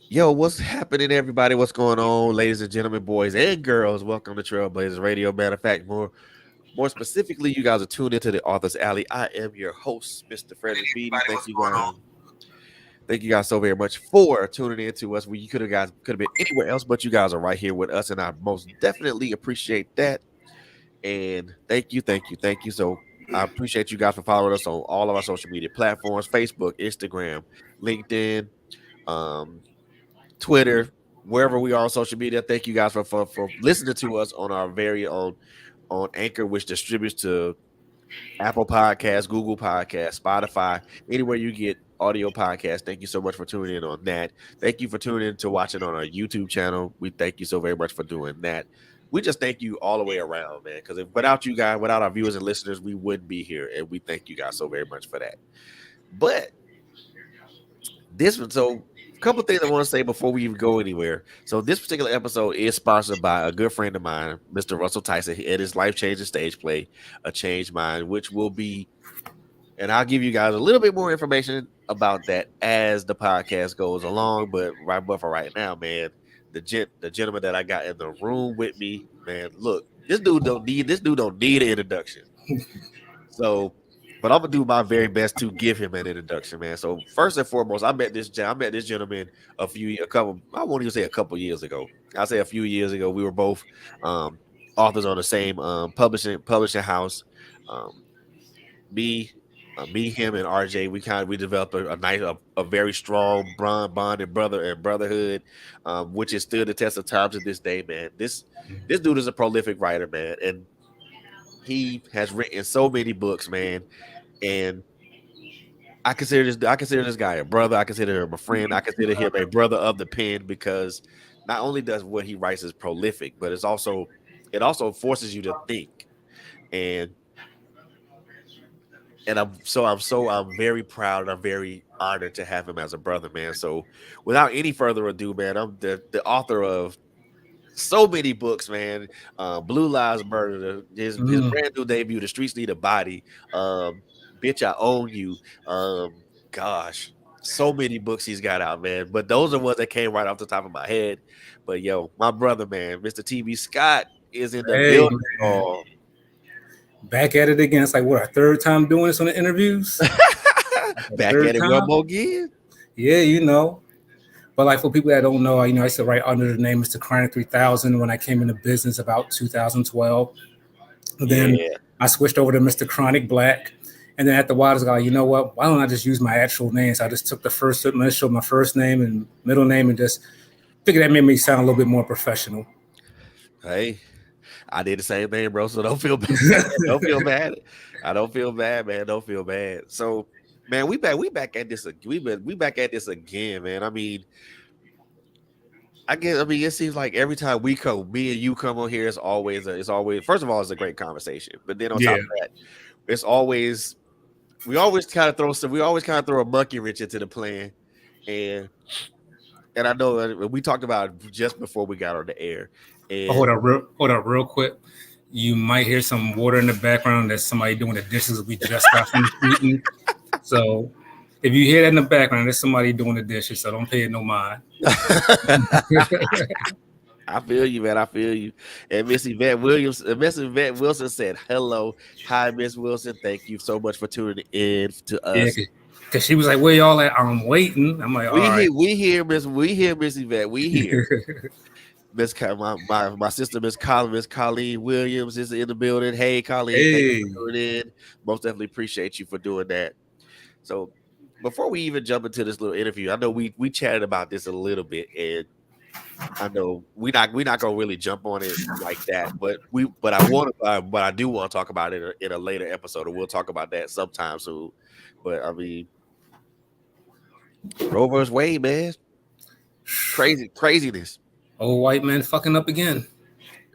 Yo, what's happening, everybody? What's going on, ladies and gentlemen, boys and girls? Welcome to Trailblazers Radio. Matter of fact, more specifically, you guys are tuned into the Author's Alley. I am your host, Mr. Frederick Beatty. Thank you guys so very much for tuning in to us. You could have been anywhere else, but you guys are right here with us, and I most definitely appreciate that. And thank you. So I appreciate you guys for following us on all of our social media platforms: Facebook, Instagram, LinkedIn. Um, Twitter, wherever we are on social media. Thank you guys for listening to us on our very own on Anchor, which distributes to Apple Podcasts, Google Podcasts, Spotify, anywhere you get audio podcasts. Thank you so much for tuning in on that. Thank you for tuning in to watching on our YouTube channel. We thank you so very much for doing that. We just thank you all the way around, man. Because without you guys, without our viewers and listeners, we wouldn't be here. And we thank you guys so very much for that. But this one, so a couple things I want to say before we even go anywhere. So this particular episode is sponsored by a good friend of mine, Mr. Russell Tyson, and his life-changing stage play, A Changed Mind, which will be, and I'll give you guys a little bit more information about that as the podcast goes along. But for right now, man, the gentleman that I got in the room with me, man, look, this dude don't need an introduction. So, but I'm gonna do my very best to give him an introduction, man. So first and foremost, I met this gentleman a couple, I won't even say a couple years ago. I'll say a few years ago. We were both um, authors on the same publishing house. Um, me, him, and RJ. We developed a very strong bond and brotherhood, which is still the test of time to this day, man. This dude is a prolific writer, man, and he has written so many books, man. And I consider this guy a brother. I consider him a friend. I consider him a brother of the pen because not only does what he writes is prolific, but it also forces you to think. And I'm very proud and I'm very honored to have him as a brother, man. So without any further ado, man, I'm the author of so many books, man. Blue Lives Murder, his brand new debut, The Streets Need a Body, Bitch, I Own You. Gosh, so many books he's got out, man. But those are ones that came right off the top of my head. But yo, my brother, man, Mr. TV Scott is in the Hey, building. man. Oh, Back at it again. It's like, what, our third time doing this on the interviews? Like the back third at it one time? more again. Yeah, you know. But like for people that don't know, I used to write under the name Mr. Chronic 3000 when I came into business about 2012. And then Yeah, I switched over to Mr. Chronic Black. And then after a while, I was like, you know what? Why don't I just use my actual name? So I just took the first initial, my first name and middle name, and just figured that made me sound a little bit more professional. hey, I did the same thing, bro. So don't feel bad. Don't feel bad. I don't feel bad, man. Don't feel bad. So, man, we back at this. We back at this again, man. I mean, it seems like every time me and you come on here, it's always. First of all, it's a great conversation, but then on top Yeah. of that, it's always we always kind of throw a monkey wrench into the plan, and I know we talked about it just before we got on the air, Oh, and hold up, real quick. You might hear some water in the background. That's somebody doing the dishes we just got finished eating. So if you hear that in the background, there's somebody doing the dishes. So don't pay it no mind. I feel you, man. I feel you. And Miss Yvette Wilson said, "Hello, hi, Miss Wilson. Thank you so much for tuning in to Yeah, us. because she was like, "Where y'all at?" I'm waiting. I'm like, "All right." We hear Miss Yvette. We here. My sister, Miss Colleen Williams is in the building. Hey, Colleen, thank you Hey, for tuning in. Most definitely appreciate you for doing that. So, before we even jump into this little interview, I know we chatted about this a little bit, and I know we not gonna really jump on it like that, but I do want to talk about it in a later episode, and we'll talk about that sometime soon. But I mean, Roe versus Wade, man, craziness, old white man fucking up again.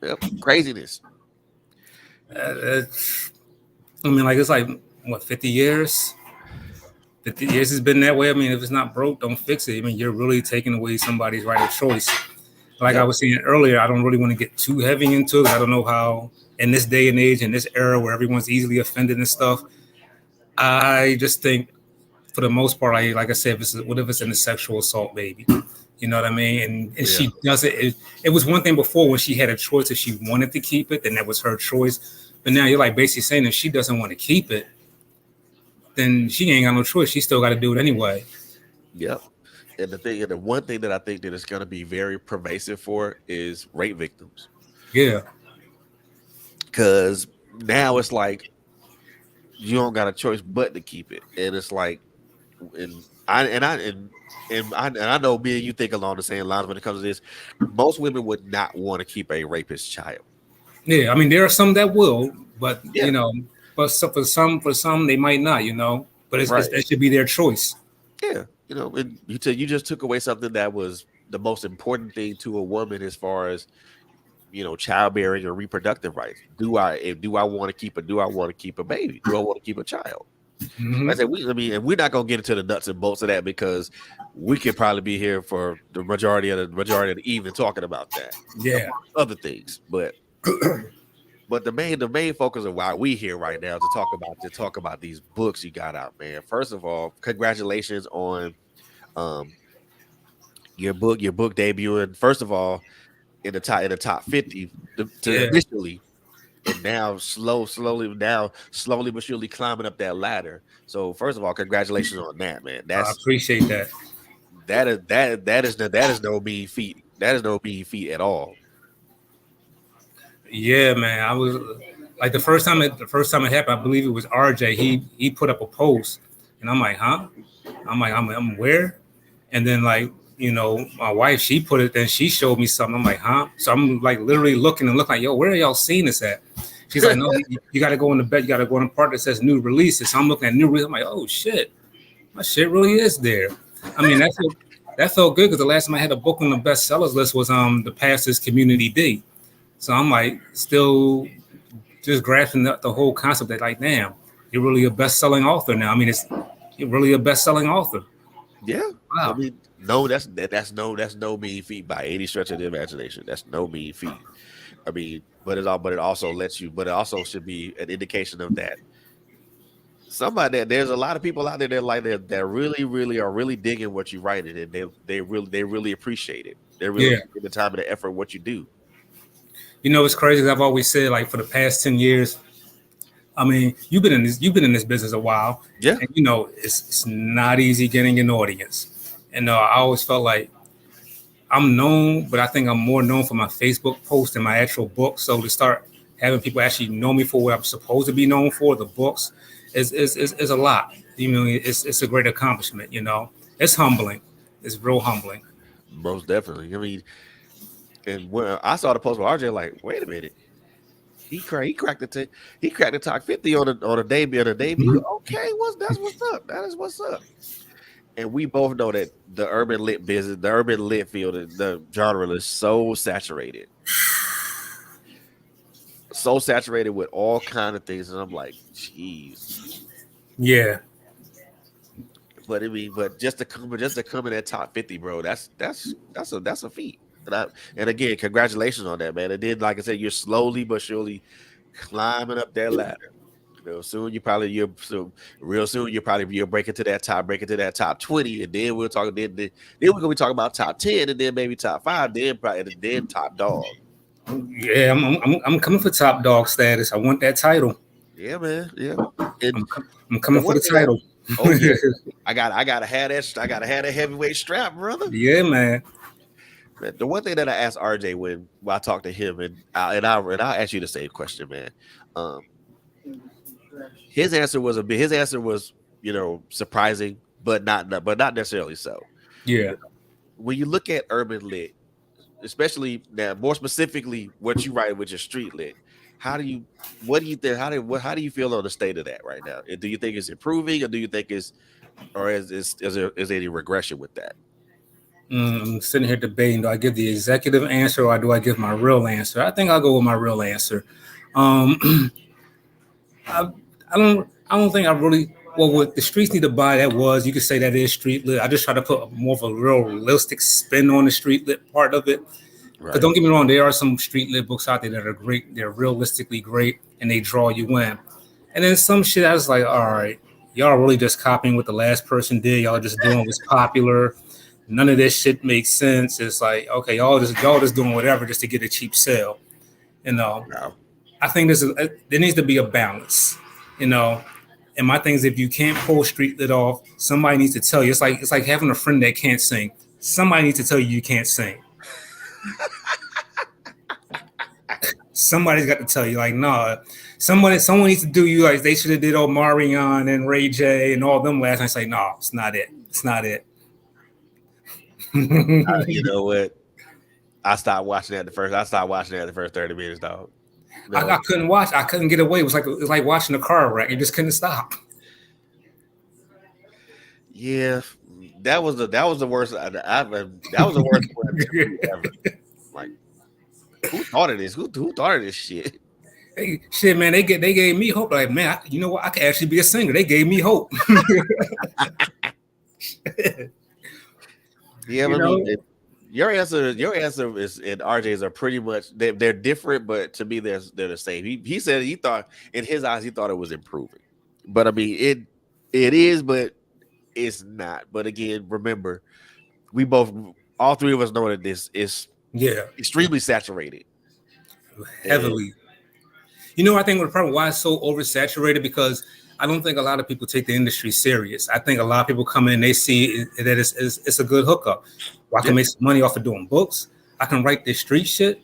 yep, craziness. It's, I mean, like it's like what 50 years. 50 years has been that way. I mean, if it's not broke, don't fix it. I mean, you're really taking away somebody's right of choice. Like I Yep. was saying earlier, I don't really want to get too heavy into it. I don't know how in this day and age, in this era where everyone's easily offended and stuff. I just think, for the most part, like I said, what if it's in a sexual assault, baby? You know what I mean? And Yeah. she does it. It was one thing before when she had a choice if she wanted to keep it, then that was her choice. But now you're like basically saying if she doesn't want to keep it, then she ain't got no choice. She still got to do it anyway. Yep. And the one thing that I think that is going to be very pervasive for is rape victims, Yeah, because now it's like you don't got a choice but to keep it, and it's like, and I know me and you think along the same lines when it comes to this. Most women would not want to keep a rapist child. yeah. I mean, there are some that will, but Yeah. but for some they might not. But Right. that should be their choice. Yeah. And you just took away something that was the most important thing to a woman as far as childbearing or reproductive rights. Do I want to keep a baby? Do I want to keep a child? Hmm. Like I said, and we're not gonna get into the nuts and bolts of that because we could probably be here for the majority of the evening talking about that, Yeah, amongst other things. But the main focus of why we here right now to talk about these books you got out, man. First of all, congratulations on um your book debuting. First of all, in the top 50 to yeah. initially, and now slowly but surely climbing up that ladder. So first of all, congratulations on that, man. I That's appreciate that. that is no mean feat. That is no mean feat at all. Yeah, man. I was like the first time it happened. I believe it was RJ. He put up a post, and I'm like, huh? I'm where? And then like my wife, she put it. Then she showed me something. I'm like, huh? So I'm like literally looking and looking like, yo, where are y'all seeing this at? She's like, no, you got to go in the bed. You got to go in the part that says new releases. So I'm looking at new releases. I'm like, oh shit, my shit really is there. I mean, that felt good because the last time I had a book on the bestsellers list was the Pastor's Community D. So I'm like still just grasping the whole concept that like, damn, you're really a best-selling author now. I mean, you're really a best-selling author. Yeah, I Wow. mean, no, that's no mean feat by any stretch of the imagination. That's no mean feat. I mean, but it also should be an indication of that there's a lot of people out there that really, really are really digging what you're writing, and they really appreciate it. They're really Yeah. taking the time and the effort what you do. It's crazy. 'Cause I've always said like for the past 10 years, I mean, you've been in this business a while, Yeah. and it's not easy getting an audience. And I always felt like I'm known, but I think I'm more known for my Facebook post than my actual book. So to start having people actually know me for what I'm supposed to be known for, the books, is a lot. It's a great accomplishment. It's humbling. It's real humbling. Most definitely. I mean, and when I saw the post with RJ, like, wait a minute, he cracked the top 50 on a debut. Okay, what's up? That is what's up. And we both know that the urban lit field, the genre is so saturated with all kind of things, and I'm like, jeez. Yeah, But just to come in that top 50, bro, that's a feat. And again, congratulations on that, man. And then, like I said, you're slowly but surely climbing up that ladder. Soon real soon you'll break into that top 20, and then we're gonna be talking about top 10, and then maybe top 5, then probably and then top dog. yeah. I'm coming for top dog status. I want that title. Yeah, man. Yeah. And I'm the coming for one the thing I title. oh yeah, I gotta have that heavyweight strap, brother. Yeah, man. Man, the one thing that I asked RJ when I talked to him, and I'll ask you the same question, man. Um, his answer was surprising, but not necessarily so. Yeah. When you look at urban lit, especially now, more specifically, what you write with your street lit, how do you what do you think how do you feel on the state of that right now? Do you think it's improving, or do you think it's or is there any regression with that? I'm sitting here debating: do I give the executive answer or do I give my real answer? I think I'll go with my real answer. Um, I, I don't think I really. Well, what the streets need to buy that was you could say that is street lit. I just try to put more of a realistic spin on the street lit part of it. Because Right. don't get me wrong, there are some street lit books out there that are great. They're realistically great and they draw you in. And then some shit I was like, all right, y'all are really just copying what the last person did. Y'all are just doing what's popular. None of this shit makes sense. It's like, okay, y'all just doing whatever just to get a cheap sale. You know, No. I think there needs to be a balance. You know, and my thing is, if you can't pull street lit off, somebody needs to tell you. It's like having a friend that can't sing. Somebody needs to tell you can't sing. Somebody's got to tell you, like, nah. Someone needs to do you like they should have did Omarion and Ray J and all them last night. Say, no, it's not it. It's not it. You know what? I stopped watching that the first. I stopped watching that the first 30 minutes, dog. I No. couldn't watch. I couldn't get away. It was like watching a car wreck. You just couldn't stop. Yeah, that was the worst. That was the worst one ever. Like, who thought of this? Who thought of this shit? Hey, shit, man, they gave me hope. Like, man, you know what? I could actually be a singer. They gave me hope. Yeah, you I mean, know? your answer is and RJ's are pretty much they're different, but to me they're the same. He said he thought in his eyes he thought it was improving, but I mean it is, but it's not. But again, remember, we both all three of us know that this is Yeah, extremely saturated. And heavily. You know, I think the problem why it's so oversaturated because I don't think a lot of people take the industry serious. I think a lot of people come in, they see that it's a good hookup. Well, I yeah, can make some money off of doing books. I can write this street shit.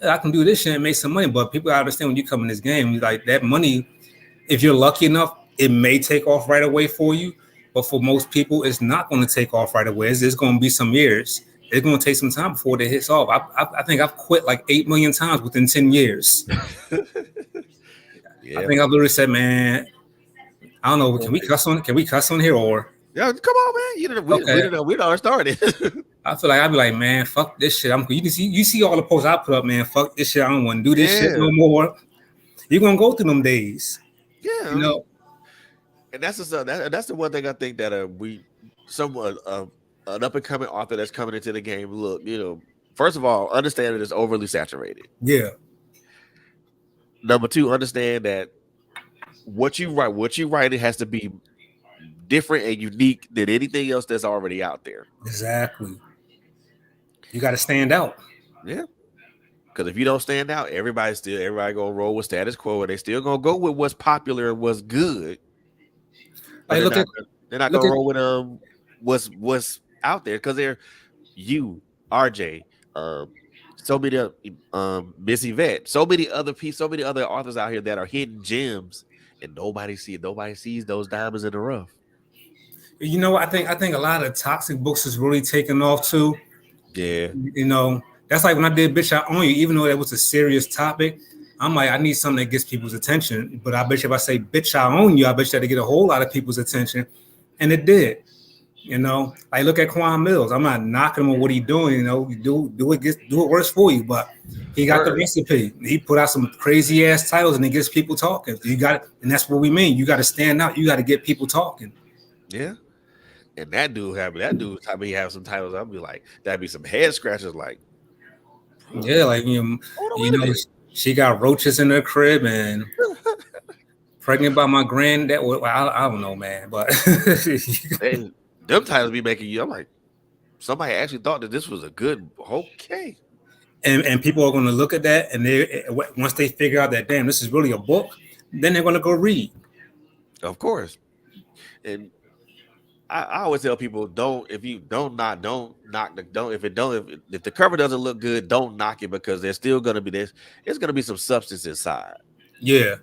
I can do this shit and make some money. But people understand when you come in this game, like that money, if you're lucky enough, it may take off right away for you. But for most people, it's not going to take off right away. It's going to be some years. It's going to take some time before it hits off. I think I've quit like 8 million times within 10 years. I yeah. think I've literally said, man, I don't know. Can we cuss on? Can we cuss on here or? Yeah, come on, man. You know, Okay. we done started. I feel like I'd be like, man, fuck this shit. You see all the posts I put up, man. Fuck this shit. I don't want to do this shit Yeah, no more. You're gonna go through them days, yeah. I you mean, know. and that's the one thing I think that we someone an up and coming author that's coming into the game. Look, first of all, understand that it's overly saturated. Yeah, Number two, understand that what you write, it has to be different and unique than anything else that's already out there. exactly. You got to stand out. Yeah, because if you don't stand out, everybody gonna roll with status quo, and they still gonna go with what's popular and what's good, but Like they're look not at they're not look gonna at roll with what's out there because they're you, RJ, so many Miss Yvette, so many other authors out here that are hidden gems, and nobody sees those diamonds in the rough. you know. I think a lot of toxic books is really taking off too. Yeah, You know, that's like when I did "Bitch I Own You," even though that was a serious topic. I'm like, I need something that gets people's attention. But I bet you if I say "Bitch I Own You," I bet you that'll get a whole lot of people's attention, and it did. You know, like look at Quan Mills. I'm not knocking him on what he's doing. You know, do it worse for you. But he got the word. recipe. He put out some crazy ass titles, and it gets people talking. You got it, and that's what we mean. You got to stand out. You got to get people talking. Yeah. And that dude type he have some titles. I'll be like, that'd be some head scratchers. Like, Yeah, like hold on, you wait a know, minute. she got roaches in her crib and pregnant by my granddad. Well, I don't know, man, but Them titles be making you. I'm like, somebody actually thought that this was a good. Okay, and people are going to look at that, and they once they figure out that damn, this is really a book, then they're going to go read. of course. And I always tell people, don't if you don't knock the don't if it don't if the cover doesn't look good, don't knock it because there's still gonna be this. It's gonna be some substance inside. Yeah,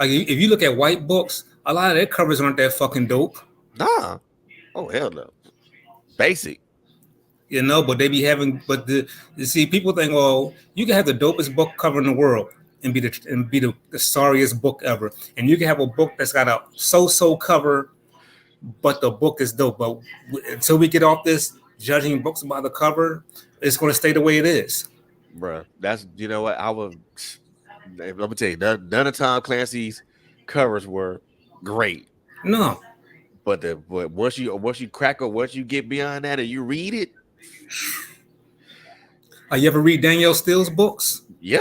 like if you look at white books, a lot of their covers aren't that fucking dope. Nah. Oh hell no. Basic. You know, but they be having, but you see, people think, oh, you can have the dopest book cover in the world and be the sorriest book ever, and you can have a book that's got a so-so cover, but the book is dope. But until we get off this judging books by the cover, it's going to stay the way it is. Bruh. That's what I would. Let me tell you, none of Tom Clancy's covers were great. No, But once you get beyond that and you read it, you ever read Danielle Steele's books? yeah,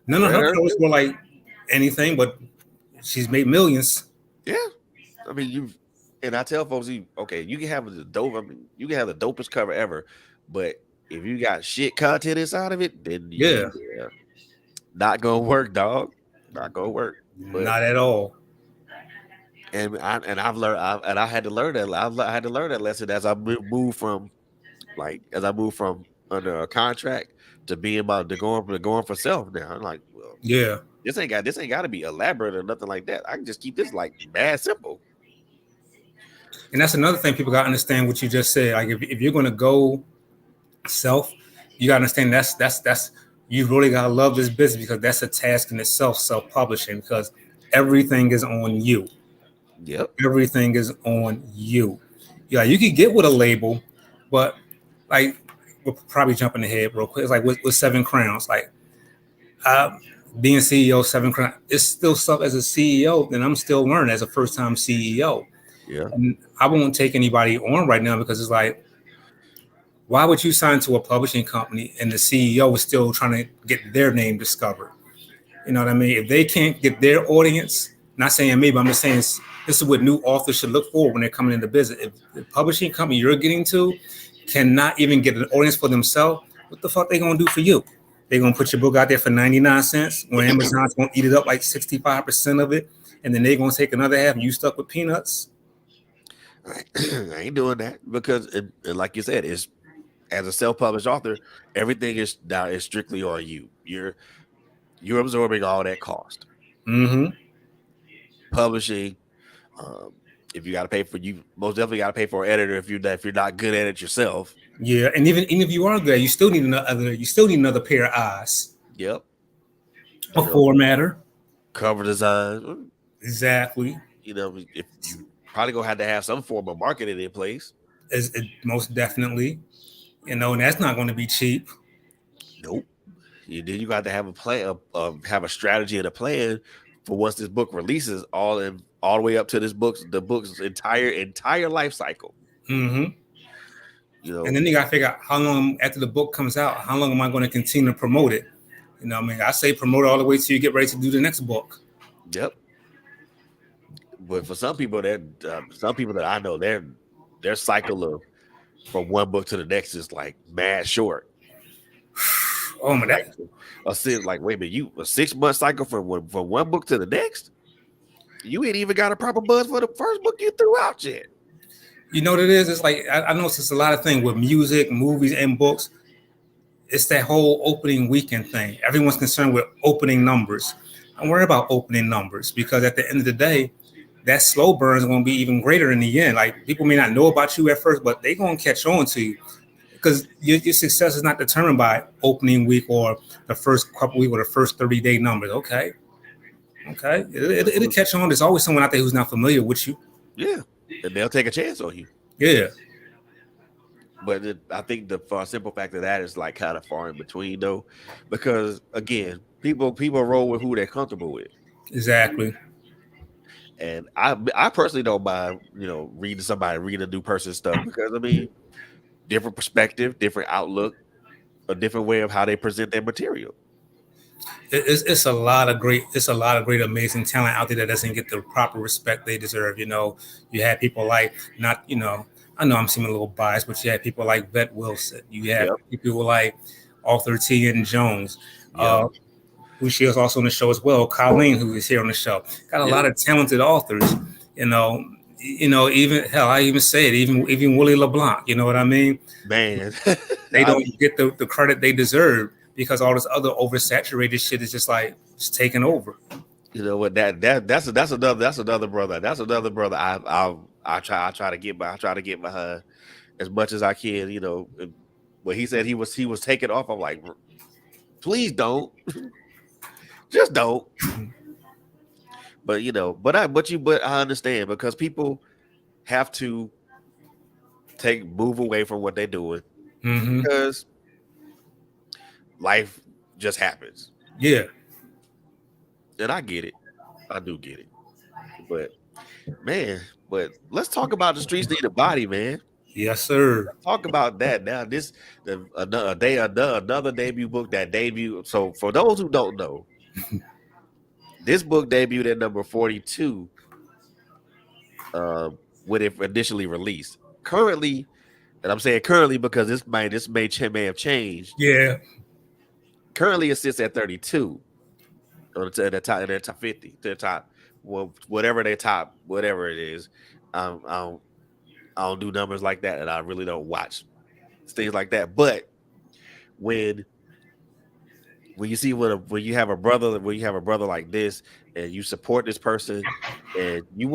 None of read her her covers too. were like anything, but she's made millions. Yeah. I mean, And I tell folks, okay, you can have the dope. I mean, you can have the dopest cover ever, but if you got shit content inside of it, then Yeah, yeah, not gonna work, dog. Not gonna work. But not at all. I've learned, and I had to learn that. I had to learn that lesson as I moved from as I moved from under a contract to being about to going for self. Now I'm like, well, Yeah. this ain't got to be elaborate or nothing like that. I can just keep this like bad simple. And that's another thing people got to understand what you just said. Like if you're going to go self, you got to understand that's you really got to love this business because that's a task in itself, self publishing, because everything is on you. Yep. Everything is on you. Yeah, you could get with a label, but like we're probably jumping ahead real quick. It's like with Seven Crowns, like uh, being CEO of Seven Crowns, it's still stuff as a CEO, and I'm still learning as a first time CEO. Yeah. And I won't take anybody on right now because it's like, why would you sign to a publishing company and the CEO is still trying to get their name discovered? You know what I mean? If they can't get their audience, not saying me, but I'm just saying this is what new authors should look for when they're coming into business. If the publishing company you're getting to cannot even get an audience for themselves, what the fuck they gonna do for you? They're gonna put your book out there for 99 cents when Amazon's gonna eat it up like 65% of it, and then they're gonna take another half and you stuck with peanuts. I ain't doing that because, and like you said, it's as a self-published author, everything is now is strictly on you. You're absorbing all that cost. Mm-hmm. Publishing, um, if you got to pay for you, most definitely got to pay for an editor if you're not good at it yourself. Yeah, and even if you are good, you still need another pair of eyes. Yep, A you know, formatter. cover design. Exactly. You know, if you probably gonna have to have some form of marketing in place. Most definitely. And that's not going to be cheap. Nope. Then you got to have a plan, have a strategy and a plan for once this book releases, all the way up to the book's entire life cycle. Mm-hmm. You And know. then you got to figure out how long after the book comes out, how long am I going to continue to promote it? You know, what I mean, I say promote it all the way till you get ready to do the next book. Yep. But for some people that I know, their cycle of from one book to the next is like mad short. Oh my Like god. like wait a minute, you a 6 month cycle from one book to the next? You ain't even got a proper buzz for the first book you threw out yet. You know what it is? It's like I know it's a lot of things with music, movies, and books. It's that whole opening weekend thing. Everyone's concerned with opening numbers. Don't worry about opening numbers because at the end of the day, that slow burn is going to be even greater in the end. Like people may not know about you at first, but they're going to catch on to you because your success is not determined by opening week or the first couple week or the first 30-day numbers. Okay. Okay. It'll catch on. There's always someone out there who's not familiar with you. Yeah, and they'll take a chance on you. Yeah. But I think the simple fact of that is like kind of far in between though, because again, people roll with who they're comfortable with. Exactly. And I personally don't mind, reading a new person's stuff because I mean, different perspective, different outlook, a different way of how they present their material. It's a lot of great amazing talent out there that doesn't get the proper respect they deserve. You have people like not I know I'm seeming a little biased, but you have people like Vet Wilson. You have Yep, people like Arthur T. and Jones, yep, who she is also on the show as well. Colleen, who is here on the show, got a yep. lot of talented authors. Even hell, I even say it, even Willie LeBlanc. You know what I mean? Man, They don't get the credit they deserve because all this other oversaturated shit is just like it's taking over. you know what that's another brother. That's another brother. I try to get behind as much as I can. When he said he was taking off, I'm like, please don't, just don't. But I understand because people have to move away from what they're doing Mm-hmm. because life just happens. Yeah. And I get it. I do get it. But man, let's talk about the streets need a body, man. Yes, sir. Talk about that now. Another debut book that debut. So for those who don't know, this book debuted at number 42. when it initially released. Currently, and I'm saying currently because may have changed. Yeah. Currently, it sits at 32 to the top 50 to the top, well, whatever they top, whatever it is. Um, I don't I don't do numbers like that, and I really don't watch things like that. But when when you see when you have a brother like this, and you support this person, and you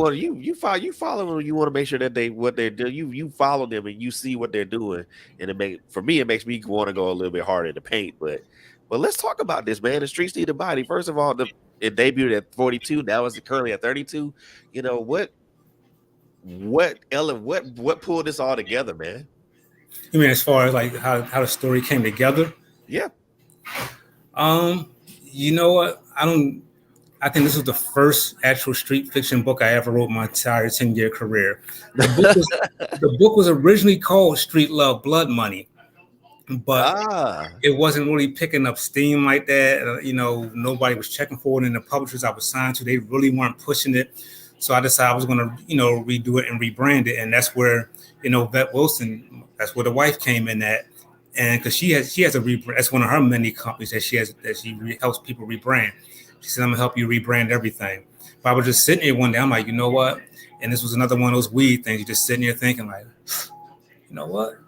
follow them, you want to make sure that they what they're doing, you follow them and you see what they're doing, and it makes me want to go a little bit harder in the paint. But let's talk about this, man. The streets need a body. First of all, it debuted at 42. Now it's currently at 32. You know what pulled this all together, man? You mean as far as like how the story came together? Yeah. Um, you know what? I think this was the first actual street fiction book I ever wrote in my entire 10-year career. The book was the book was originally called Street Love Blood Money, but Ah, it wasn't really picking up steam like that. Nobody was checking for it, and the publishers I was signed to, they really weren't pushing it. So I decided I was going to, redo it and rebrand it, and that's where, Vet Wilson, that's where the wife came in at, and because she has a rebrand, that's one of her many companies that helps people rebrand. She said, "I'm gonna help you rebrand everything." But I was just sitting here one day, I'm like, you know what? And this was another one of those weed things. You're just sitting there thinking, like, you know what?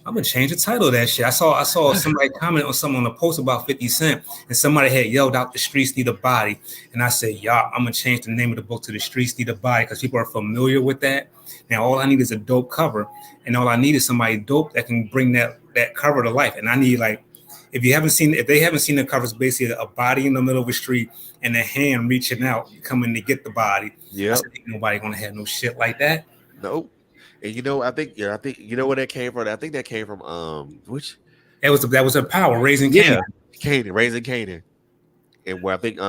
I'm gonna change the title of that shit. I saw somebody comment on something on a post about 50 Cent, and somebody had yelled out, "The streets need a body," and I said, "Yeah, I'm gonna change the name of the book to The Streets Need a Body," because people are familiar with that. Now all I need is a dope cover, and all I need is somebody dope that can bring that cover to life. And I need, like, if they haven't seen the covers, basically a body in the middle of a street and a hand reaching out, coming to get the body. I yep. said, ain't nobody gonna have no shit like that. Nope. And I think you know where that came from. I think that came from which That was a power raising Cain. yeah, Canaan, raising Canaan, and where I think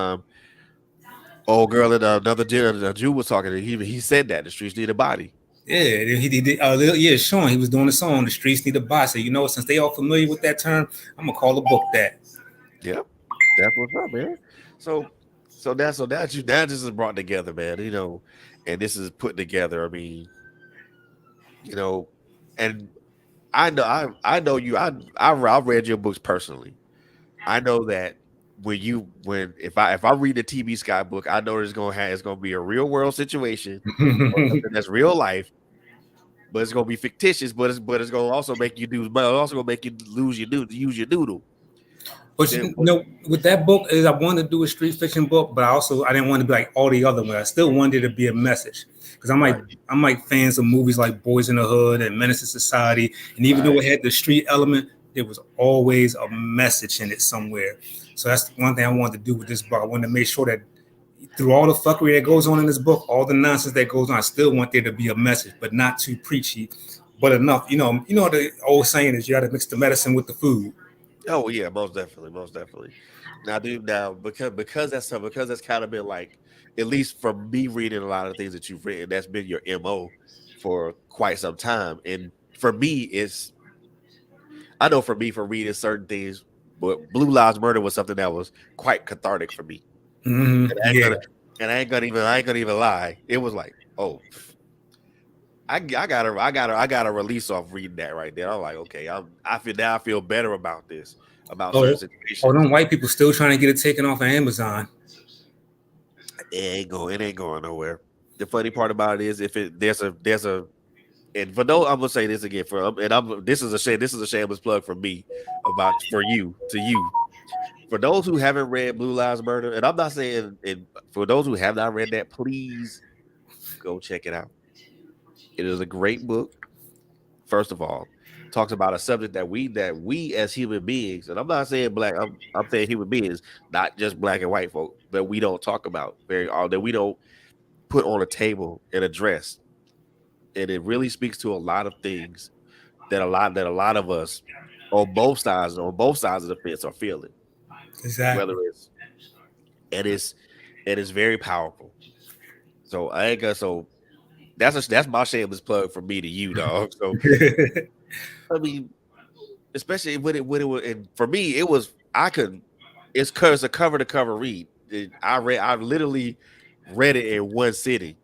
old girl and Jew was talking. He said that the streets need a body. Yeah, he did. Yeah, Sean, he was doing a song. The streets need a boss. So since they all familiar with that term, I'm gonna call the book that. Yep, that's what's up, man. So that just is brought together, man. And this is put together. I mean, you know, and I know you. I've read your books personally. I know that when if I read the TB Sky book, I know it's gonna be a real world situation or something that's real life, but it's gonna be fictitious. But it's gonna also make you do. But it's also gonna make you use your doodle. But with that book, is I wanted to do a street fiction book, but I didn't want to be like all the other ones. I still wanted it to be a message because Right, I'm like fans of movies like Boys in the Hood and Menace to Society, and even though right. it had the street element, there was always a message in it somewhere. So that's one thing I wanted to do with this book. I wanted to make sure that through all the fuckery that goes on in this book, all the nonsense that goes on, I still want there to be a message, but not too preachy, but enough. The old saying is you got to mix the medicine with the food. Oh yeah, most definitely, most definitely. Now, dude, because that's kind of been like, at least from me reading a lot of things that you've written, that's been your MO for quite some time. And for me, I know for me for reading certain things, but Blue Lives Murder was something that was quite cathartic for me. And I ain't Yeah. gonna and I ain't gonna even lie. It was like, oh, I got a release off reading that right there. I'm like, okay, I feel better about this, about certain Oh, situations. them white people still trying to get it taken off of Amazon. It ain't going nowhere. The funny part about it is if it there's a and for those I'm gonna say this again for and I'm this is a shameless plug for me about for you to you. For those who haven't read Blue Lives Murder, and I'm not saying and for those who have not read that, please go check it out. It is a great book. First of all, talks about a subject that we as human beings, and I'm not saying black, I'm saying human beings, not just black and white folk, that we don't talk about very often, that we don't put on a table and address. And it really speaks to a lot of things that a lot of us on both sides of the fence are feeling. Whether Exactly. and it's and it's very powerful. So I ain't gonna so that's my shameless plug from me to you, dog. So I mean, especially when it was, and for me, it was I could it's cause a cover to cover read. I literally read it in one sitting.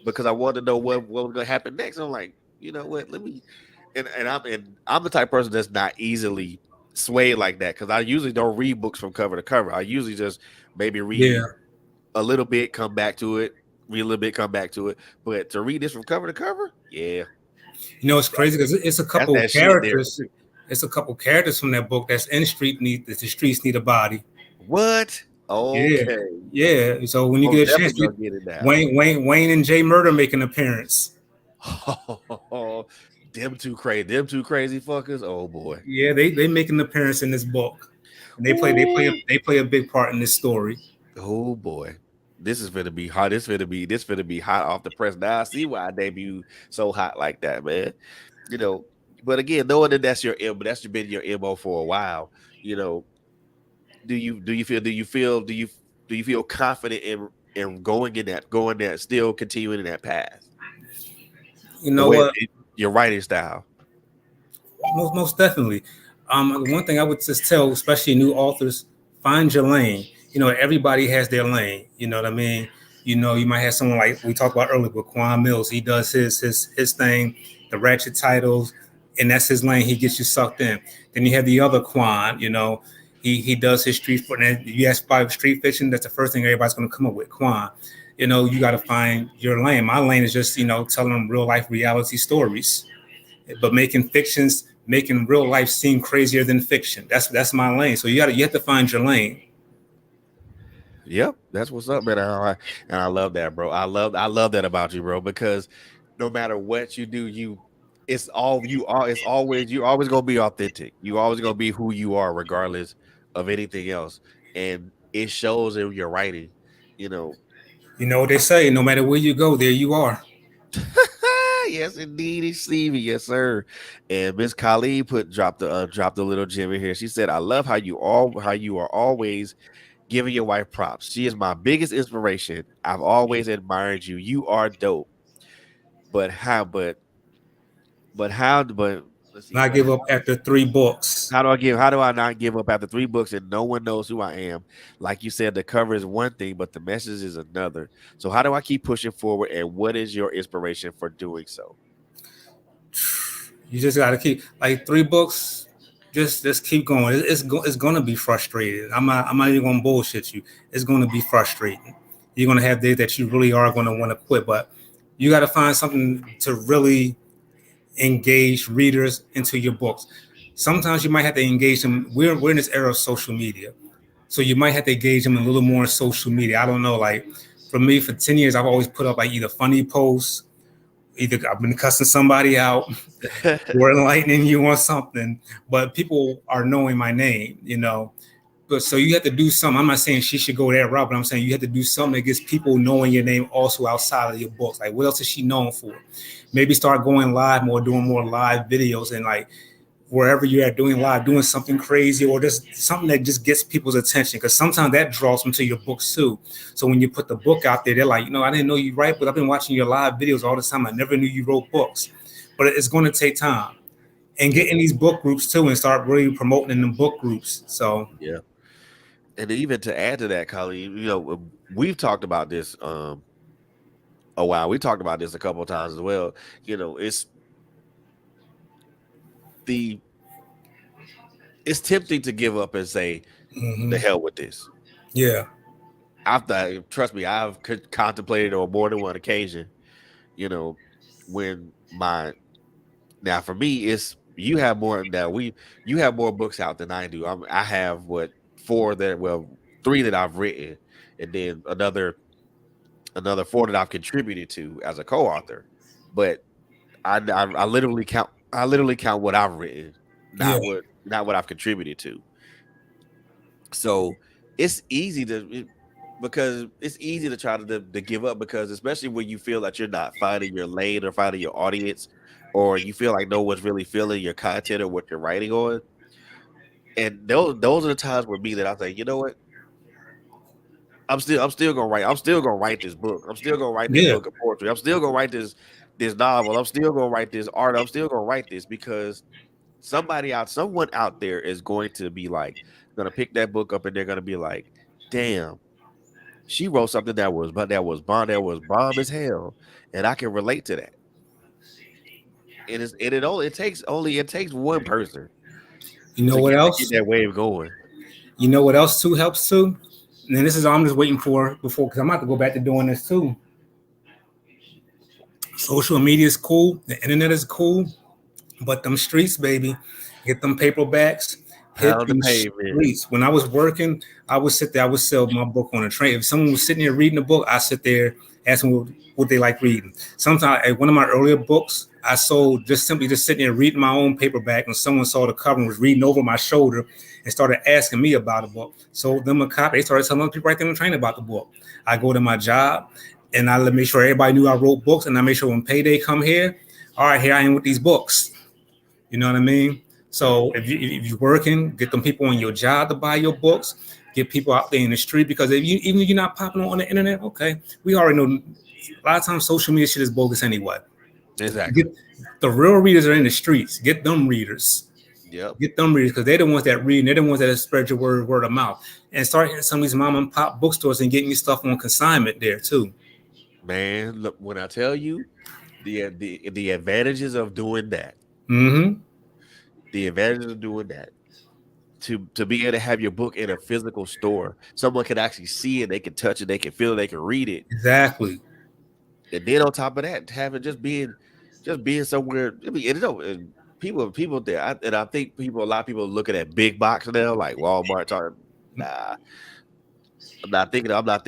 because I wanted to know what was gonna happen next. I'm like, you know what? Let me and I'm the type of person that's not easily swayed like that because I usually don't read books from cover to cover. I usually just maybe Yeah. read a little bit, come back to it, read a little bit, come back to it. But to read this from cover to cover, yeah, You know, it's that's crazy because it's a that's couple of that shit there. characters. It's a couple characters from that book that's in street need that the streets need a body. What? Yeah, Okay, yeah. So when you most get a definitely chance, gonna get it now. Wayne and Jay Murder make an appearance. Them two crazy, them two crazy fuckers. Oh boy. Yeah, they make an appearance in this book, and Ooh. they play a big part in this story. Oh boy. This is gonna be hot. This gonna be hot off the press. Now I see why I debut so hot like that, man. You know, but again, knowing that that's your M, that's been your MO for a while, you know, do you feel confident in going that still continuing in that path? You The know way what? your writing style. Most definitely. The one thing I would just tell, especially new authors, find your lane. You know, everybody has their lane. You know what I mean? You know, you might have someone like we talked about earlier with Quan Mills. He does his thing, the ratchet titles, and that's his lane. He gets you sucked in. Then you have the other Quan. You know, he does his street. And you ask about street fiction. That's the first thing everybody's going to come up with. Quan. You know, you got to find your lane. My lane is just telling them real life reality stories, but making real life seem crazier than fiction. That's my lane. So you have to find your lane. Yep, that's what's up, man. And I love that, bro. I love that about you, bro, because no matter what you do, it's always you're always gonna be authentic. You always gonna be who you are, regardless of anything else. And it shows in your writing, you know. You know what they say, no matter where you go, there you are. Yes, indeed, it's Stevie, yes, sir. And Miss Khalid dropped a little gem in here. She said, "I love how you are always giving your wife props. She is my biggest inspiration. I've always admired you. You are dope. But how? But how? But let's see. Not But give up after 3 books. how do I give? How do I not give up after 3 books and no one knows who I am? Like you said, the cover is one thing, but the message is another. So how do I keep pushing forward? And what is your inspiration for doing so? You just got to keep like 3 books. Just keep going. It's gonna be frustrating. I'm not even gonna bullshit you. It's gonna be frustrating. You're gonna have days that you really are gonna want to quit, but you got to find something to really engage readers into your books. Sometimes you might have to engage them. We're in this era of social media, so you might have to engage them a little more on social media. I don't know. Like for me, for 10 years, I've always put up like either funny posts, either I've been cussing somebody out, or enlightening you on something. But people are knowing my name, But so you have to do something. I'm not saying she should go that route, but I'm saying you have to do something that gets people knowing your name also outside of your books. Like, what else is she known for? Maybe start going live more, doing more live videos, and like wherever you're at doing live, doing something crazy or just something that just gets people's attention. Because sometimes that draws them to your books too. So when you put the book out there, they're like, I didn't know you write, but I've been watching your live videos all the time. I never knew you wrote books. But it's going to take time and Yeah, get in these book groups too and start really promoting in the book groups. So yeah. And even to add to that, Colleen, we've talked about this a while. We talked about this a couple of times as well. It's the it's tempting to give up and say the mhm. hell with this. Yeah, Trust me, I've contemplated on more than one occasion. You know, when my now for me, it's you have more books out than I do. I have what three that I've written, and then another four that I've contributed to as a co-author. But I literally count what I've written, yeah, not what I've contributed to. So it's easy because it's easy to try to give up, because especially when you feel that you're not finding your lane or finding your audience, or you feel like no one's really feeling your content or what you're writing on. And those are the times with me that I think, you know what, I'm still gonna write. I'm still gonna write this book. I'm still gonna write this yeah. book of poetry. I'm still gonna write this novel. I'm still gonna write this art. I'm still gonna write this because someone out there is going to be like, gonna pick that book up and they're gonna be like, damn, She wrote something that was but that was bomb as hell, and I can relate to that. It takes one person You know what to get else? that wave going. You know what else too helps too? And then this is all I'm just waiting for before because I'm about to go back to doing this too. Social media is cool, the internet is cool, but them streets, baby, get them paperbacks, hit Pound the them pavement. streets. When I was working, I would sit there, I would sell my book on a train. If someone was sitting there reading a book, I sit there, ask them what they like reading. Sometimes at one of my earlier books, I sold just simply just sitting there reading my own paperback, and someone saw the cover and was reading over my shoulder and started asking me about the book. Sold them a copy. They started telling other people right there on the train about the book. I go to my job and I make sure everybody knew I wrote books, and I make sure when payday come here, all right, here I am with these books. You know what I mean? Yep. So if you're working, get them people on your job to buy your books. Get people out there in the street because even if you're not popping on the internet, okay, we already know a lot of times social media shit is bogus anyway. Exactly. Get the real readers are in the streets. Get them readers. Yep. Get them readers because they're the ones that read. And they're the ones that spread your word of mouth. And start hitting some of these mom and pop bookstores and getting your stuff on consignment there too. Man, look, when I tell you the advantages of doing that, Mm-hmm. the advantages of doing that, to be able to have your book in a physical store, someone can actually see it, they can touch it, they can feel it, they can read it. Exactly. And then on top of that, having just being somewhere. I mean, and people there, and I think a lot of people are looking at big box now, like Walmart. Talking, nah, I'm not thinking about that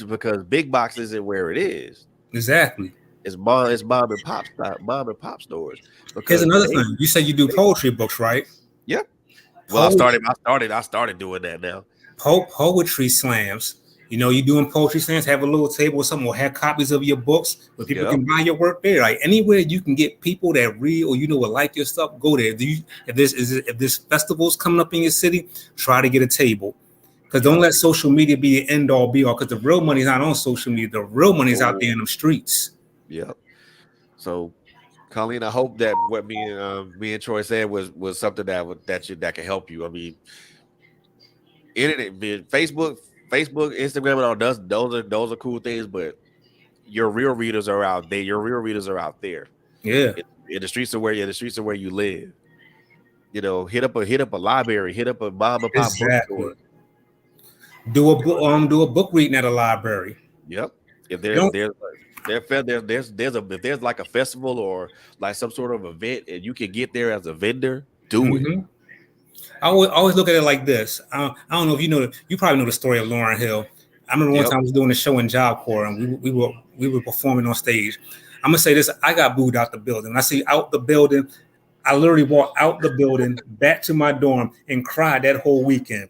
because big box isn't where it is. Exactly. It's mom and pop stores Here's because another thing. You said you do they poetry books, right? yeah. Well, Poetry. I started doing that now. Poetry slams. You know, you doing poetry slams, have a little table or something, or have copies of your books where people Yep, can buy your work there. Like anywhere you can get people that read or you know will like your stuff, go there. If there's festivals coming up in your city, try to get a table. Because don't yep, let social media be the end all be all. Because the real money's not on social media. The real money's out there no, in the streets. yep. So, Colleen, I hope that what me and Troy said was something that can help you. I mean, internet, Instagram, and all those are cool things, but your real readers are out there. Your real readers are out there Yeah, in the streets of where you live. You know, hit up a library, hit up a mom and pop exactly. bookstore. You know, Do a book reading at a library. yep. If You know, there's like a festival or like some sort of event, and you can get there as a vendor, do it. mhm. I always look at it like this. I don't know if you know. You probably know the story of Lauren Hill. I remember one Yep. time I was doing a show in Job Corps, and we were performing on stage. I'm gonna say this: I got booed out the building. When I see out the building, I literally walked out the building back to my dorm and cried that whole weekend.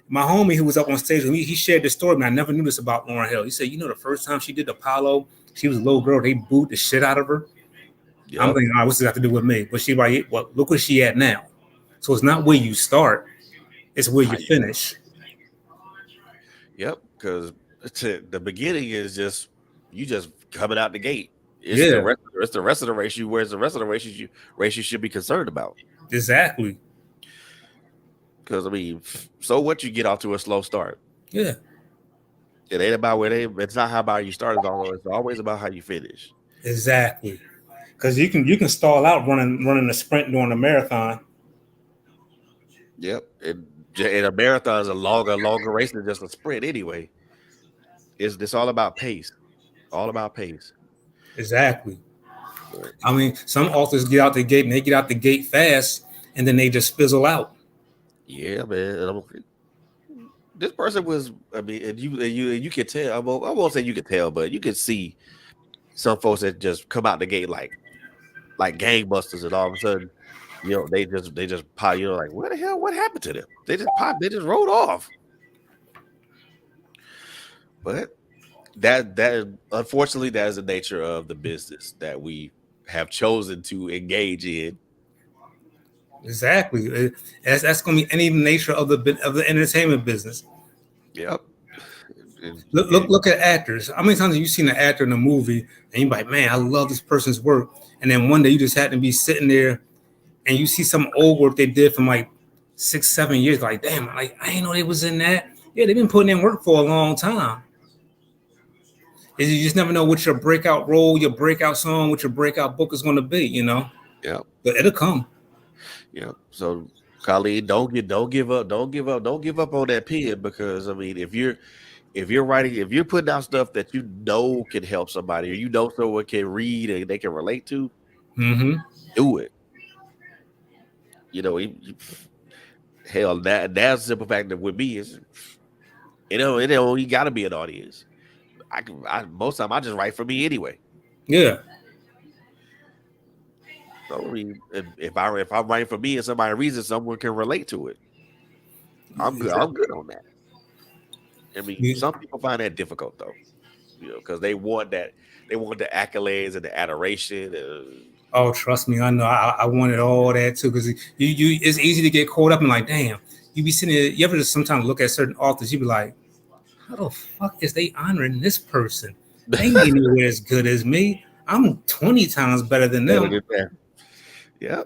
My homie who was up on stage, he shared this story, and I never knew this about Lauren Hill. He said, you know, the first time she did Apollo, she was a little girl. They booed the shit out of her. I'm Yep. thinking, all right, what's this got to do with me? But she like, well, look where she at now. So it's not where you start; it's where How you you finish. Yep, because the beginning is just you just coming out the gate. Yeah, It's the rest of the race you where's the rest of the race you should be concerned about. exactly. Because I mean, so what you get off to a slow start. Yeah, It ain't about it's not how about you start, it's always about how you finish. exactly. Because you can stall out running a sprint during a marathon. Yep. And a marathon is a longer race than just a sprint anyway. It's all about pace. All about pace. Exactly. But I mean, some authors get out the gate and they get out the gate fast, and then they just fizzle out. yeah, man. This person was, I mean, and you can tell. I won't say you can tell, but you can see some folks that just come out the gate like gangbusters, and all of a sudden, they just pop. Like what the hell? What happened to them? They just pop. They just rolled off. But that unfortunately that is the nature of the business that we have chosen to engage in. Exactly. That's going to be any nature of the entertainment business. Yep. And, Look at actors. How many times have you seen an actor in a movie and you're like, man, I love this person's work, and then one day you just happen to be sitting there and you see some old work they did from like 6, 7 years, like, damn, like I didn't know they was in that. Yeah, they've been putting in work for a long time. Is you just never know what your breakout role, your breakout song, what your breakout book is going to be, you know. Yeah, But it'll come. yeah. So, Colleen, don't give up, don't give up on that pen because I mean, if you're writing, if you're putting out stuff that you know can help somebody, or you know someone can read and they can relate to, Mm-hmm. do it. You know, hell, that's the simple fact that with me is, it don't you got to be an audience. Most of the time I just write for me anyway. Yeah, So I mean, if I'm writing for me and somebody reads it, someone can relate to it. I'm good. I'm exactly. good on that. I mean, some people find that difficult though, because they want the accolades and the adoration. Oh, trust me, I know. I wanted all that too because it's easy to get caught up in like, damn. You be sitting there. You ever just sometimes look at certain authors, you be like, how the fuck is they honoring this person? They ain't nowhere as good as me. I'm 20 times better than Better them. than that. Yeah,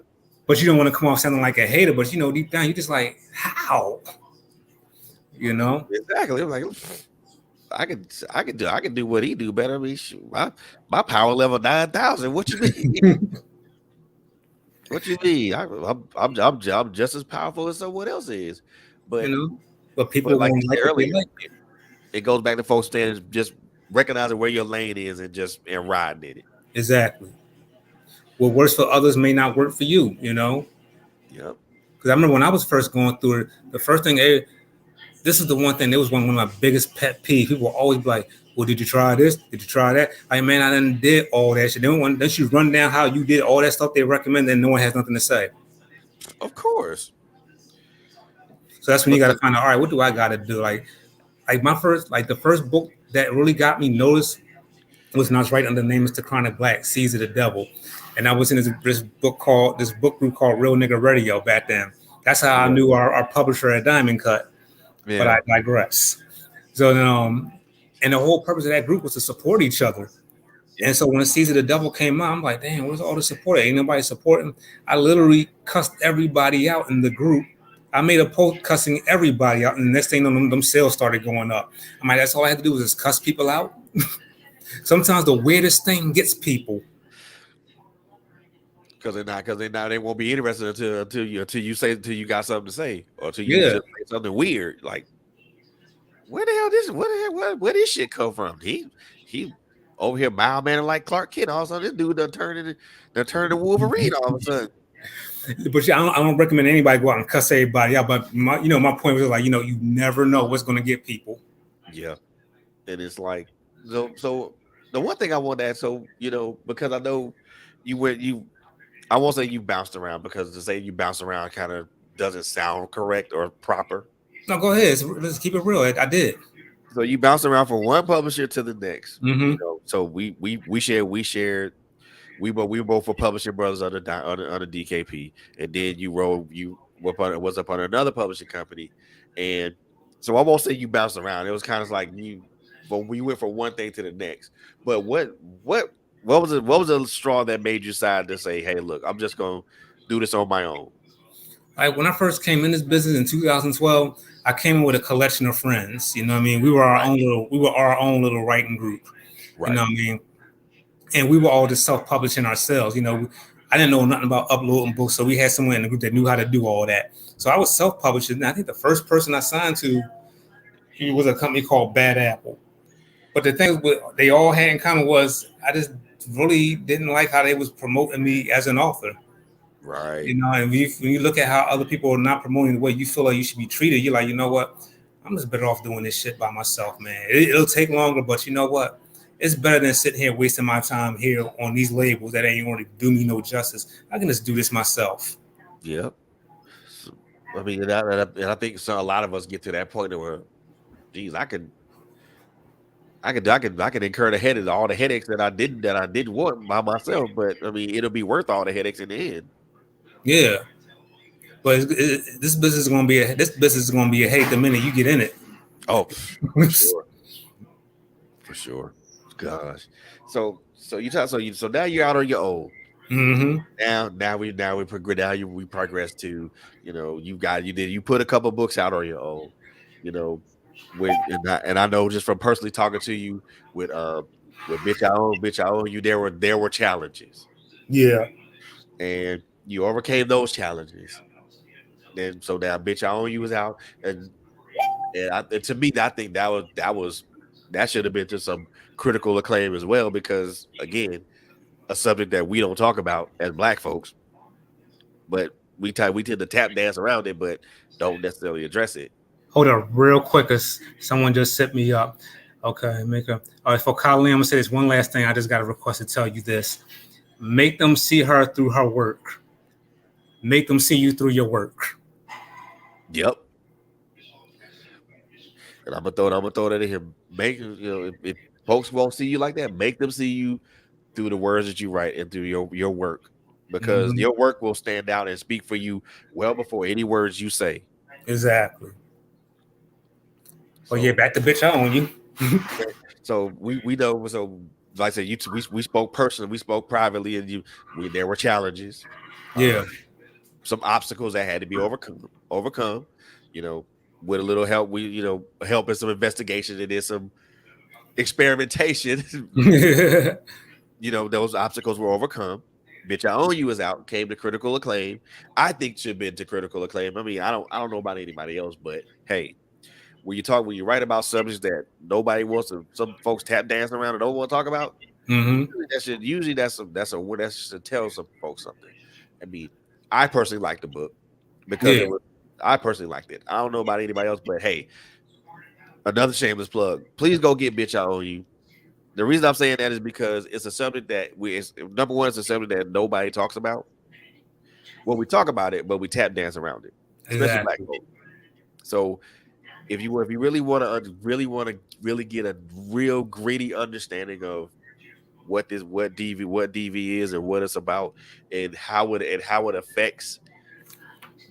But you don't want to come off sounding like a hater. But you know, deep down, you just like, how? You know? exactly. I'm like, I can do what he do better. I mean, shoot, my power level 9,000. What you mean? What you mean? I'm just as powerful as someone else is, You but know? But but people like you won't said like what they earlier, like. it goes back to folks standing, just recognizing where your lane is and just riding in it. Exactly. What works for others may not work for you, you know? Yep. Because I remember when I was first going through it, the first thing, this is the one thing, that was one of my biggest pet peeves. People will always be like, well, did you try this? Did you try that? Like, man, I done did all that shit. Then you run down how you did all that stuff they recommend, and no one has nothing to say. Of course. So that's when you got to Because find out, all right, what do I got to do? Like the first book that really got me noticed was when I was writing under the name Mr. Chronic Black, Seeds of the Devil. And I was in this book group called Real Nigga Radio back then. That's how I yeah, knew our publisher at Diamond Cut. But I yeah, digress. So and the whole purpose of that group was to support each other. And yep. so when the Season of the Devil came out, I'm like, damn, where's all the support? Ain't nobody supporting. I literally cussed everybody out in the group. I made a post cussing everybody out, and the next thing you know, them sales started going up. I'm like, that's all I had to do was just cuss people out. Sometimes the weirdest thing gets people. Because they won't be interested until you got something to say, or until you Yeah, just say something weird. Like, where the hell where this shit come from? He over here mild man like Clark Kent. All of a sudden, this dude done turned to Wolverine all of a sudden. but yeah, I don't recommend anybody go out and cuss everybody out. But my point was like, you never know what's going to get people. Yeah. And it's like, so the one thing I want to ask, so because I know you I won't say you bounced around, because to say you bounced around kind of doesn't sound correct or proper. No, go ahead. Let's keep it real. I did. So you bounced around from one publisher to the next. Mm-hmm. So we were both were publishing brothers under DKP, and then you was up on another publishing company, and so I won't say you bounced around. It was kind of like we went from one thing to the next. But what was it? What was the straw that made you decide to say, "Hey, look, I'm just gonna do this on my own"? Like when I first came in this business in 2012, I came in with a collection of friends. You know what I mean? Right, We were our own little writing group. You know right. what I mean? And we were all just self-publishing ourselves. I didn't know nothing about uploading books, so we had someone in the group that knew how to do all that. So I was self-publishing. And I think the first person I signed to, he was a company called Bad Apple. But the thing they all had in common was I just really didn't like how they was promoting me as an author. Right. And when you look at how other people are not promoting the way you feel like you should be treated, you're like, you know what? I'm just better off doing this shit by myself, man. It'll take longer, but you know what? It's better than sitting here wasting my time here on these labels that ain't going to do me no justice. I can just do this myself. Yep. So, I mean, and I think so. A lot of us get to that point where, geez, I could incur all the headaches that I didn't want by myself. But I mean, it'll be worth all the headaches in the end. Yeah, but this business is going to be a hate the minute you get in it. Oh, for sure, for sure. Gosh. So now you're out on your own. Mm-hmm. Now we progress. We progress to you put a couple books out on your own. You know And I know just from personally talking to you with bitch I own you, there were challenges, Yeah. and you overcame those challenges. Then so now bitch I own you was out, and to me I think that should have been to some critical acclaim as well, because again, a subject that we don't talk about as black folks, but we tend to tap dance around it, but don't necessarily address it. Hold up, real quick, cause someone just set me up. Okay, make a. All right, for Colleen, I'm gonna say this one last thing. I just got a request to tell you this. Make them see her through her work. Make them see you through your work. Yep. And I'm gonna throw that in here. Make if folks won't see you like that, make them see you through the words that you write and through your work, because Hmm. your work will stand out and speak for you well before any words you say. Exactly. Well, yeah, So back to bitch. I own you. we know. So like I said, we spoke personally, we spoke privately, and there were challenges, Yeah. some obstacles that had to be overcome. You know, with a little help, help and some investigation and then some experimentation. Those obstacles were overcome. Bitch, I own you is out. Came to critical acclaim. I think should have been to critical acclaim. I mean, I don't know about anybody else, but hey, when you write about subjects that nobody wants to, some folks tap dancing around and don't want to talk about, Hmm. usually that should tell some folks something. I mean, I personally like the book because Yeah. I personally liked it. I don't know about anybody else, but hey, another shameless plug. Please go get Bitch I Own You. The reason I'm saying that is because it's a subject number one, it's a subject that nobody talks about. Well, we talk about it, but we tap dance around it, especially black Exactly. folks. So if you really get a real gritty understanding of what DV is and what it's about, and how it affects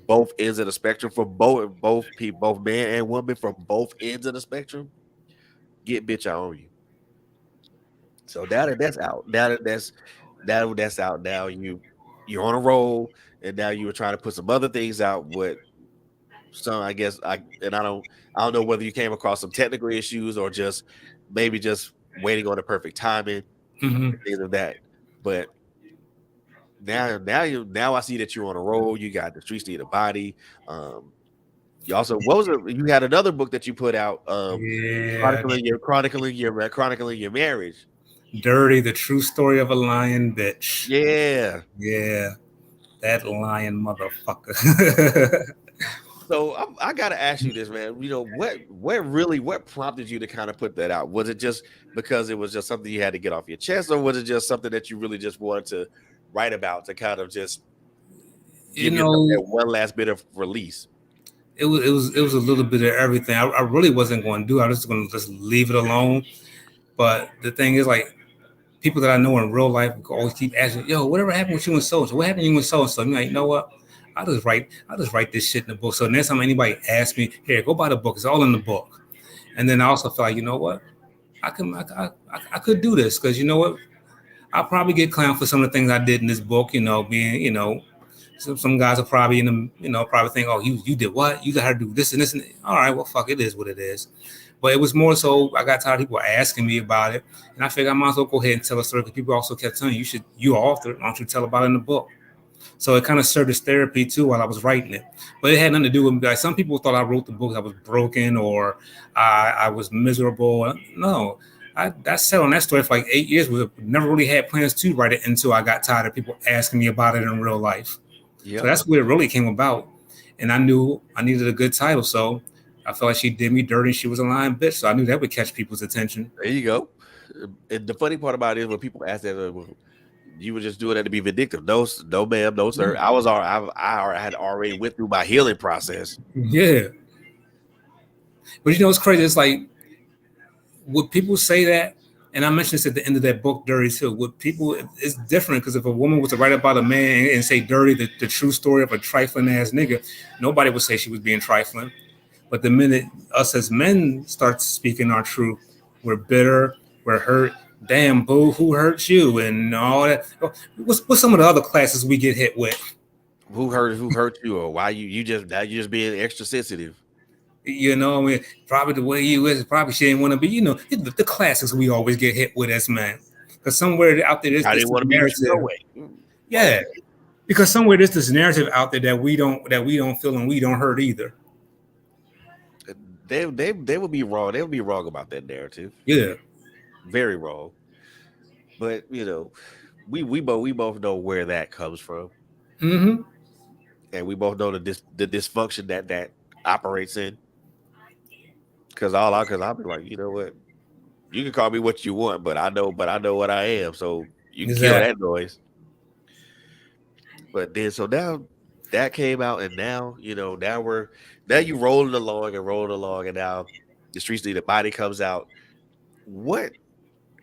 both ends of the spectrum, for both people, both man and woman, from both ends of the spectrum, get Bitch I Own You. So that's out. That's out now. You're on a roll, and now you were trying to put some other things out. What some I guess I don't know whether you came across some technical issues or just maybe just waiting on the perfect timing Hmm. and things of that. But now I see that you're on a roll. You got The Streets Need a Body. Um, you also what was it? You had another book that you put out, Yeah. chronicling your marriage. Dirty, the true story of a lion bitch. Yeah. Yeah, that lion motherfucker. So I gotta ask you this, man. What prompted you to kind of put that out? Was it just because it was just something you had to get off your chest, or was it just something that you really just wanted to write about to kind of just you give yourself that know, one last bit of release? it was a little bit of everything. I really wasn't going to do. I was just going to just leave it alone. But the thing is, like, people that I know in real life always keep asking, "Yo, whatever happened with you and so and so? What happened to you and so and so?" I'm like, you know what? I just write this shit in the book. So next time anybody asks me, "Here, go buy the book. It's all in the book." And then I also feel like, you know what? I could do this because you know what? I'll probably get clowned for some of the things I did in this book. Being some guys are probably in the probably think, oh, you did what? You let her do this and this and that. All right, well, fuck, it is what it is. But it was more so I got tired of people asking me about it, and I figured I might as well go ahead and tell a story because people also kept telling you author, why don't you tell about it in the book? So it kind of served as therapy too while I was writing it. But it had nothing to do with like some people thought I wrote the book I was broken or I was miserable. No, I sat on that story for like 8 years. We never really had plans to write it until I got tired of people asking me about it in real life. So Yep. that's where it really came about. And I knew I needed a good title. So I felt like she did me dirty. She was a lying bitch. So I knew that would catch people's attention. There you go. And the funny part about it is when people ask that, well, you were just doing that to be vindictive. No, no, ma'am, no, sir. I had already went through my healing process. Yeah. But it's crazy. It's like, would people say that? And I mentioned this at the end of that book, Dirty too. Would people? It's different because if a woman was to write about a man and say dirty, the true story of a trifling ass nigga, nobody would say she was being trifling. But the minute us as men start speaking our truth, we're bitter, we're hurt. Damn, boo, who hurt you? And all that. What's some of the other classes we get hit with? Who hurt you, or why you just being extra sensitive? I mean, probably the way you is, probably she didn't want to be, the classics we always get hit with as men. Because somewhere out there, there's I this didn't want to be with you no narrative. way. Yeah, because somewhere there's this narrative out there that we don't feel and we don't hurt either. They would be wrong. They would be wrong about that narrative. Yeah. Very wrong. But we both know where that comes from, Mm-hmm. and we both know the dysfunction that operates in. Because I'll be like, you know what, you can call me what you want, but I know what I am, so you can kill Exactly. that noise. But then so now that came out, and now now you rolling along, and now the streets need a body comes out. What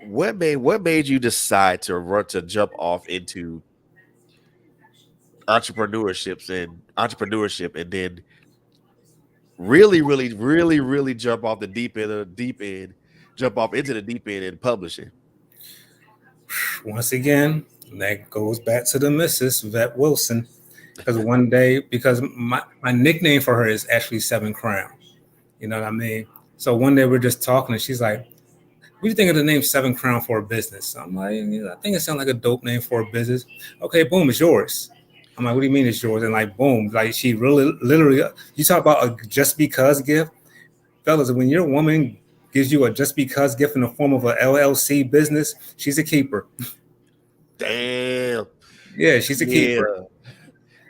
what made you decide to run to jump off into entrepreneurship and then really jump off the deep end, jump off into the deep end in publishing? Once again, that goes back to the Mrs. Vet Wilson. Because one day, because my nickname for her is actually Seven Crown. You know what I mean? So one day we're just talking, and she's like, "What do you think of the name Seven Crown for a business?" I'm like, "Yeah, I think it sounds like a dope name for a business." Okay, boom, it's yours. I'm like, "What do you mean it's yours?" And like, boom, like she really, literally, you talk about a just because gift, fellas. When your woman gives you a just because gift in the form of a LLC business, she's a keeper. Damn. Yeah, she's a keeper. Yeah.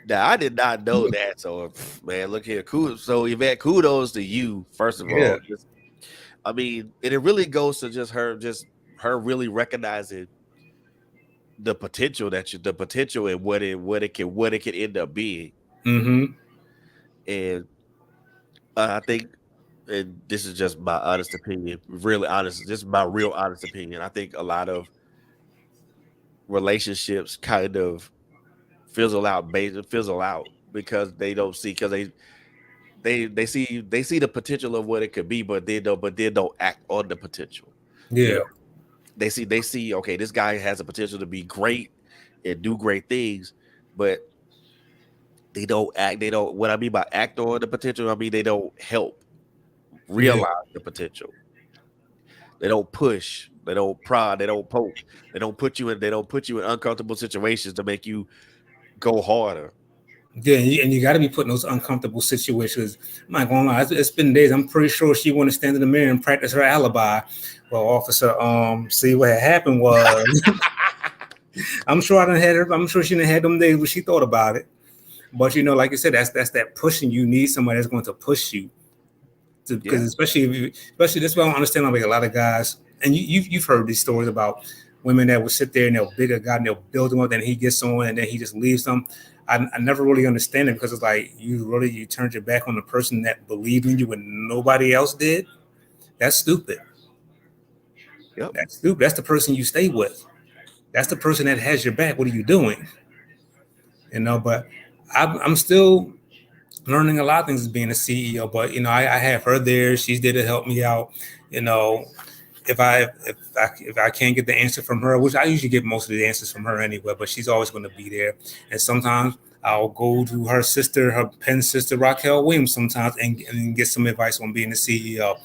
Now I did not know that. So man, look here. Kudos. So Yvette, kudos to you, first of Yeah. all. I mean, and it really goes to just her really recognizing the potential and what it can end up being. Mm-hmm. And I think, and this is just my honest opinion, really honest, this is my real honest opinion. I think a lot of relationships kind of fizzle out because they don't see, because they see the potential of what it could be, but they don't act on the potential. You Yeah. know, they see okay, this guy has a potential to be great and do great things, but they don't act. They don't. What I mean by act on the potential, I mean they don't help Yeah. realize the potential. They don't push. They don't prod. They don't poke. They don't put you in uncomfortable situations to make you go harder. Yeah, and you got to be put in those uncomfortable situations. I'm not gonna lie, it's been days. I'm pretty sure she want to stand in the mirror and practice her alibi. Well, officer, see what had happened was, I'm sure I done had her. I'm sure she done had them days where she thought about it. But like you said, that's that pushing. You need somebody that's going to push you because Yeah. especially that's why I don't understand. Like a lot of guys, and you've heard these stories about women that will sit there and they'll big a guy and they'll build him up, then he gets on and then he just leaves them. I never really understand it because it's like you turned your back on the person that believed in you when nobody else did. That's stupid. Yep. That's stupid. That's the person you stay with. That's the person that has your back. What are you doing? But I'm still learning a lot of things as being a CEO. But I have her there. She's there to help me out. You know, if I can't get the answer from her, which I usually get most of the answers from her anyway, but she's always going to be there. And sometimes I'll go to her pen sister Raquel Williams sometimes and get some advice on being the CEO.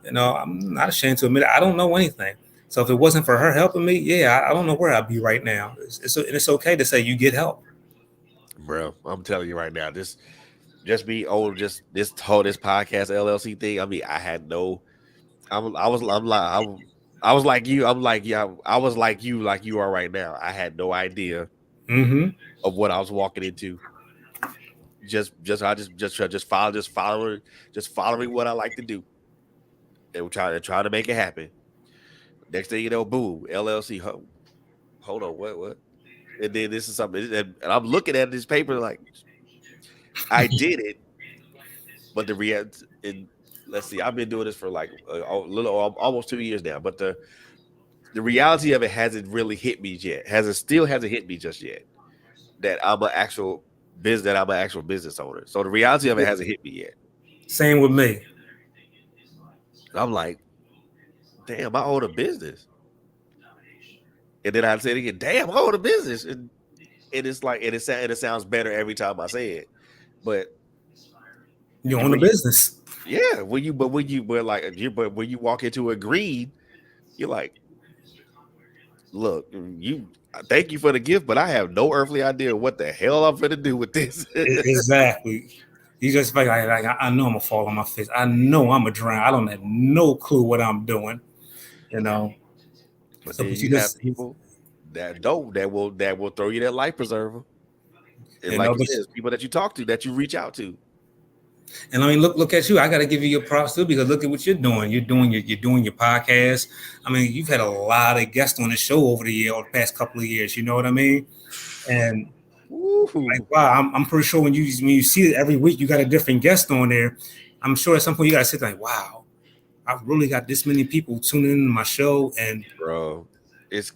I'm not ashamed to admit it. I don't know anything. So if it wasn't for her helping me, yeah, I don't know where I'd be right now. It's okay to say you get help. Bro, I'm telling you right now, just be old, just this podcast LLC thing. I mean, I had no. I was like you. I'm like, yeah. I was like you are right now. I had no idea Mm-hmm. of what I was walking into. Just following what I like to do, and trying to make it happen. Next thing you know, boom, LLC. Hold on, what? And then this is something, and I'm looking at this paper like I did it, but the reality. And let's see, I've been doing this for like a little, almost 2 years now, but the reality of it hasn't really hit me yet. Hasn't hit me just yet. That I'm an actual business owner. So the reality of it hasn't hit me yet. Same with me. I'm like, damn, I own a business. And then I say it again, damn, I own a business. And it's like, and it sounds better every time I say it. But You own a when you business. Yeah, but when you walk into a green, you're like, look, thank you for the gift, but I have no earthly idea what the hell I'm gonna do with this. Exactly. You just like I know I'm gonna fall on my face. I know I'm gonna drown. I don't have no clue what I'm doing. You know. But So, then but you you have just people that don't that will throw you that life preserver. And you like know, you but said, it's people that you talk to, that you reach out to. and I mean, look at you. I got to give you your props too because look at what you're doing. You're doing your podcast. I mean, you've had a lot of guests on the show over the past couple of years. You know what I mean? And like, Woo. wow, I'm pretty sure when you see it every week, you got a different guest on there. I'm sure at some point you got to sit like, wow, I've really got this many people tuning in to my show, and Bro, it's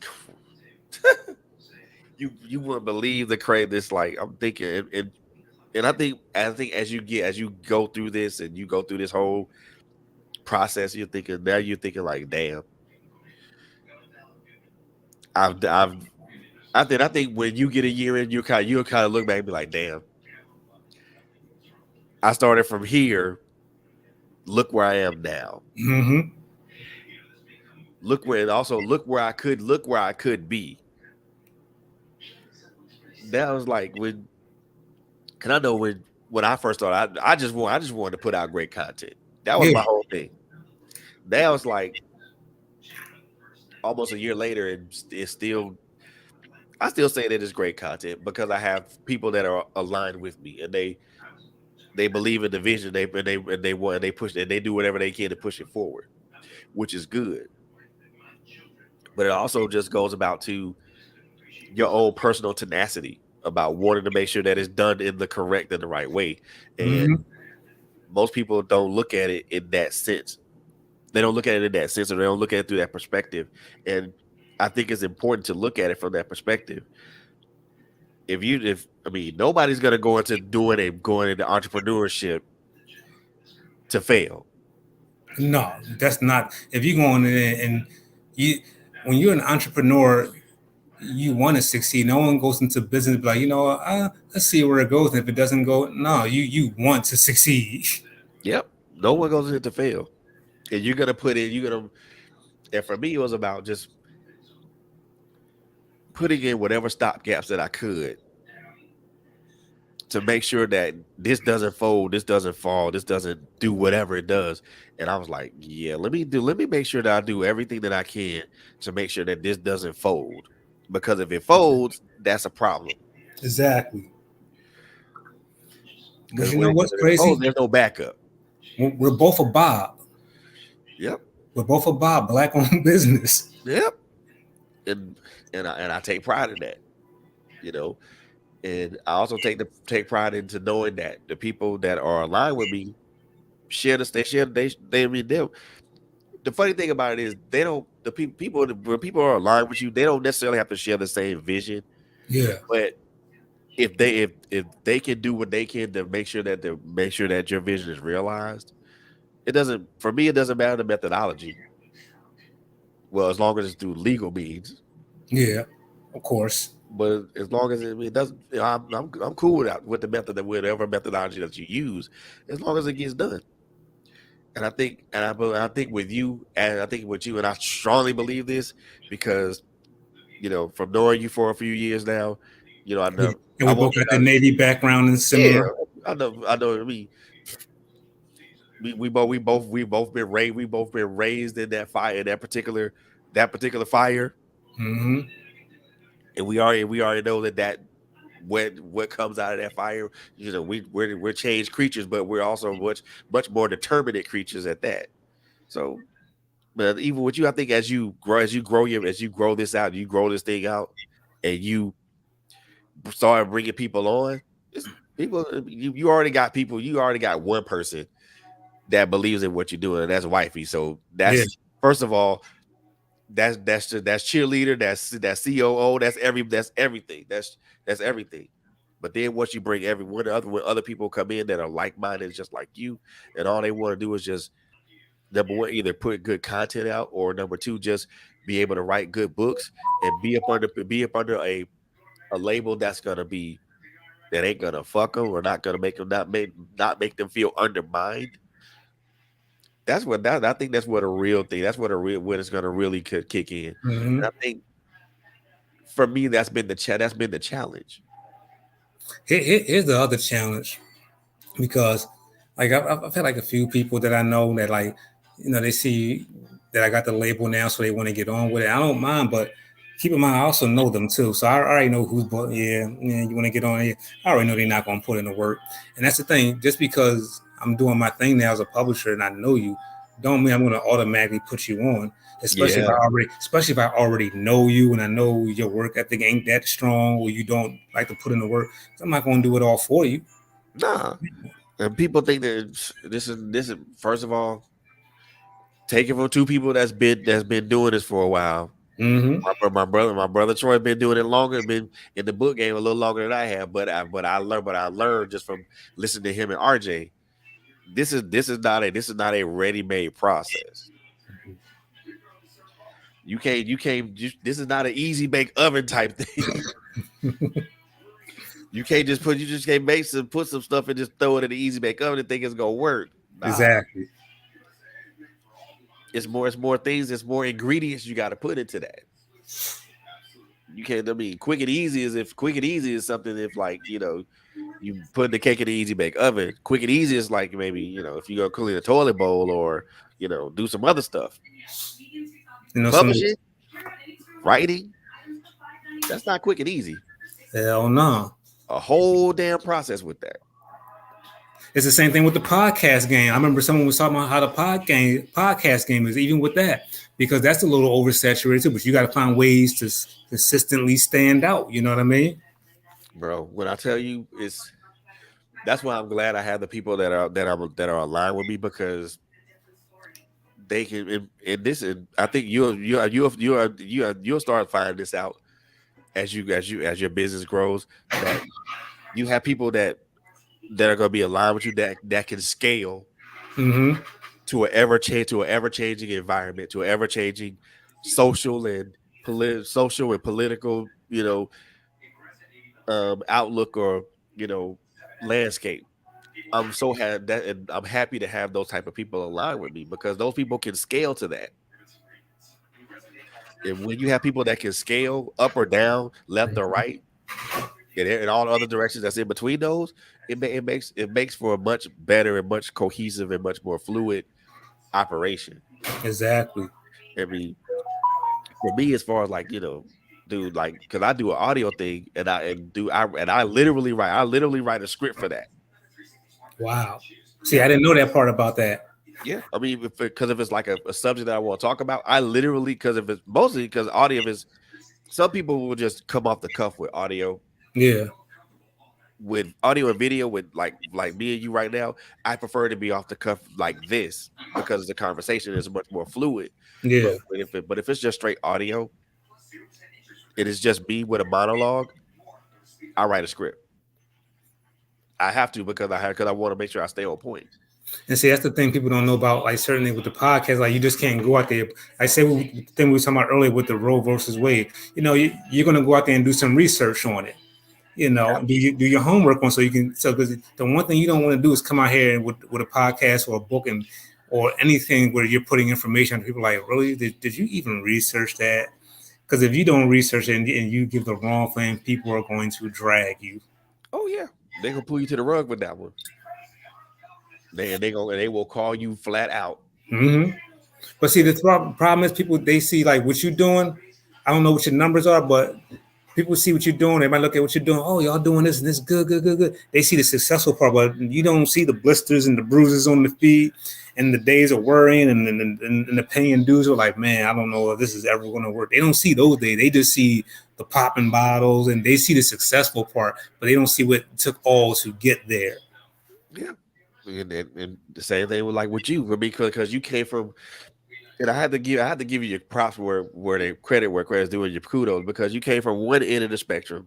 you wouldn't believe the crave this like I'm thinking and I think as you go through this and you go through this whole process, you're thinking like, damn, I've I think when you get a year in, you'll kind of look back and be like, damn, I started from here. Look where I am now. mm-hmm, Look where I could be. That was like cause I know when I first started, I just wanted to put out great content. That was yeah, my whole thing. That was like almost a year later, and it's still I still say that it's great content because I have people that are aligned with me and they believe in the vision. They want and they push and they do whatever they can to push it forward, which is good. But it also just goes about to your own personal tenacity about wanting to make sure that it's done in the correct and the right way. And mm-hmm, most people don't look at it in that sense. They don't look at it in that sense, or they don't look at it through that perspective. And I think it's important to look at it from that perspective. If I mean nobody's gonna go into going into entrepreneurship to fail. no, that's not. If you go on and you, when you're an entrepreneur, you want to succeed. No one goes into business like, let's see where it goes. And if it doesn't go, no, you want to succeed. Yep. No one goes in to fail. And you're gonna and for me it was about just putting in whatever stop gaps that I could to make sure that this doesn't fold, this doesn't fall, this doesn't do whatever it does. And I was like, yeah, let me make sure that I do everything that I can to make sure that this doesn't fold. Because if it folds, that's a problem. Exactly. But Because you know when what's it folds, crazy? there's no backup. We're both a Bob. Yep. We're both a Bob, black owned business. Yep. And I take pride in that, you know. And I also take pride into knowing that the people that are aligned with me share this. They share. They. I mean, they. The funny thing about it is they don't. The people when people are aligned with you, they don't necessarily have to share the same vision. Yeah, But if they can do what they can to make sure that your vision is realized, it doesn't. For me, it doesn't matter the methodology. Well, as long as it's through legal means. yeah, of course. But as long as it doesn't, I'm cool with the method that whatever methodology that you use, as long as it gets done. And I think with you, and I think with you, and I strongly believe this because from knowing you for a few years now, I Yeah. know And I we won't both say got the that. Navy background and Yeah, similar. I know. I mean, we both been raised. We both been raised in that fire, in that particular fire, Mm-hmm. and we already know that what comes out of that fire, we're changed creatures, but we're also much more determinate creatures at that. So, but even with you, I think as you grow this out, you grow this thing out, and you start bringing people on. It's people. You already got people. You already got one person that believes in what you're doing, and that's wifey. So Yeah, that's first of all, that's cheerleader, that's COO, that's everything. That's everything. But then once you bring when other people come in that are like minded, just like you, and all they want to do is just number one, either put good content out, or number two, just be able to write good books and be up under a label that ain't gonna fuck them or not gonna make them not make them feel undermined. that's what that I think that's what a real thing. That's what a real when it's gonna really could kick in. Hmm. And I think for me that's been the challenge. Here's the other challenge because like I've had like a few people that I know that like they see that I got the label now, so they want to get on with it. I don't mind, but keep in mind I also know them too, so I already know who's yeah you want to get on here. I already know they're not going to put in the work, and that's the thing. Just because I'm doing my thing now as a publisher and I know you, don't mean I'm going to automatically put you on. Yeah. Especially if I already know you and I know your work ethic ain't that strong, or you don't like to put in the work. So I'm not going to do it all for you. Nah. And people think that this is first of all, take it from two people that's been doing this for a while. Mm-hmm. My brother Troy been doing it longer, been in the book game a little longer than I have, but I learned just from listening to him and RJ. This is not a ready-made process. This is not an easy bake oven type thing. You just can't put some stuff and just throw it in the easy bake oven and think it's gonna work. Nah. Exactly. It's more things, it's more ingredients you gotta put into that. You can't I mean quick and easy is something if like, you put the cake in the easy bake oven. Quick and easy is like maybe, if you go clean a toilet bowl or, do some other stuff. Some Publishing, writing, that's not quick and easy. hell no. A whole damn process with that. It's the same thing with the podcast game. I remember someone was talking about how the podcast game is, even with that, because that's a little oversaturated too. But you got to find ways to consistently stand out. You know what I mean? Bro, when I tell you that's why I'm glad I have the people that are aligned with me because they can in this and I think you'll start finding this out as your business grows that you have people that are going to be aligned with you that can scale Mm-hmm. to an ever changing environment, to an ever changing social and social and political outlook or you know landscape. I'm so had that, and I'm happy to have those type of people aligned with me because those people can scale to that. And when you have people that can scale up or down, left or right, and in all the other directions that's in between those, it makes for a much better and much cohesive and much more fluid operation. Exactly. I mean, for me, as far as like dude, like because I do an audio thing and I literally write a script for that. Wow. See, Yeah, I didn't know that part about that. yeah. I mean, because if it's like a subject that I want to talk about, I literally because if it's mostly because audio is some people will just come off the cuff Yeah. with audio and video with like me and you right now. I prefer to be off the cuff like this because the conversation is much more fluid. But Yeah. if it's just straight audio, it is just me with a monologue. I write a script. I have to because I want to make sure I stay on point. And see, that's the thing people don't know about, like, certainly with the podcast, like, you just can't go out there. I say the thing we were talking about earlier with the Roe versus Wade. You're going to go out there and do some research on it. Do your homework on so you can. So, because the one thing you don't want to do is come out here with a podcast or a book or anything where you're putting information on people like, really, did you even research that? Because if you don't research it and you give the wrong thing, people are going to drag you. Oh yeah, they gonna pull you to the rug with that one. They will call you flat out. Mm-hmm. But see, the problem is people they see like what you're doing. I don't know what your numbers are, but people see what you're doing. They might look at what you're doing. Oh, y'all doing this and this good, good, good, good. They see the successful part, but you don't see the blisters and the bruises on the feet and the days of worrying and the paying dues are like, man, I don't know if this is ever going to work. They don't see those days. They just see the popping bottles and they see the successful part, but they don't see what it took all to get there. Yeah, and the same thing with like with you, because you came from. And I had to give you your props where they where credit's due and your kudos because you came from one end of the spectrum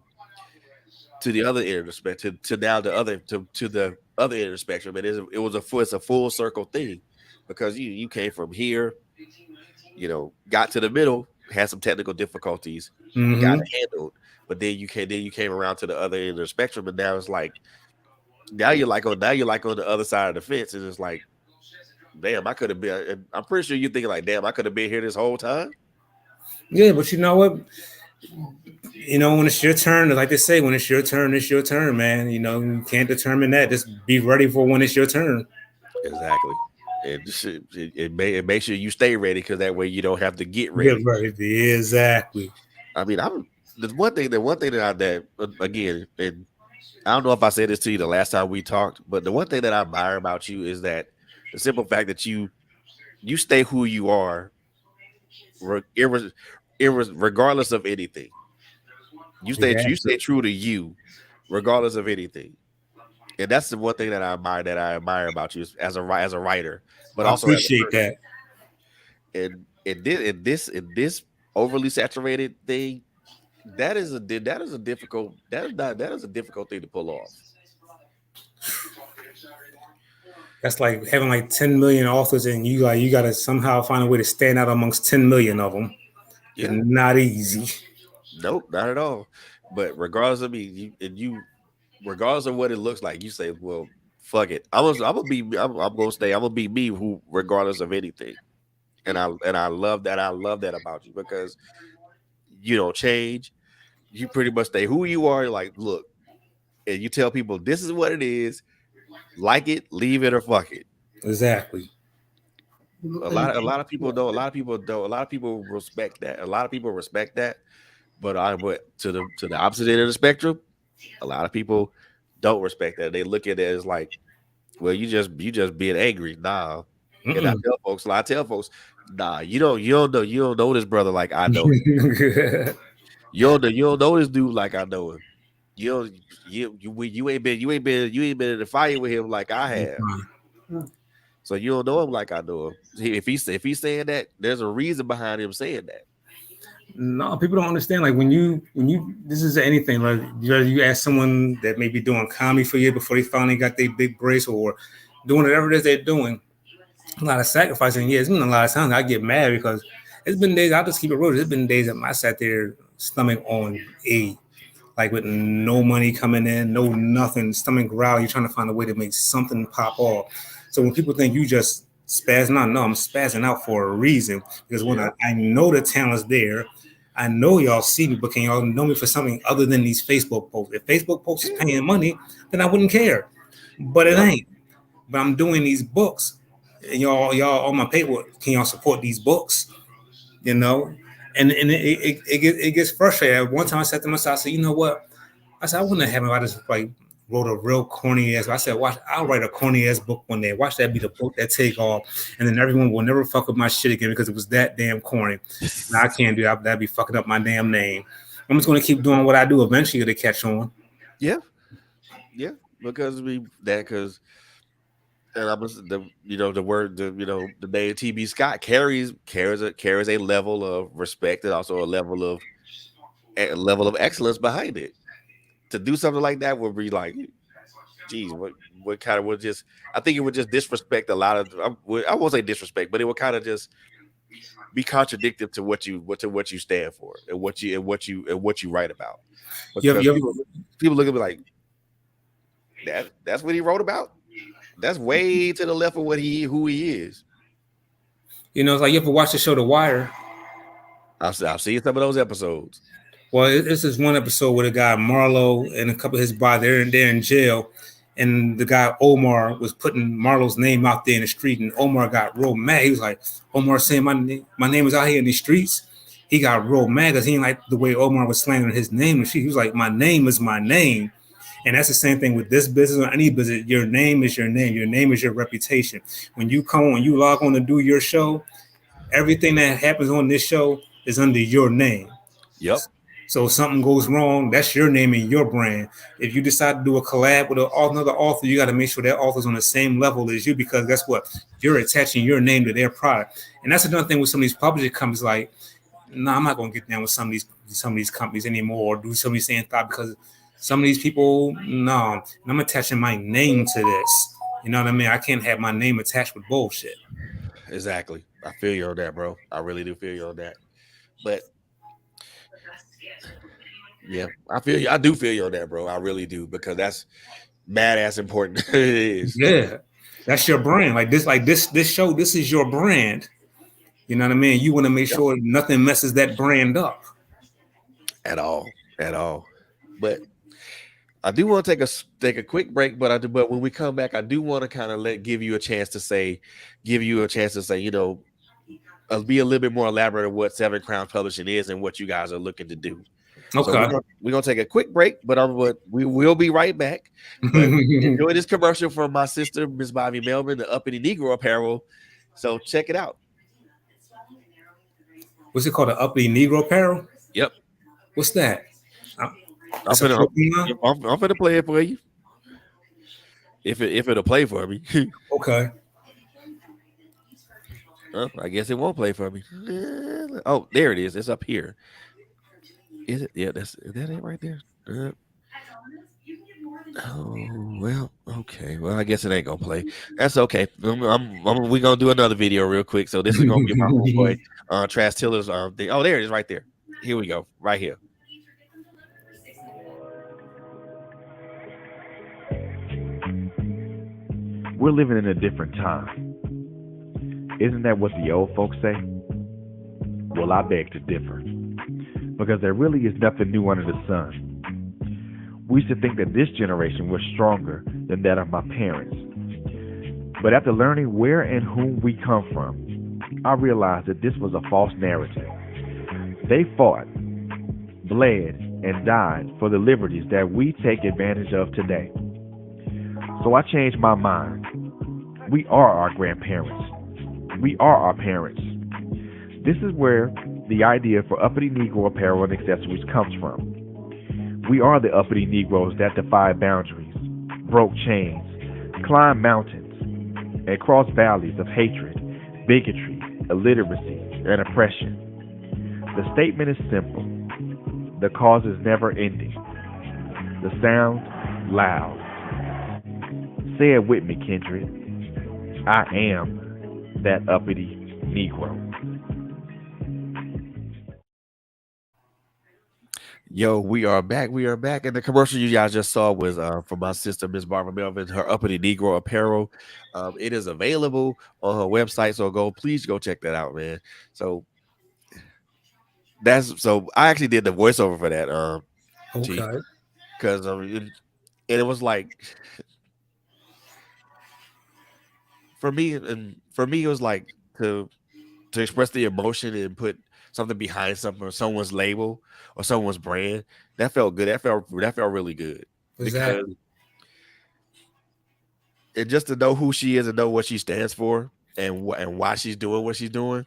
to the other end of the spectrum to now to the other end of the spectrum. It's a full circle thing because you came from here, got to the middle, had some technical difficulties, got Mm-hmm. it handled, but then you came around to the other end of the spectrum, and now it's like now you're like on the other side of the fence, and it's like damn, I could have been. I'm pretty sure you're thinking like, damn, I could have been here this whole time. Yeah, but you know what? When it's your turn, like they say, when it's your turn, man. You can't determine that. Just be ready for when it's your turn. Exactly. It makes sure you stay ready because that way you don't have to get Yeah, ready. right. Exactly. I mean, I'm the one thing that again, and I don't know if I said this to you the last time we talked, but the one thing that I admire about you is that the simple fact that you stay who you are, re- irre- regardless of anything. You stay Exactly. true to you, regardless of anything, and that's the one thing that I admire about you as a writer, but I also as a appreciate person. that. And in this overly saturated thing, that is a difficult thing to pull off. That's like having like 10 million authors, and you gotta somehow find a way to stand out amongst 10 million of them. It's Yeah, not easy. nope, not at all. But regardless of me, regardless of what it looks like, you say, well, fuck it. I'm gonna stay. I'm gonna be me, who regardless of anything. And I love that. I love that about you because you don't change. You pretty much stay who you are. Like, look, and you tell people this is what it is. Like it, leave it, or fuck it. Exactly. A lot of people don't. A lot of people don't. A lot of people respect that. A lot of people respect that. But to the opposite end of the spectrum, a lot of people don't respect that. They look at it as like, well, you just being angry. Nah. And Mm-mm. I tell folks, nah, you don't know this brother like I know him. You don't know this dude like I know him. You don't you ain't been in the fire with him like I have. So you don't know him like I know him. If he's saying that, there's a reason behind him saying that. No, people don't understand. Like when you this is anything. Like you ask someone that may be doing comedy for you before they finally got their big brace or doing whatever it is they're doing. A lot of sacrificing. Yeah, it's been a lot of times I get mad because it's been days. I'll just keep it real. There's been days that I sat there stomach on A, like with no money coming in, no nothing, stomach growling. You're trying to find a way to make something pop off. So when people think you just spazzing out, no, I'm spazzing out for a reason because when Yeah. I know the talent's there. I know y'all see me, but can y'all know me for something other than these Facebook posts? If Facebook posts is Yeah. paying money, then I wouldn't care. But it Yep. ain't. But I'm doing these books, and y'all on my paper. Can y'all support these books? You know, and it gets frustrating. One time I said to myself, I said, you know what? I said I wouldn't have him if I just like wrote a real corny ass. I said, watch, I'll write a corny ass book one day. Watch that be the book that take off, and then everyone will never fuck with my shit again because it was that damn corny. Now I can't do that. That'd be fucking up my damn name. I'm just gonna keep doing what I do. Eventually, it'll catch on. Yeah. Yeah. Because and I was the word the name TB Scott carries a level of respect and also a level of excellence behind it. To do something like that would be like, geez, what kind of would just I think it would just disrespect a lot of I won't say disrespect, but it would kind of just be contradictory to what you stand for and what you write about. You have, Because you people look at me like that's what he wrote about. That's way to the left of who he is. it's like you ever watch the show The Wire? I've seen some of those episodes. Well, this is one episode where the guy Marlo and a couple of his boys they're in jail, and the guy Omar was putting Marlo's name out there in the street, and Omar got real mad. He was like, Omar saying my name is out here in the streets. He got real mad because he didn't like the way Omar was slandering his name. And he was like, my name is my name. And that's the same thing with this business or any business. Your name is your name. Your name is your reputation. When you log on to do your show, everything that happens on this show is under your name. Yep. So if something goes wrong, that's your name and your brand. If you decide to do a collab with another author, you got to make sure that author's on the same level as you because guess what? You're attaching your name to their product. And that's another thing with some of these publishing companies like, no, I'm not going to get down with some of these companies anymore or do some of these things because some of these people, no, I'm attaching my name to this. You know what I mean? I can't have my name attached with bullshit. Exactly. I feel you on that, bro. I really do feel you on that. But yeah, I feel you. I do feel you on that, bro. I really do because that's badass important. It is. Yeah. That's your brand. Like this show, this is your brand. You know what I mean? You want to make Yep. sure nothing messes that brand up. At all, at all. But I do want to take a quick break, but when we come back, I do want to kind of give you a chance to say, be a little bit more elaborate of what Seven Crowns Publishing is and what you guys are looking to do. So Okay. we're gonna take a quick break, but we will be right back. But enjoy this commercial from my sister, Miss Bobby Melvin, the Uppity Negro Apparel. So check it out. What's it called? The uppity Negro apparel? Yep, What's that? Uh, I'm That's a finna clothing line? I'm finna play it for you if it'll play for me. Okay. I guess it won't play for me. Oh, there it is. It's up here. Is it? Yeah, is that it right there? Oh well, okay. Well, I guess it ain't gonna play. That's okay. We gonna do another video real quick. So this is gonna be my homeboy, Trash Tiller's thing. Oh, there it is, right there. Here we go, right here. We're living in a different time. Isn't that what the old folks say? Well, I beg to differ. Because there really is nothing new under the sun. We used to think that this generation was stronger than that of my parents. But after learning where and whom we come from, I realized that this was a false narrative. They fought, bled, and died for the liberties that we take advantage of today. So I changed my mind. We are our grandparents. We are our parents. This is where the idea for uppity Negro apparel and accessories comes from. We are the uppity Negroes that defy boundaries, broke chains, climbed mountains, and crossed valleys of hatred, bigotry, illiteracy, and oppression. The statement is simple. The cause is never ending. The sound, loud. Say it with me, Kindred. I am that uppity Negro. Yo, we are back. We are back. And the commercial you guys just saw was from my sister, Miss Barbara Melvin, her Uppity Negro Apparel. It is available on her website. So please go check that out, man. So I actually did the voiceover for that, Chief, Okay. because it was like for me it was like to express the emotion and put something behind something or someone's label or someone's brand. That felt good. That felt really good because Exactly. and just to know who she is and know what she stands for and why she's doing what she's doing,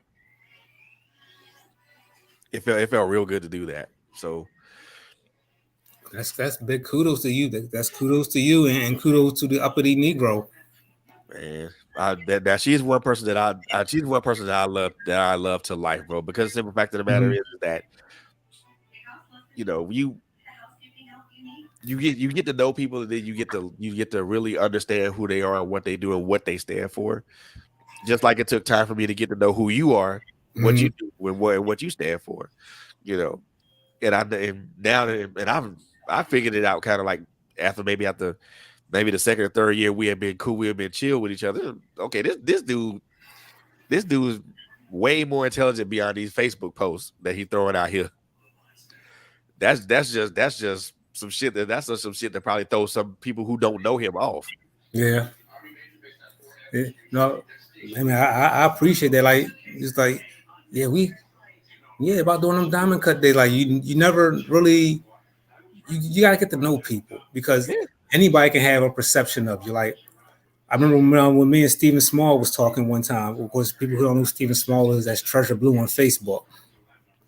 it felt real good to do that. So That's big kudos to you. That's kudos to you and kudos to the uppity Negro. man, that she's one person she's one person that I love to life, bro. Because the simple fact of the matter Mhm. is that you know you get to know people and then you get to really understand who they are and what they do and what they stand for. Just like it took time for me to get to know who you are, what you Mhm. do, and what you stand for. You know, and now and I figured it out kind of like after maybe the second or third year we had been cool, we had been chill with each other. Okay, this dude is way more intelligent beyond these Facebook posts that he's throwing out here. That's just some shit that's just some shit that probably throws some people who don't know him off. Yeah. No, I mean, I appreciate that. Like, it's like, yeah, yeah, about doing them diamond cut days. Like, you never really, you got to get to know people because Yeah, anybody can have a perception of you. Like, I remember when me and Stephen Small was talking one time. Of course, people who don't know who Stephen Small is, that's Treasure Blue on Facebook.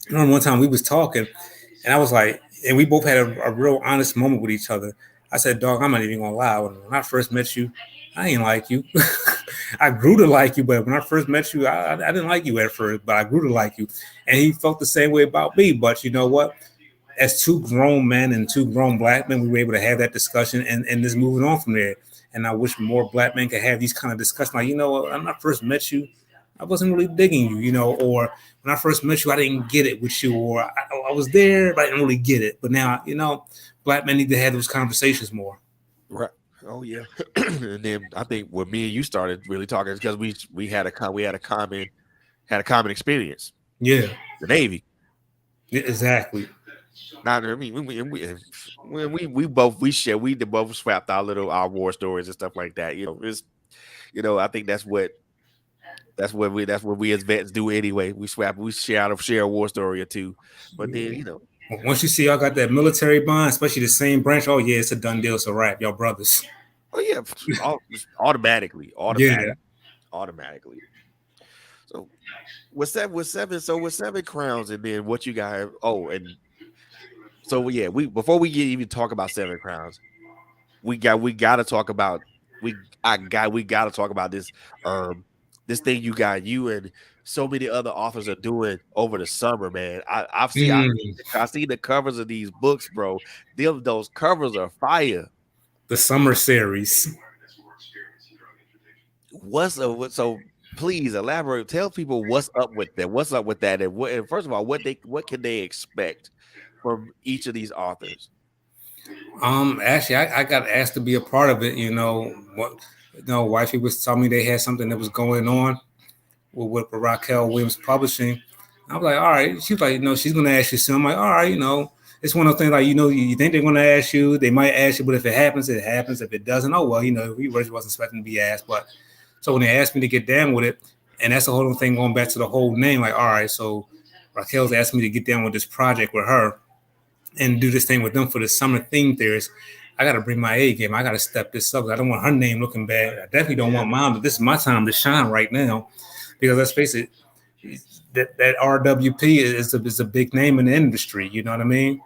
I remember one time we was talking, and I was like, and we both had a real honest moment with each other. I said, "Dog, I'm not even gonna lie. When I first met you, I ain't like you. I grew to like you, but when I first met you, I didn't like you at first, but I grew to like you." And he felt the same way about me. But you know what? As two grown men and two grown black men, we were able to have that discussion and just moving on from there. And I wish more black men could have these kind of discussions. Like, when I first met you, I wasn't really digging you, or when I first met you, I didn't get it with you, or I was there, but I didn't really get it. But now, black men need to have those conversations more. right. Oh yeah, and then I think when me and you started really talking is because we had a common experience, Yeah, the Navy. exactly. Not I mean we both swapped our war stories and stuff like that. It's I think that's what we as vets do anyway. We share a war story or two, but then Once you see y'all got that military bond, especially the same branch, oh yeah, it's a done deal. It's a wrap, y'all brothers. oh yeah, just automatically, Yeah. automatically. So with seven crowns, and then what you got? Oh, and so yeah, we before we even talk about seven crowns, we got to talk about we got to talk about this thing you and so many other authors are doing over the summer, man. Mm, I see the covers of these books, bro. Those covers are fire. the summer series. So please elaborate. Tell people what's up with that. What's up with that? And first of all, what can they expect from each of these authors? Actually, I got asked to be a part of it. Wifey was telling me they had something that was going on with Raquel Williams Publishing. I was like, all right. She was like, she's gonna ask you soon. I'm like, all right, it's one of those things like, you think they're gonna ask you, they might ask you, but if it happens, it happens. If it doesn't, oh well, we really wasn't expecting to be asked. But so when they asked me to get down with it, and that's the whole thing going back to the whole name, like, all right, so Raquel's asked me to get down with this project with her and do this thing with them for the summer theme theories. I got to bring my A game. I got to step this up. I don't want her name looking bad. I definitely don't want mine, but this is my time to shine right now. Because let's face it, that RWP is a big name in the industry. You know what I mean?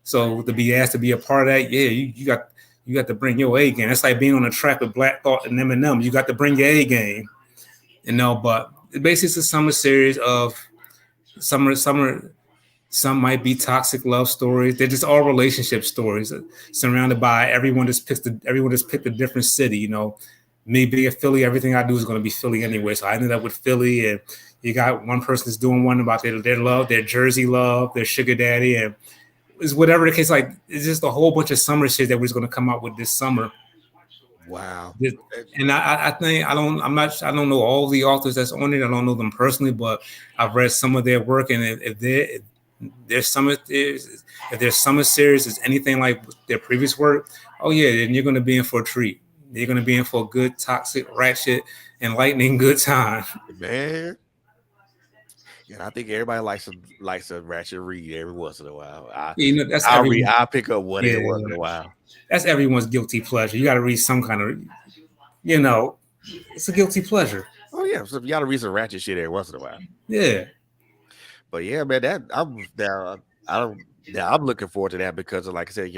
So to be asked to be a part of that, yeah, you got to bring your A game. It's like being on a track with Black Thought and Eminem. You got to bring your A game. But basically it's a summer series of summer. Some might be toxic love stories. They're just all relationship stories surrounded by everyone just picked a different city. Me being a Philly, everything I do is going to be Philly anyway. So I ended up with Philly, and you got one person that's doing one about their love, their Jersey love, their sugar daddy, and it's whatever the case. Like it's just a whole bunch of summer shit that we're going to come out with this summer. Wow. And I think I don't know all the authors that's on it. I don't know them personally, but I've read some of their work, and if their summer series is anything like their previous work, oh yeah, then you're going to be in for a treat. You're going to be in for a good, toxic, ratchet, enlightening good time. Man. Yeah, I think everybody likes a ratchet read every once in a while. That's everyone. I'll pick up one Yeah, every once in a while. that's everyone's guilty pleasure. You got to read some kind of, you know, it's a guilty pleasure. Oh yeah, so you gotta read some ratchet shit every once in a while. Yeah. But yeah, man, that I'm now I don't now I'm looking forward to that because like I said,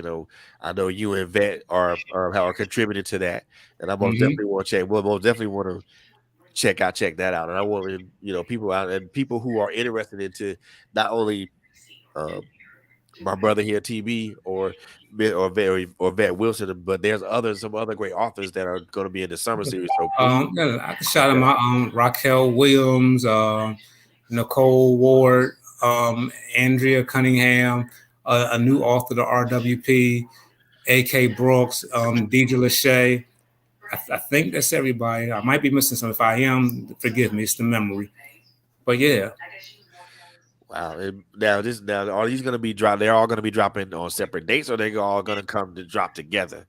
I know you and Vet are contributing to that. And I most Hmm. definitely want to check. Well, most definitely want to check that out. And I want people out and people who are interested into not only uh, my brother here, TB, or Vet Wilson, but there's some other great authors that are going to be in the summer series. So please, Yeah, I can shout them out. Raquel Williams, Nicole Ward, Andrea Cunningham, a new author to RWP, A.K. Brooks, Deidre Lachey. I think that's everybody. I might be missing some. If I am, forgive me. It's the memory. But yeah. wow. And now are these going to be dropped? They're all going to be dropping on separate dates, or they all going to come to drop together?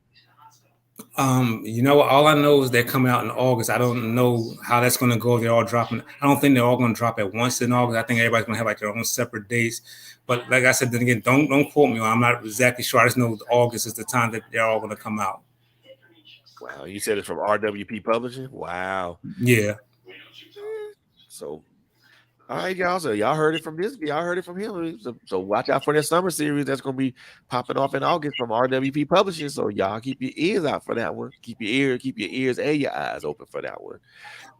All I know is they're coming out in August. I don't know how that's going to go. They're all dropping. I don't think they're all going to drop at once in August. I think everybody's going to have like their own separate dates. But like I said, then again, don't quote me. I'm not exactly sure. I just know August is the time that they're all going to come out. Wow, you said it's from RWP Publishing. Wow. Yeah. So all right, y'all. So y'all heard it from this. Y'all heard it from him. So watch out for that summer series that's gonna be popping off in August from RWP Publishing. So y'all keep your ears out for that one. Keep your ears and your eyes open for that one.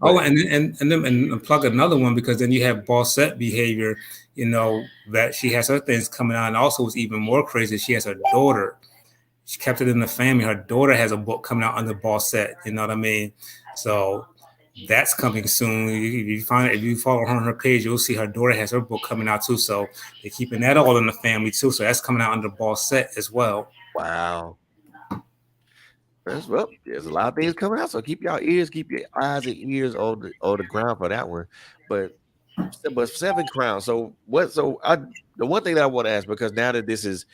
But Oh, and plug another one because then you have Bossette behavior. That she has her things coming out, and also it's even more crazy. She has her daughter. She kept it in the family. Her daughter has a book coming out under Bossette. You know what I mean? So that's coming soon. If you follow her on her page, you'll see her daughter has her book coming out too. So they're keeping that all in the family too. So that's coming out under Bossette as well. wow. Well, there's a lot of things coming out, so keep y'all ears, keep your eyes and ears on the ground for that one. But but 7 crowns. So what? So I the one thing that I want to ask, because now that this is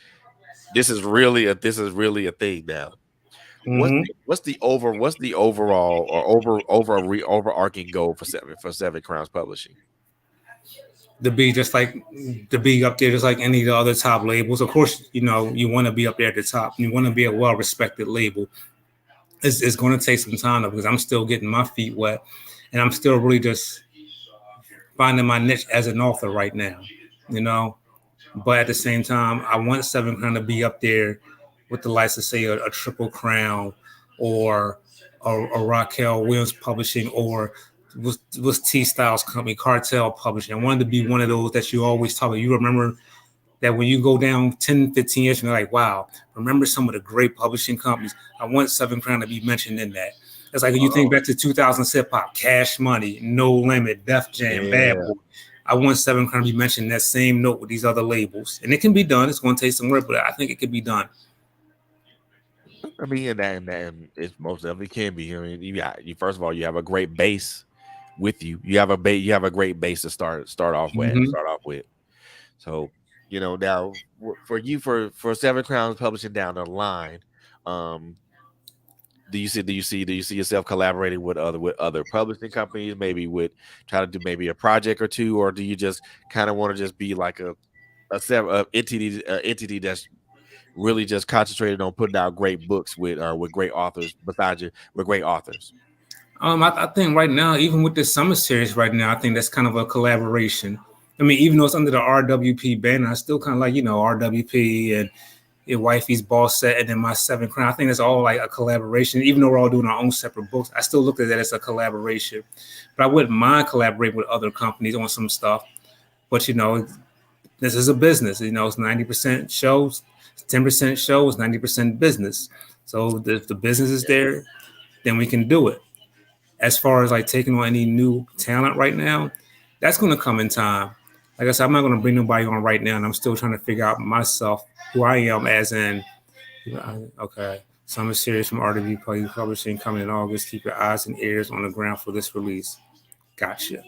really a thing now. Hmm. What's the overall or overarching goal for Seven Crowns Publishing? To be just like to be up there, just like any of the other top labels. Of course, you want to be up there at the top. You want to be a well-respected label. It's going to take some time though, because I'm still getting my feet wet, and I'm still really just finding my niche as an author right now. You know, but at the same time, I want Seven Crown to be up there with the likes of say a Triple Crown or a Raquel Williams Publishing or was T Styles Company Cartel Publishing. I wanted to be one of those that you always talk about. You remember that when you go down 10, 15 years, you're like, wow, remember some of the great publishing companies. I want Seven Crown to be mentioned in that. It's like when you think Oh, back to 2000 hip hop, Cash Money, No Limit, Def Jam, Bad yeah. Boy. I want Seven Crown to be mentioned in that same note with these other labels. And it can be done. It's going to take some work, but I think it can be done. I mean, and it most definitely can be. I mean, you first of all, you have a great base with you. You have a great base to start off with. Mm-hmm. Start off with. So now for you for 7 Crowns Publishing down the line, um, do you see yourself collaborating with other publishing companies, maybe with try to do maybe a project or two, or do you just kind of want to just be like a entity that's really just concentrated on putting out great books with great authors besides you with great authors? I think right now, even with this summer series right now, I think that's kind of a collaboration. I mean, even though it's under the RWP banner, I still kind of like, RWP and your wifey's boss set and then my Seven Crown. I think it's all like a collaboration. Even though we're all doing our own separate books, I still look at that as a collaboration. But I wouldn't mind collaborating with other companies on some stuff. But this is a business. It's 90% shows, 10% shows, 90% business. So if the business is there, then we can do it. As far as like taking on any new talent right now, that's going to come in time. Like I said, I'm not going to bring nobody on right now, and I'm still trying to figure out myself, who I am, as in, okay, summer series from RW Publishing coming in August. Keep your eyes and ears on the ground for this release. Gotcha.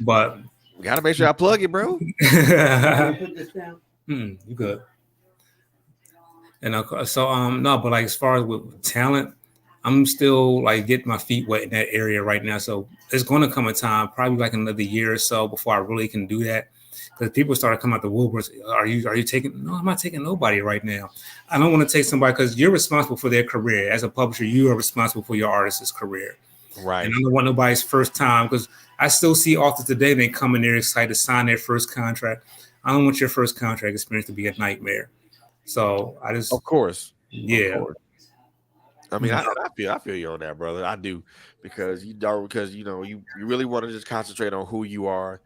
But Gotta make sure I plug it, bro. you good. And so no, but like as far as with talent, I'm still like getting my feet wet in that area right now. So it's going to come a time, probably like another year or so, before I really can do that. Because people started coming out the woodworks. Are you taking? No, I'm not taking nobody right now. I don't want to take somebody because you're responsible for their career as a publisher. You are responsible for your artist's career, and Right. I don't want nobody's first time because I still see authors today. They come in there excited to sign their first contract. I don't want your first contract experience to be a nightmare. So I just Of course. Of yeah. course. I mean, I feel you on that, brother. I do because you really want to just concentrate on who you are,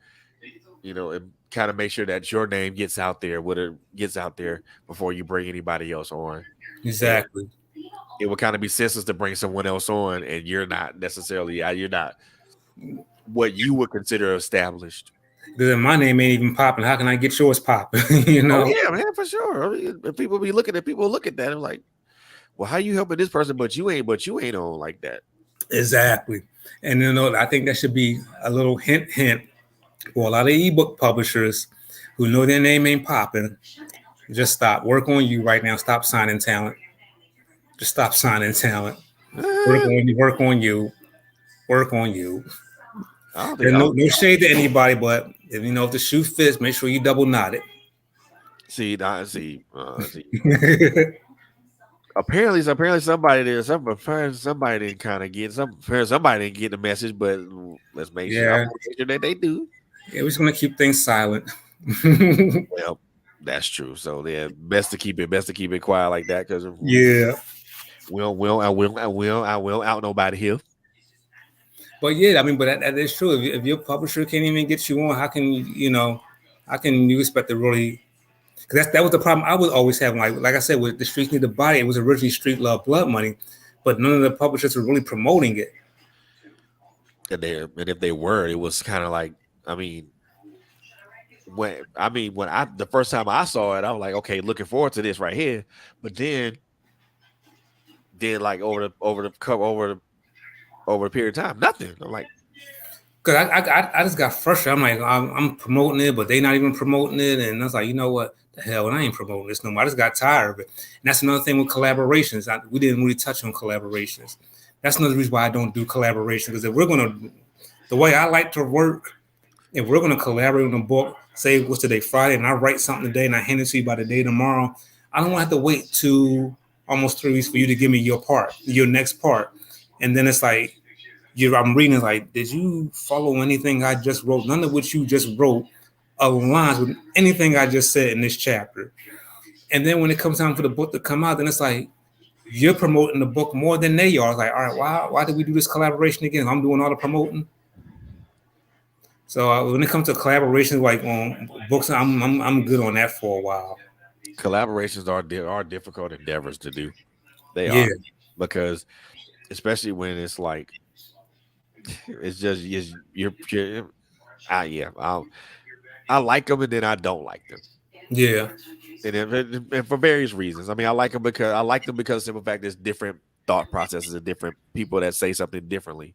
and kind of make sure that your name gets out there, what it gets out there before you bring anybody else on. And Exactly. it would kind of be senseless to bring someone else on, and you're not what you would consider established. Because my name ain't even popping. How can I get yours popping? Oh yeah, man, for sure. I mean, if people look at that and like, well, how you helping this person, but you ain't on like that. Exactly. And I think that should be a little hint for a lot of ebook publishers who know their name ain't popping. Just stop. Work on you right now. Stop signing talent. Just stop signing talent. Work on you. Work on you. Work on you. I don't think There's I no don't no shade to anybody, but if the shoe fits, make sure you double knot it. see. See. Apparently somebody didn't kind of get somebody didn't get the message, but let's make sure. I Yeah. want to make sure that they do. Yeah, we're just gonna keep things silent. Well, that's true. So yeah, best to keep it quiet like that because Yeah. I will out nobody here. But yeah, I mean, but that is true. If your publisher can't even get you on, how can you expect to really? Because that was the problem I was always having. Like I said, with the Streets Need the Body, it was originally Street Love Blood Money, but none of the publishers were really promoting it. And if they were, it was kind of like, I mean, when I the first time I saw it, I was like, okay, looking forward to this right here. But then then like over the period of time, nothing. I'm like, Cause I just got frustrated. I'm like, I'm promoting it, but they not even promoting it, and I was like, you know what, the hell, I ain't promoting this no more. I just got tired of it. And that's another thing with collaborations. We didn't really touch on collaborations. That's another reason why I don't do collaboration. Because if we're gonna, the way I like to work, if we're gonna collaborate on a book, say what's today, Friday, and I write something today and I hand it to you by the day tomorrow, I don't want to have to wait to almost 3 weeks for you to give me your part, your next part, and then it's like I'm reading it like, did you follow anything I just wrote? None of what you just wrote aligns with anything I just said in this chapter. And then when it comes time for the book to come out, then it's like you're promoting the book more than they are. It's like, all right, why did we do this collaboration again? I'm doing all the promoting. So when it comes to collaborations like on books, I'm good on that for a while. collaborations are difficult endeavors to do. They Yeah, are, because especially when it's like it's just you're yeah, I like them and then I don't like them. yeah, And for various reasons. I mean, I like them because of the simple fact there's different thought processes and different people that say something differently,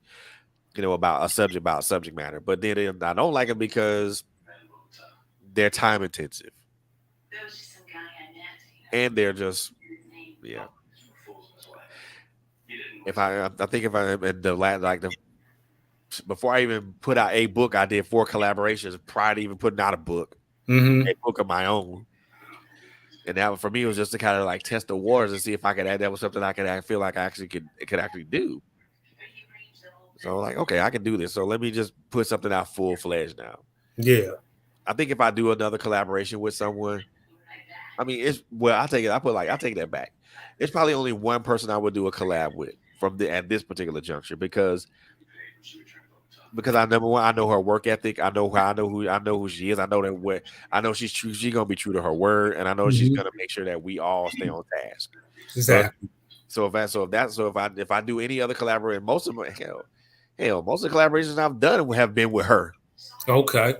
about a subject matter. But then I don't like them because they're time intensive and they're just yeah. I think if I in the like the before I even put out a book, I did 4 collaborations prior to even putting out mm-hmm. a book of my own. And that for me was just to kind of like test the waters and see if I could add that was something I feel like I actually could actually do. So like, okay, I can do this. So let me just put something out full fledged now. Yeah, I think if I do another collaboration with someone, I mean, I take that back. It's probably only one person I would do a collab with at this particular juncture because I number one, I know her work ethic. I know who she is. I know she's true. She's gonna be true to her word, and I know she's mm-hmm. gonna make sure that we all stay on task. So Exactly. if I do any other collaboration, most of my most of the collaborations I've done have been with her. Okay.